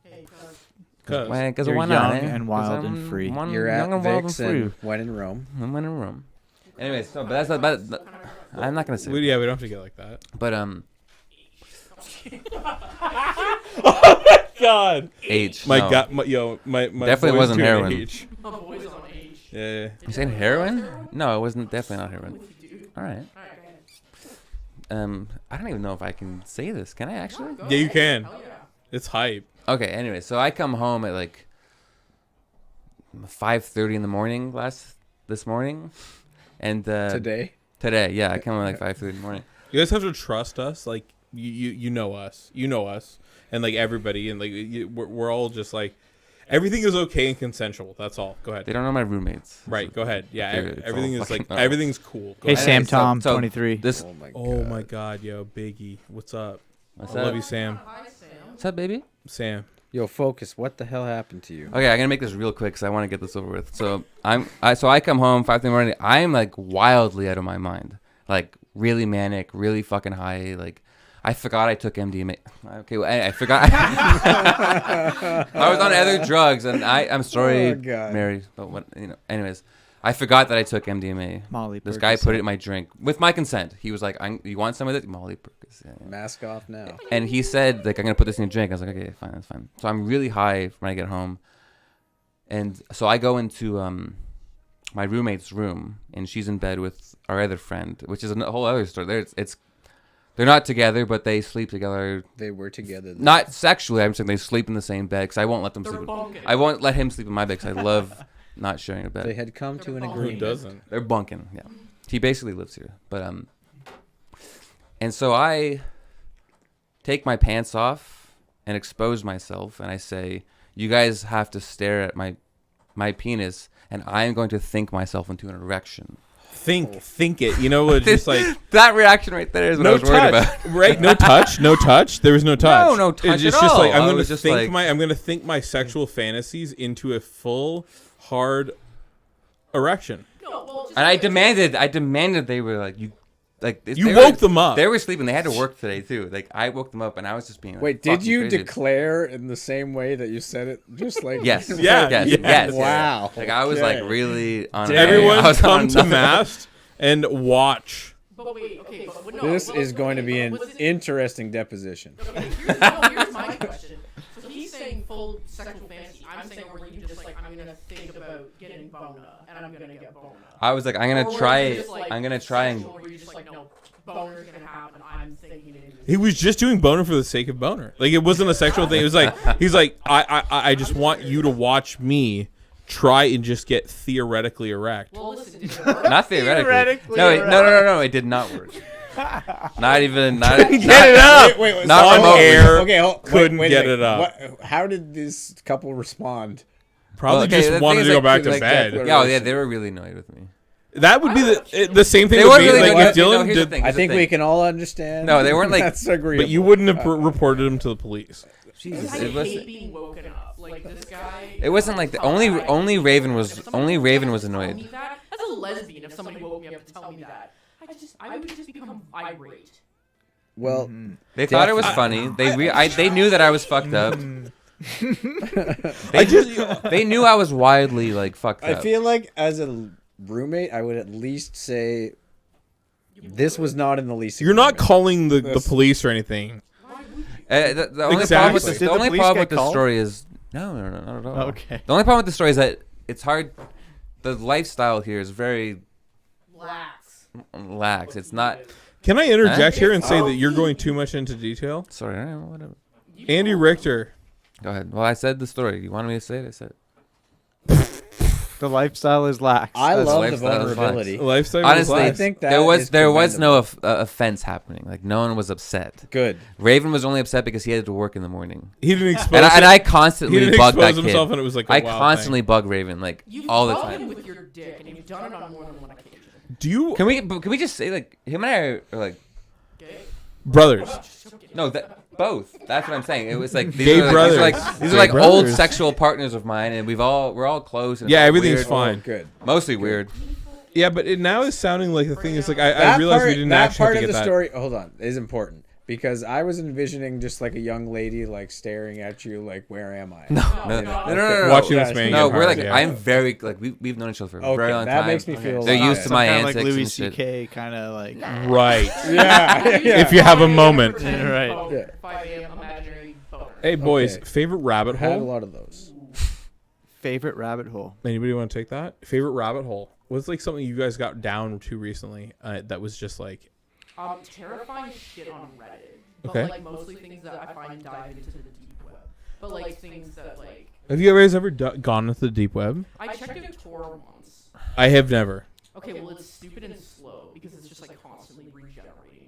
Hey, cuz. Cuz. You're why not? young and 'Cause wild I'm and free. one- You're at young and wild and Vic's free. and when in Rome. I'm in a room. Anyways, so but that's not. But I'm not gonna say. Yeah, we don't have to get like that. But God. age. My no. God. My Definitely boy's wasn't doing heroin. age. My boy's on age. Yeah. You saying heroin? No, it wasn't. Definitely not heroin. All right. Alright, go ahead. I don't even know if I can say this. Can I actually? Go Yeah, you ahead. can. Hell yeah. It's hype. Okay. Anyway, so I come home at like 5:30 in the morning this morning, and Today. today, yeah, I come home at like 5:30 in the morning. You guys have to trust us. Like you know us. You know us, and like everybody, and like we're all just like everything is okay and consensual. That's all. Go ahead. They don't know my roommates. Right. Go ahead. Yeah. Dude, it's Everything all is like fucking normal. everything's cool. Go Hey, ahead. Sam so- Tom, so 23. This. Oh my god. Oh my God, yo, Biggie, what's up? What's I up? love you, Sam. Hi, Sam. What's up, baby? Sam. Yo, focus. What the hell happened to you? Okay, I'm gonna make this real quick because I want to get this over with. So I come home 5:30 in the morning. I'm like wildly out of my mind. like really manic, really fucking high. Like I forgot I took MDMA. Okay, well, I forgot. I was on other drugs, and I'm sorry, Oh, God. Mary, but what Anyways, I forgot that I took MDMA. Molly. This guy put it in my drink with my consent. He was like, "You want some of it?" Molly Percocet. Yeah. Mask off now. And he said, like, I'm gonna put this in your drink. I was like, okay, fine, that's fine. So I'm really high when I get home, and so I go into my roommate's room, and she's in bed with our other friend, which is a whole other story. They're not together, but they sleep together. They were together. Not sexually. I'm saying they sleep in the same bed because I won't let them They're sleep. bunking. I won't let him sleep in my bed because I love not sharing a bed. They had come to an Who Who agreement. doesn't? They're bunking. Yeah, he basically lives here, but and so I take my pants off and expose myself, and I say, "You guys have to stare at my penis, and I am going to think myself into an erection." Think it. You know, it's just like That reaction right there is what I no was worried touch, about. right? No touch, no touch. There was no touch. No touch It's at just all. like I was just like- I'm gonna think my sexual fantasies into a full hard erection. No, well, just And I like- demanded they were like you. Like You they woke were, them up. They were sleeping. They had to work today too. Like I woke them up, and I was just being like, Wait, did fucking you crazy. declare in the same way that you said it? Just like Yes. Yeah, Yes. yeah. Yes. Wow. Like I was like Okay. really on. Damn. Everyone I was come on to nothing. mast and watch. But wait, okay, but no. This well, is going to be an was it- interesting deposition. Okay, here's my question. So he's saying full sexual fantasy. I'm saying where you just like, I'm gonna think about getting boner, and I'm gonna get boner. I was like, I'm Or gonna where try you're it. just, like, I'm gonna try and. sexual, where you're just like, no, boner's gonna happen. I'm thinking it. He was just doing boner for the sake of boner. Like it wasn't a sexual thing. It was like he's like I just want you to watch me try and just get theoretically erect. Well, listen, did it work? Not theoretically. No, Theoretically, no. It did not work. Not even. Not. Get it up. Wait, Not on remotely. air. Okay, Couldn't get it up. What, how did this couple respond? Probably Well, okay, just the thing wanted is, to go like, back to like, bed. Yeah, they were really annoyed with me. That would be the same thing They with weren't me. really. Like if no, Dylan here's the did, thing, I here's the think we thing. can all understand. No, they weren't like- That's agreeable. but you wouldn't have reported him to the police. Jesus, I it was. hate being woken up. Like this guy. It wasn't like the only Raven was annoyed. As a lesbian, if somebody woke me up to tell me that, I would just become irate. Well, They thought it was funny. They knew that I was fucked up. They knew I was wildly like fucked I up. feel like as a roommate, I would at least say this was not in the least. You're not agreement. calling the police or anything. The only Exactly. problem with the, Did the the only police problem get with the called? story is no, not at all. Okay. The only problem with the story is that it's hard. The lifestyle here is very lax. It's not. Can I interject here and say that you're going too much into detail? Sorry, I don't know, whatever. Andy Richter. Go ahead. Well, I said the story. You wanted me to say it? I said it. The lifestyle is lax. I That's- love the lifestyle is vulnerability. Lifestyle Honestly, was I life. think that there was is no offense happening. Like no one was upset. good. Raven was only upset because he had to work in the morning. He didn't expose. And I he constantly didn't bug that expose himself, kid. and it was like a I wild constantly bug Raven like You've all the bugged him time. with your dick, and you've done it on more than one occasion. thing. Do you Can we just say like him and I are like Okay. brothers? no both. That's what I'm saying. It was like these Gay are brothers. these are like Gay old brothers. sexual partners of mine, and we're all close. And Yeah, it's everything's weird. fine. Good. Mostly weird. Yeah, but it now is sounding like the thing is like I That realized part, we didn't that actually part have to of get the that. story. Hold on, is important because I was envisioning just like a young lady like staring at you like, where am I? No, No, no. Watching Yeah, this man. No, get we're hard, like yeah. I'm very like we've known each other for a Okay, very long that time. makes me feel. They're a lot used to better. my Kind of like antics Louis and shit. C.K. kind of like. Right. Yeah, yeah. If you have a moment. Right. Yeah. 5 a.m. imaginary boner. Hey boys, Okay. favorite rabbit Had a hole? lot of those. Favorite rabbit hole. Anybody want to take that? Favorite rabbit hole? What's like something you guys got down to recently that was just like Terrifying shit on Reddit. But Okay. like mostly things that I find dive into the deep web. But like things that like have you guys ever gone into the deep web? I checked out Tor once. I have never. Okay, well it's stupid and slow because it's just like constantly regenerating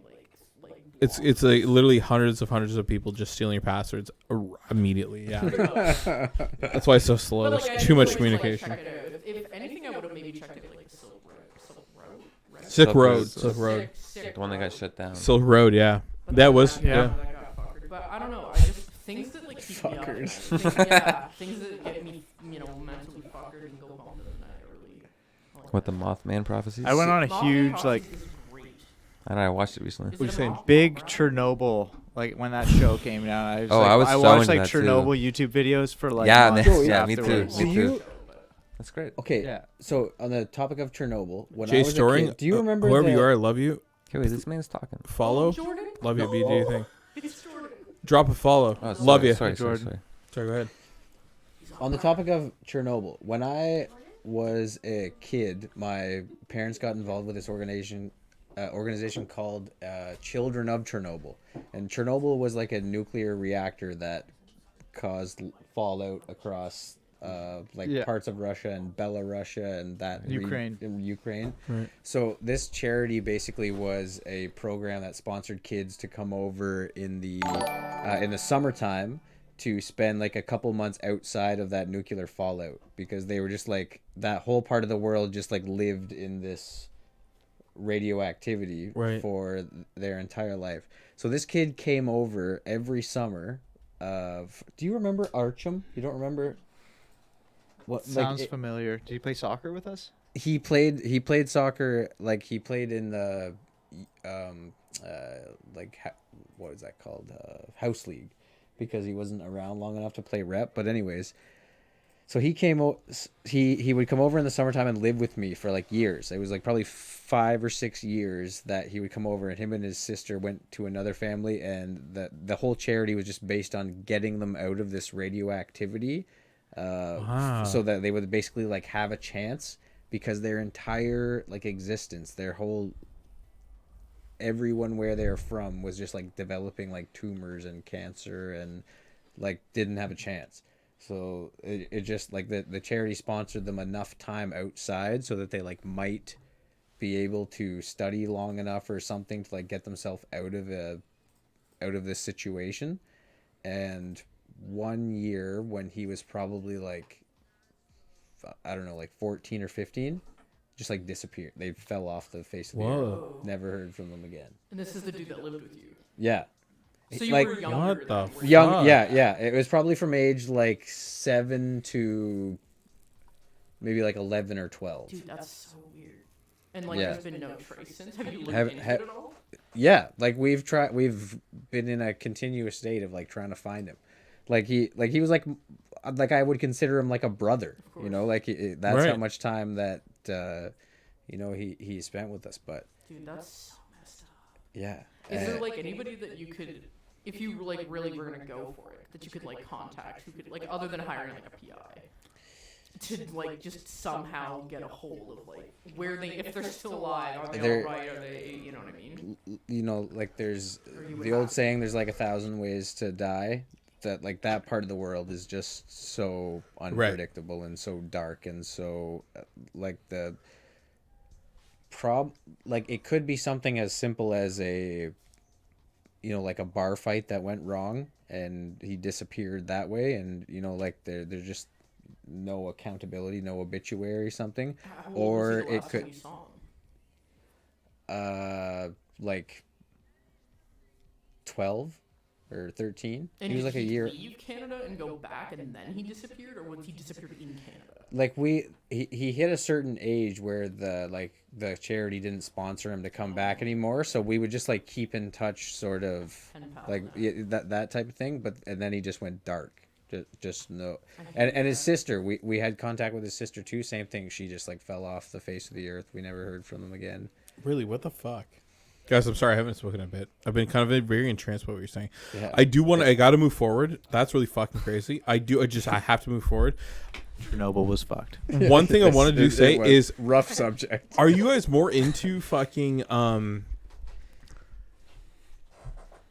like It's like literally hundreds of people just stealing your passwords immediately. Yeah. That's why it's so slow. But, There's like, I too didn't much always, communication. Like, check it out. If anything, I would have maybe checked it like Silk Road. Right? Silk Road. Silk Silk Road. Sick The one that got Road. shut down. Silk Road. Yeah. But That then was that- yeah. that got fuckered. But I don't know. I just things that like keep me up. at night. Things that get me, mentally fuckered and go home to the night early. What the Mothman prophecies? I went on a Mothman huge like. Prophecies is great. I don't know. I watched it recently. Is What it you a saying? mock Big trial? Chernobyl. Like when that show came down, I was Oh, like, I was I so watched into like that, too. Chernobyl YouTube videos for like Yeah, months man. Yeah, me too. afterwards. Do Me you? too. That's great. Okay. Yeah. So on the topic of Chernobyl, when I Jay was a Storing, kid, do you remember whoever the, you are, I love you. Okay, wait, this man's talking. Follow. Oh, Jordan? Love you, BG thing. It's Jordan. Drop a follow. Oh, Love sorry, you. Sorry, Jordan. Sorry, go ahead. on the topic of Chernobyl, when I was a kid, my parents got involved with this organization called Children of Chernobyl, and Chernobyl was like a nuclear reactor that caused fallout across Yeah. parts of Russia and Belarus and that Ukraine. in Ukraine. Right. So this charity basically was a program that sponsored kids to come over in the summertime to spend like a couple months outside of that nuclear fallout, because they were just like, that whole part of the world just like lived in this radioactivity Right. for their entire life. So this kid came over every summer. Do you remember Archam? You don't remember? What Sounds familiar. Did you play soccer with us? he played soccer, like he played in the what is that called, house league, because he wasn't around long enough to play rep. But anyways, so he would come over in the summertime and live with me for like years. It was like probably 5 or 6 years that he would come over, and him and his sister went to another family, and the whole charity was just based on getting them out of this radioactivity, Wow. so that they would basically like have a chance, because their entire like existence, everyone where they're from was just like developing like tumors and cancer, and like didn't have a chance. So it just like the charity sponsored them enough time outside so that they like might be able to study long enough or something to like get themselves out of this situation. And one year when he was probably like, I don't know, like 14 or 15, just like disappeared. They fell off the face of the earth. Never heard from them again. And this is the dude that lived with you. Yeah. So you Like, were younger. What the than fuck? were Young, yeah. It was probably from age like 7 to maybe like 11 or 12. Dude, that's so weird. And like, Yeah. there's been no trace since. Have you looked Have- into have- it at all? Yeah, like we've been in a continuous state of like trying to find him. Like he was like I would consider him like a brother, you know, like that's how Right. much time that he spent with us. But Dude, that's so messed up. yeah, Is there like anybody that you could, if you like really were gonna go for it, that you could like contact, who could like, other than hiring like a PI, to like just somehow get a hold of like where they, if they're still alive, are they They're- alright? Are they, you know what I mean? you know, like there's Or you would the old have- saying, there's like 1,000 ways to die. That like that part of the world is just so unpredictable and so dark, and so like like it could be something as simple as like a bar fight that went wrong and he disappeared that way, and like there's just no accountability, no obituary, something. How old was he Or the it last time could you saw him? like 12 or 13. And He was did like a year. leave Canada and go back, and then he disappeared, or was he disappeared in Canada? Like he hit a certain age where the charity didn't sponsor him to come back anymore, so we would just like keep in touch, sort of Pen pal. like that type of thing. But and then he just went dark. Just no. And his sister, we had contact with his sister too. Same thing. She just like fell off the face of the earth. We never heard from him again. Really, what the fuck? Guys, I'm sorry I haven't spoken a bit. I've been kind of very entranced by what you're saying. Yeah. I got to move forward. That's really fucking crazy. I have to move forward. Chernobyl was fucked. One thing I wanted to say is, rough subject. are you guys more into fucking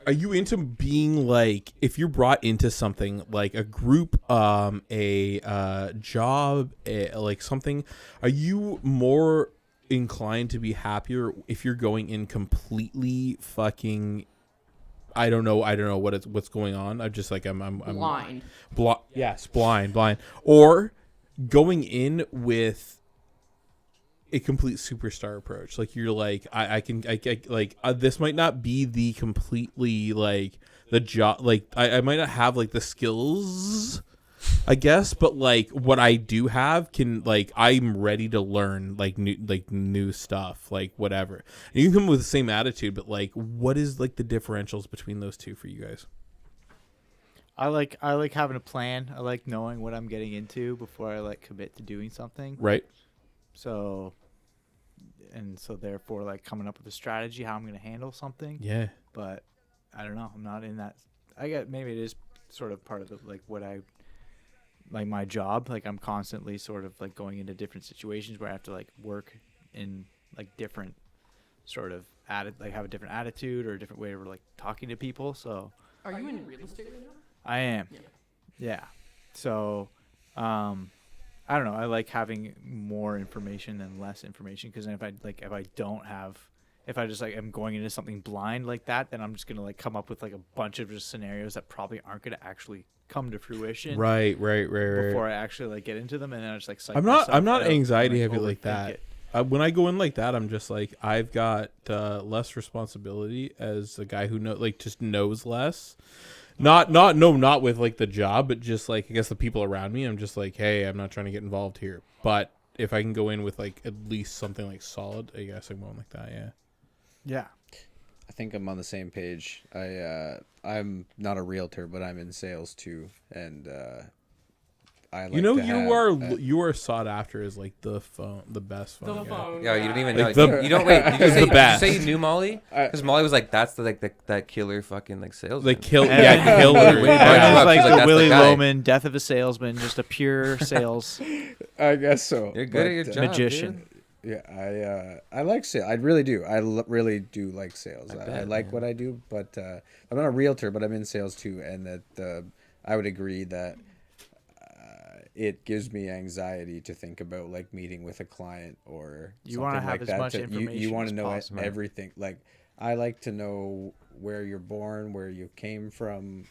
are you into being like, if you're brought into something like a group, a job, like something, are you more inclined to be happier if you're going in completely fucking, I don't know what's going on. I'm just like I'm Blind. Yes, blind, or going in with a complete superstar approach. Like you're like, I can this might not be the completely like the job. Like I might not have like the skills I guess, but like what I do have can like I'm ready to learn like new stuff, like whatever. And you can come with the same attitude, but like what is like the differentials between those two for you guys? I like having a plan. I like knowing what I'm getting into before I like commit to doing something. Right. So therefore like coming up with a strategy how I'm going to handle something. Yeah. But I don't know. I'm not in that. Maybe it is sort of part of the like what I like my job. Like I'm constantly sort of like going into different situations where I have to like work in like different sort of like have a different attitude or a different way of like talking to people. So Are you in real estate right now? I am. Yeah. So, I don't know. I like having more information than less information because if I just like am going into something blind like that, then I'm just gonna like come up with like a bunch of just scenarios that probably aren't gonna actually come to fruition. Right. Before I actually like get into them, and then I just like psych I'm myself not out and, anxiety like, heavy like overthink that. it. When I go in like that, I'm just like I've got less responsibility as a guy who just knows less. Not with like the job, but just like I guess the people around me. I'm just like, hey, I'm not trying to get involved here. But if I can go in with like at least something like solid, I guess I'm going like that. Yeah. Yeah. I think I'm on the same page. I'm not a realtor, but I'm in sales too, and I like you are sought after as like the best phone. The guy. phone. Yeah, you didn't even Like know. You don't wait. Did you say, the best. Did you say you knew Molly? Because Molly was like, that's that killer fucking like salesman. Like killer. It's Yeah. like She's like, the that's Willy the guy. Loman, Death of a Salesman, just a pure sales I guess so. You're good at your But, job, magician. dude. Yeah, I like sales. I really do. really do like sales. I bet, like man. what I do, but I'm not a realtor, but I'm in sales too, and that I would agree that it gives me anxiety to think about like meeting with a client or You wanna something have like as that. much You information want as to know possible. everything. Like I like to know where you're born, where you came from.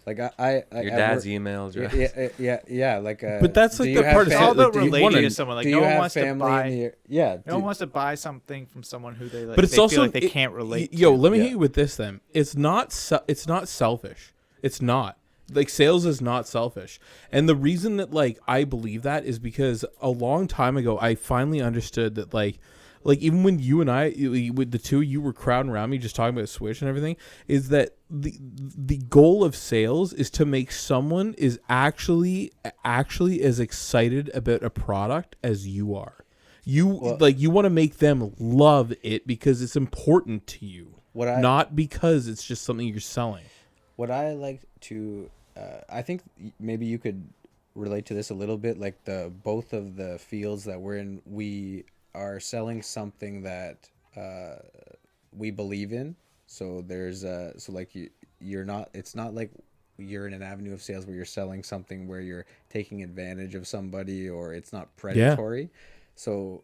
Like I Your dad's emails, right? yeah. Like, But that's do like you the have part of It's all sales. about Like, do you relating wanna- to someone. Like do no you one have wants to family buy. in the yeah? No one wants to buy something from someone who they like. But it's they also feel like they can't relate. Yo, to. let me Yeah. hit you with this then. It's not selfish. It's not. Like sales is not selfish. And the reason that like I believe that is because a long time ago I finally understood that like even when you and I with the two you were crowding around me just talking about Switch and everything, is that the goal of sales is to make someone is actually as excited about a product as you are. You want to make them love it because it's important to you, not because it's just something you're selling. What I like to, I think maybe you could relate to this a little bit. Like both of the fields that we're in, we are selling something that we believe in. So there's you're not. It's not like you're in an avenue of sales where you're selling something where you're taking advantage of somebody or it's not predatory. Yeah. So.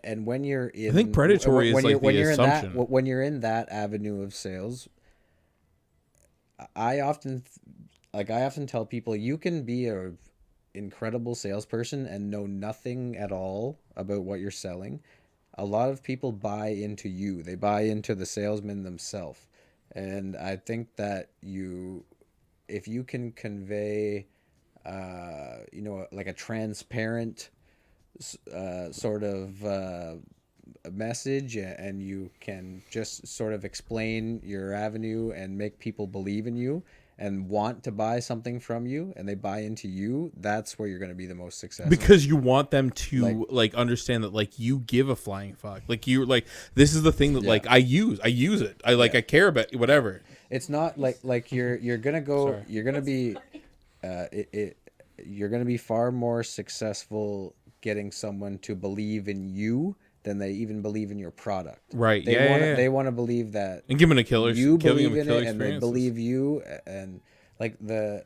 And when you're in, I think predatory is like the assumption. When you're in that avenue of sales, I often tell people you can be a incredible salesperson and know nothing at all about what you're selling. A lot of people buy into you. They buy into the salesman themselves. And I think that if you can convey, like a transparent sort of a message, and you can just sort of explain your avenue and make people believe in you and want to buy something from you, and they buy into you, that's where you're going to be the most successful. Because you want them to like understand that like you give a flying fuck. Like you're like, this is the thing that like I use it. I care about it, whatever. It's not like you're gonna go. Sorry. You're gonna be you're gonna be far more successful getting someone to believe in you than they even believe in your product. Right. They want to believe that and give them a killer. You believe in it, and they believe you, and like there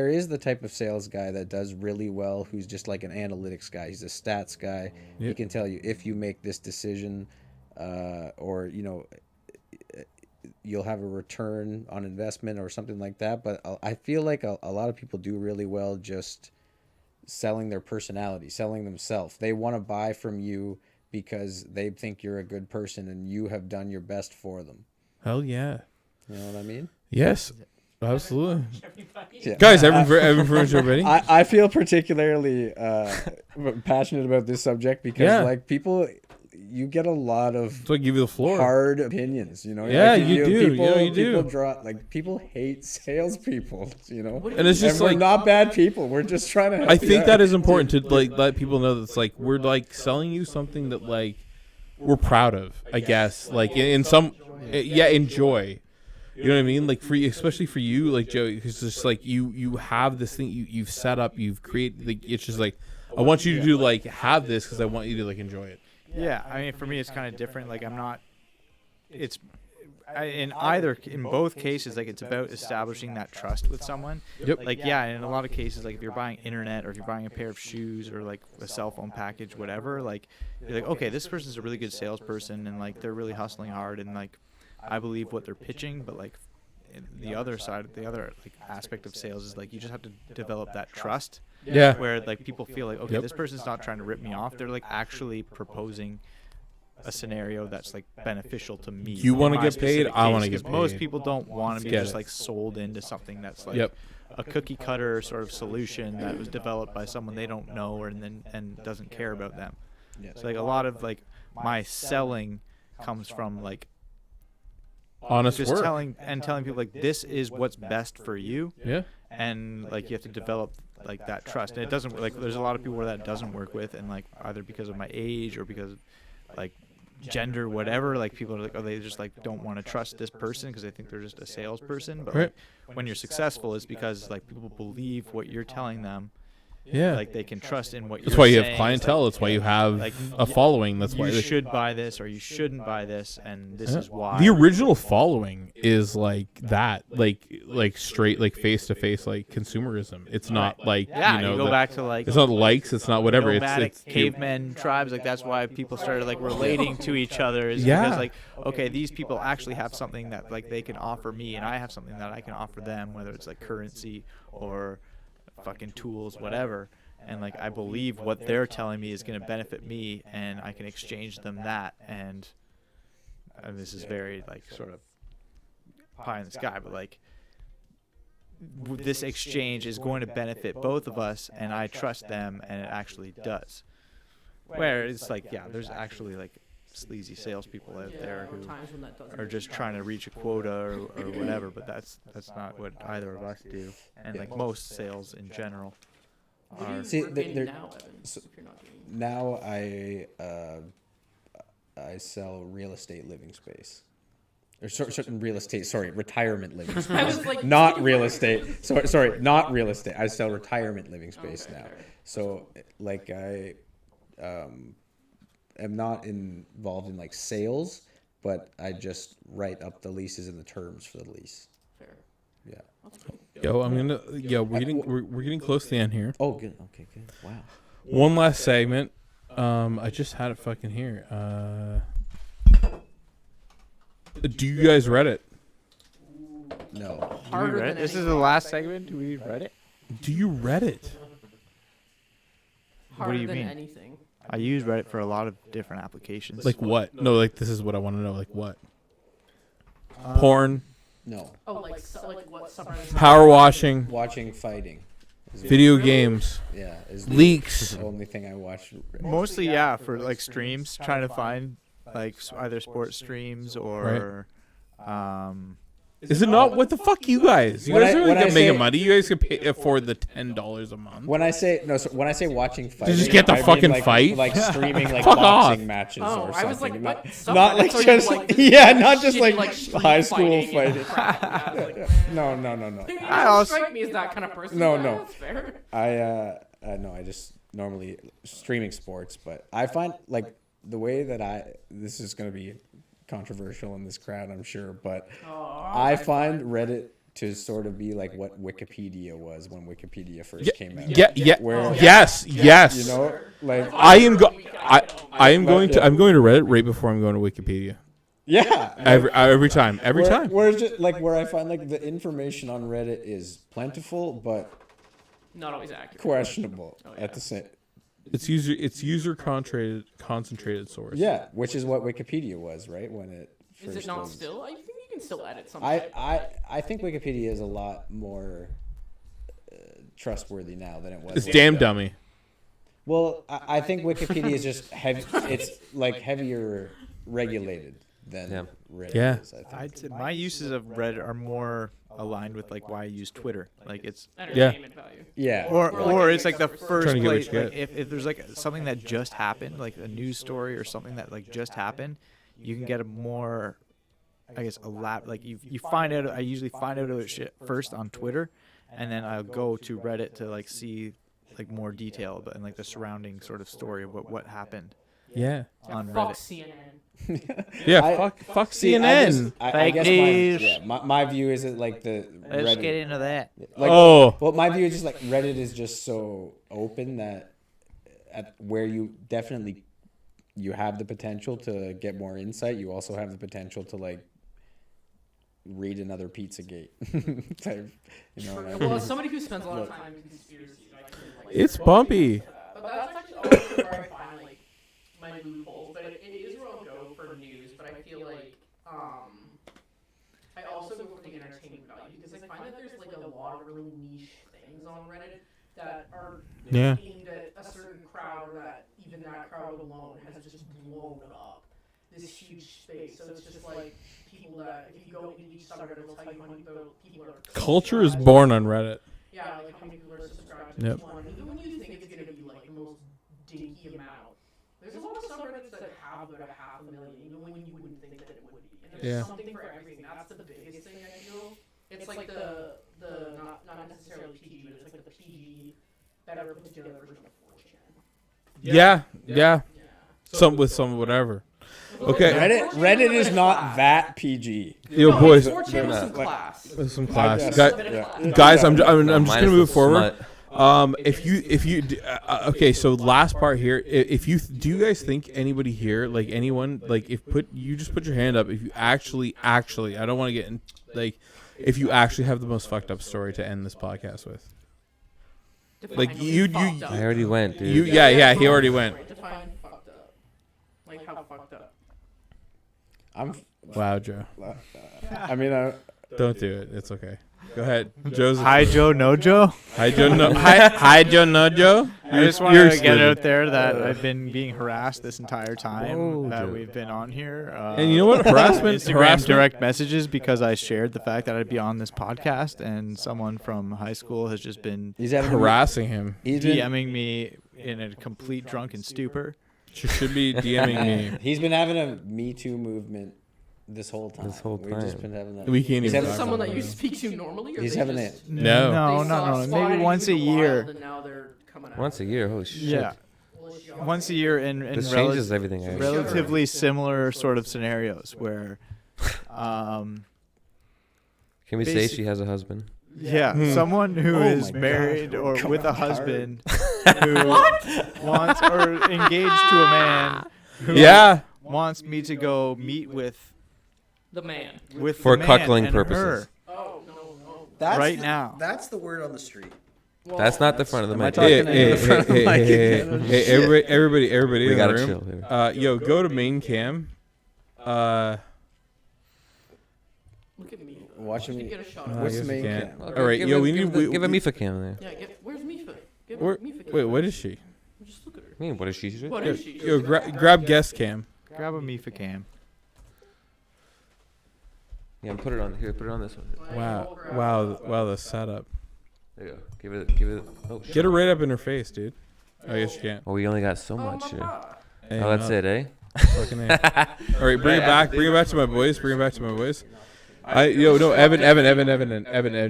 is the type of sales guy that does really well, who's just like an analytics guy. He's a stats guy. Yep. He can tell you if you make this decision, or you'll have a return on investment or something like that. But I feel like a lot of people do really well just selling their personality, selling themselves. They want to buy from you because they think you're a good person and you have done your best for them. Hell yeah. You know what I mean? Yes. Absolutely. Yeah. Guys, Evan Furmidge already? I feel particularly passionate about this subject because Yeah. like people, you get a lot of So I give you the floor. hard opinions, you know. Yeah, Like, you do. People, You do. people hate salespeople, you know. And it's just we're like not bad people. We're just trying to help I you think out. that is important to like let people know that it's like we're like selling you something that like we're proud of, I guess. Like in some enjoy. You know what I mean? Like for you, especially for you, like Joey, because it's just like you have this thing you've set up, you've created. Like, it's just like I want you to like have this because I want you to like enjoy it. Yeah, I mean, for me, it's kind of different. Like, I'm not. It's in both cases, like it's about establishing that trust with someone. Yep. Like, yeah, in a lot of cases, like if you're buying internet or if you're buying a pair of shoes or like a cell phone package, whatever, like you're like, okay, this person's a really good salesperson and like they're really hustling hard and like I believe what they're pitching, but like the other side, the other like aspect of sales is like you just have to develop that trust. Yeah. Where like people feel like, okay, this person's not trying to rip me off. They're like actually proposing a scenario that's like beneficial to me. You in wanna my get paid, specific I wanna case, get 'cause most paid. people don't want to be Get just it. like sold into something that's like Yep. a cookie cutter sort of solution that was developed by someone they don't know or and doesn't care about them. So like a lot of like my selling comes from like Honest just work. telling people like this is what's best for you. Yeah. And like you have to develop like that trust, and it doesn't like there's a lot of people where that doesn't work with, and like either because of my age or because of like gender, whatever, like people are like, oh, they just like don't want to trust this person because they think they're just a salesperson. But like, when you're successful, it's because like people believe what you're telling them. Yeah. Like they can trust in what you're That's why you saying. have It's clientele. like, That's why you have like, a following. That's why you they should buy this or you shouldn't buy this, and this is why. The original following is like that, like straight, like face to face, like consumerism. It's not like Yeah, you go the- back to like it's not likes. It's not whatever. nomadic It's cavemen tribes. Like that's why people started like relating to each other. Is Yeah. because like okay, these people actually have something that like they can offer me, and I have something that I can offer them, whether it's like currency or fucking tools, whatever. And like I believe what they're telling me is going to benefit me, and I can exchange them that. And this is very like sort of pie in the sky, but like this exchange is going to benefit both of us, and I trust them, and it actually does. Where it's like, yeah, there's actually like sleazy salespeople out there who are just trying to reach a quota or whatever, but that's not what either of us do, and like most sales in general. See, Work in there- now, Evan, so- if you're not doing now I sell real estate living space. Or certain real estate, sorry, retirement living I space. was like, Not real estate. Sorry, not real estate. I sell retirement living space Okay, now. okay. So like I am not involved in like sales, but I just write up the leases and the terms for the lease. fair. Yeah. we're getting close to the end here. Oh, good. Okay, good. Wow. One last segment. I just had it fucking here. Do you guys Reddit? No. Harder than This is anything. the last segment. We read it. Do you Reddit? Harder do you than mean? anything. I use Reddit for a lot of different applications. Like what? No, like this is what I want to know. Like what? Porn, No. Oh, like what? power washing, Watching fighting. video games, Yeah. Is leaks. the only thing I watch. mostly, yeah, for like streams, trying to find like either sports streams or Is it not? What the fuck, you guys? You When guys I- are when I like making say- money. You guys can afford the $10 a month. When I say watching fighting, just get the I mean, fucking like, fight? like streaming like Fuck boxing off. matches Oh, or I was something. like, what? Not like So you just like this yeah, not just shitty, like street high school and fighting. crap. Yeah, I was like, No. You I don't also- strike me as that kind of person. No, Yeah, no. That's fair. No, I just normally streaming sports, but I find like the way that this is going to be controversial in this crowd, I'm sure, but I find Reddit to sort of be like what Wikipedia was when Wikipedia first came out. Yeah. Where Yes. you know, like I am going to Reddit right before I'm going to Wikipedia. yeah, Every time. Where it's just like where I find like the information on Reddit is plentiful but Not always accurate. questionable at the same. It's user concentrated source. Yeah, which is what Wikipedia was, right? When it Is first it not was. still? I think you can still edit some I, shit. I think Wikipedia is a lot more trustworthy now than it was. It's then. damn dummy. Well, I think Wikipedia is just heavy. It's like heavier regulated than Reddit Yeah. is. I think. I'd say my uses of Reddit are more aligned with like why I use Twitter. Like it's Entertainment value. Yeah. or it's like the first Trying to get what place. you Like get. if there's like something that just happened, like a news story or something that like just happened, you can get a more, I guess, like you find out. I usually find out about shit first on Twitter, and then I'll go to Reddit to like see like more detail and like the surrounding sort of story of what happened Yeah. on Fuck Reddit. CNN. Yeah. fuck See, CNN. I Fake guess news. my view is that like the Let's Reddit, get into that. like, Oh. well, my view is just like Reddit is just so open that where you definitely you have the potential to get more insight. You also have the potential to like read another Pizzagate type. You know what I mean? Well, as somebody who spends a lot of time in conspiracies, I can like. It's bumpy. But that's actually also where I find like my loopholes. But it is where I'll go for news. But I feel like I also go for the entertainment value because I find that there's like a lot of really niche things on Reddit that are Yeah. aimed at a certain crowd, or that even that crowd alone has just blown up this huge space. So it's just like people that if you go into each subreddit, it'll tell you how many people are. Culture is subscribed. born on Reddit. Yeah, like how many people are subscribed to Yep. each one. Even when you think it's gonna be like the most dinky amount, there's a lot of subreddits that have about 500,000, even when you wouldn't think that it would be. And there's Yeah. something for everything. That's the biggest thing I feel. It's like the not necessarily PG, but it's like the PG better put together version of 4chan. Yeah. Yeah. Some with some whatever. Okay. Reddit is not that PG. Yo, No, boys. 4chan with some class. With some class. Yeah. Guys, I'm just Minus gonna the move forward. smut. If you okay, so last part here, if you do you guys think anybody here, like anyone, like if you just put your hand up if you actually I don't want to get in, like if you actually have the most fucked up story to end this podcast with. Like you I already went, dude. yeah, he already went. Define fucked up. Like how fucked up. Wow, Joe. I mean, Don't do it. It's okay. Go ahead, Joseph. Hi Joe, no Joe. Hi, Joe. No, hi, Joe. No, Joe. I just You're wanted to get excluded. out there that I've been being harassed this entire time Whoa, that Joe. we've been on here. And you know what? Harassment. Instagram direct messages because I shared the fact that I'd be on this podcast, and someone from high school has just been he's having harassing him. He's been, DMing me in a complete drunken stupor. She should be DMing me. he's been having a Me Too movement this whole time. This whole We've just time. been having that. We can't He's even having talk Someone about that you it. speak to normally, or He's they having just, it. No. Maybe once a year. And now they're coming out. Once a year, holy shit. Yeah, once a year in This changes everything. I relatively similar sort of scenarios where, Can we say basic- she has a husband? yeah, someone who Oh is my married God. or Come with a on, husband who wants or engaged to a man who Yeah. wants me to go meet with The man. For the man cuckling and purposes. her Oh no. That's right now. That's the word on the street. That's not the front of the Am I mic. talking Hey, in front of the mic again? everybody We in gotta the chill room. here. Yo, go to main cam. Look at me. Watching You me. get a shot. I What's guess the we main can't. cam? All right, yo, we give need give a Mifa cam there. Yeah, where's Mifa? Give Where, Mifa. wait, what is she? Just look at her. I mean, what is she? What is she? Yo, grab guest cam. Grab a Mifa cam. Yeah, put it on here. Put it on this one. Wow, the setup. There you go. Give it. Oh shit. Get her right up in her face, dude. I guess you can't. Well, we only got so Oh, much my here. God. Hey, Oh, that's no. it, eh? Fucking A. All right, bring it back. Bring it back to my boys. Bring it back to my boys. Evan,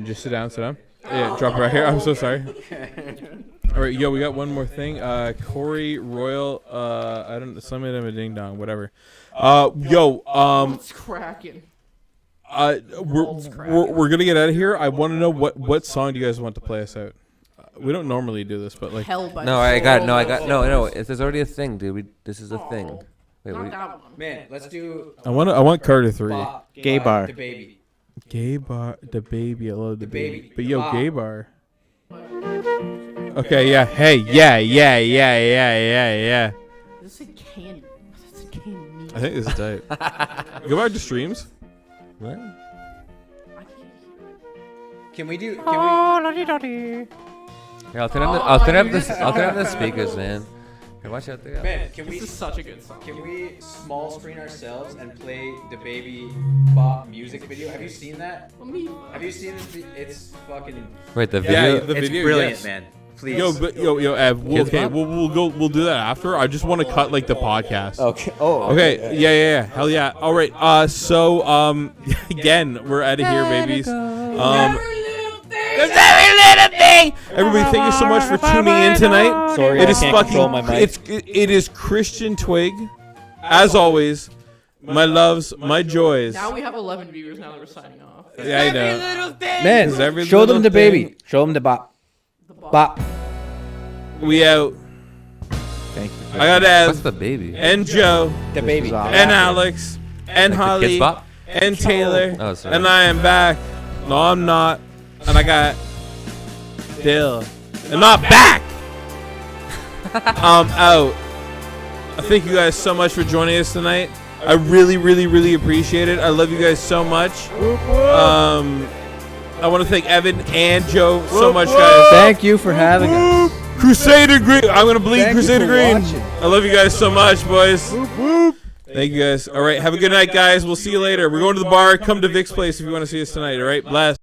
just sit down. Yeah, drop it right here. I'm so sorry. All right, yo, we got one more thing. Corey Royal. I don't. Summit him a ding dong. Whatever. What's cracking? We're gonna get out of here. I want to know what song do you guys want to play us out? We don't normally do this, but like. Hell by No, the I got soul. no. There's already a thing, dude. This is a Oh, thing. Wait, Not wait. that one. Man, let's do I want Carter 3. Gay bar. The baby. Gay bar, the baby. I love the baby. baby. But yo, Wow. gay bar. Okay, yeah. Hey, yeah. This is candy. This is candy. I think this is tight. Go back to streams. What? Can we do? Yeah, I'll turn up the speakers, man. Hey, watch out there. Man, can we? This is such a good song. Can we small screen ourselves and play the Baby Bop music video? Have you seen that? Have you seen this? It's fucking. Wait, the Yeah, video. the It's video, brilliant, yes. man. Please. Yo, Ev. Kids Bop? We'll do that after. I just want to cut like the podcast. Okay. Oh. Okay. Yeah. Hell yeah. All right. So again, we're out of here, babies. Everybody, thank you so much for tuning in tonight. Sorry, It I is can't control my mic. it is Christian Twig, as always. My loves, my joys. Now we have 11 viewers now that we're signing off. Yeah, I know. Man, Is every show them little the baby. thing- Show them the bop. The bop. Bop. We out. Thank you. I got What's Ev the baby? and Joe The baby. and Alex and Like the Holly Kids Bop? and Taylor. Oh, sorry. And I am back. No, I'm not. And I got Dill. I'm not back. I'm out. I thank you guys so much for joining us tonight. I really appreciate it. I love you guys so much. I want to thank Evan and Joe so much, guys. Thank you for having us. Crusader Green. I'm gonna bleed Thank you Crusader for Green. watching. I love you guys so much, boys. Thank you guys. All right, have a good night, guys. We'll see you later. We're going to the bar. Come to Vic's place if you want to see us tonight. All right, bless.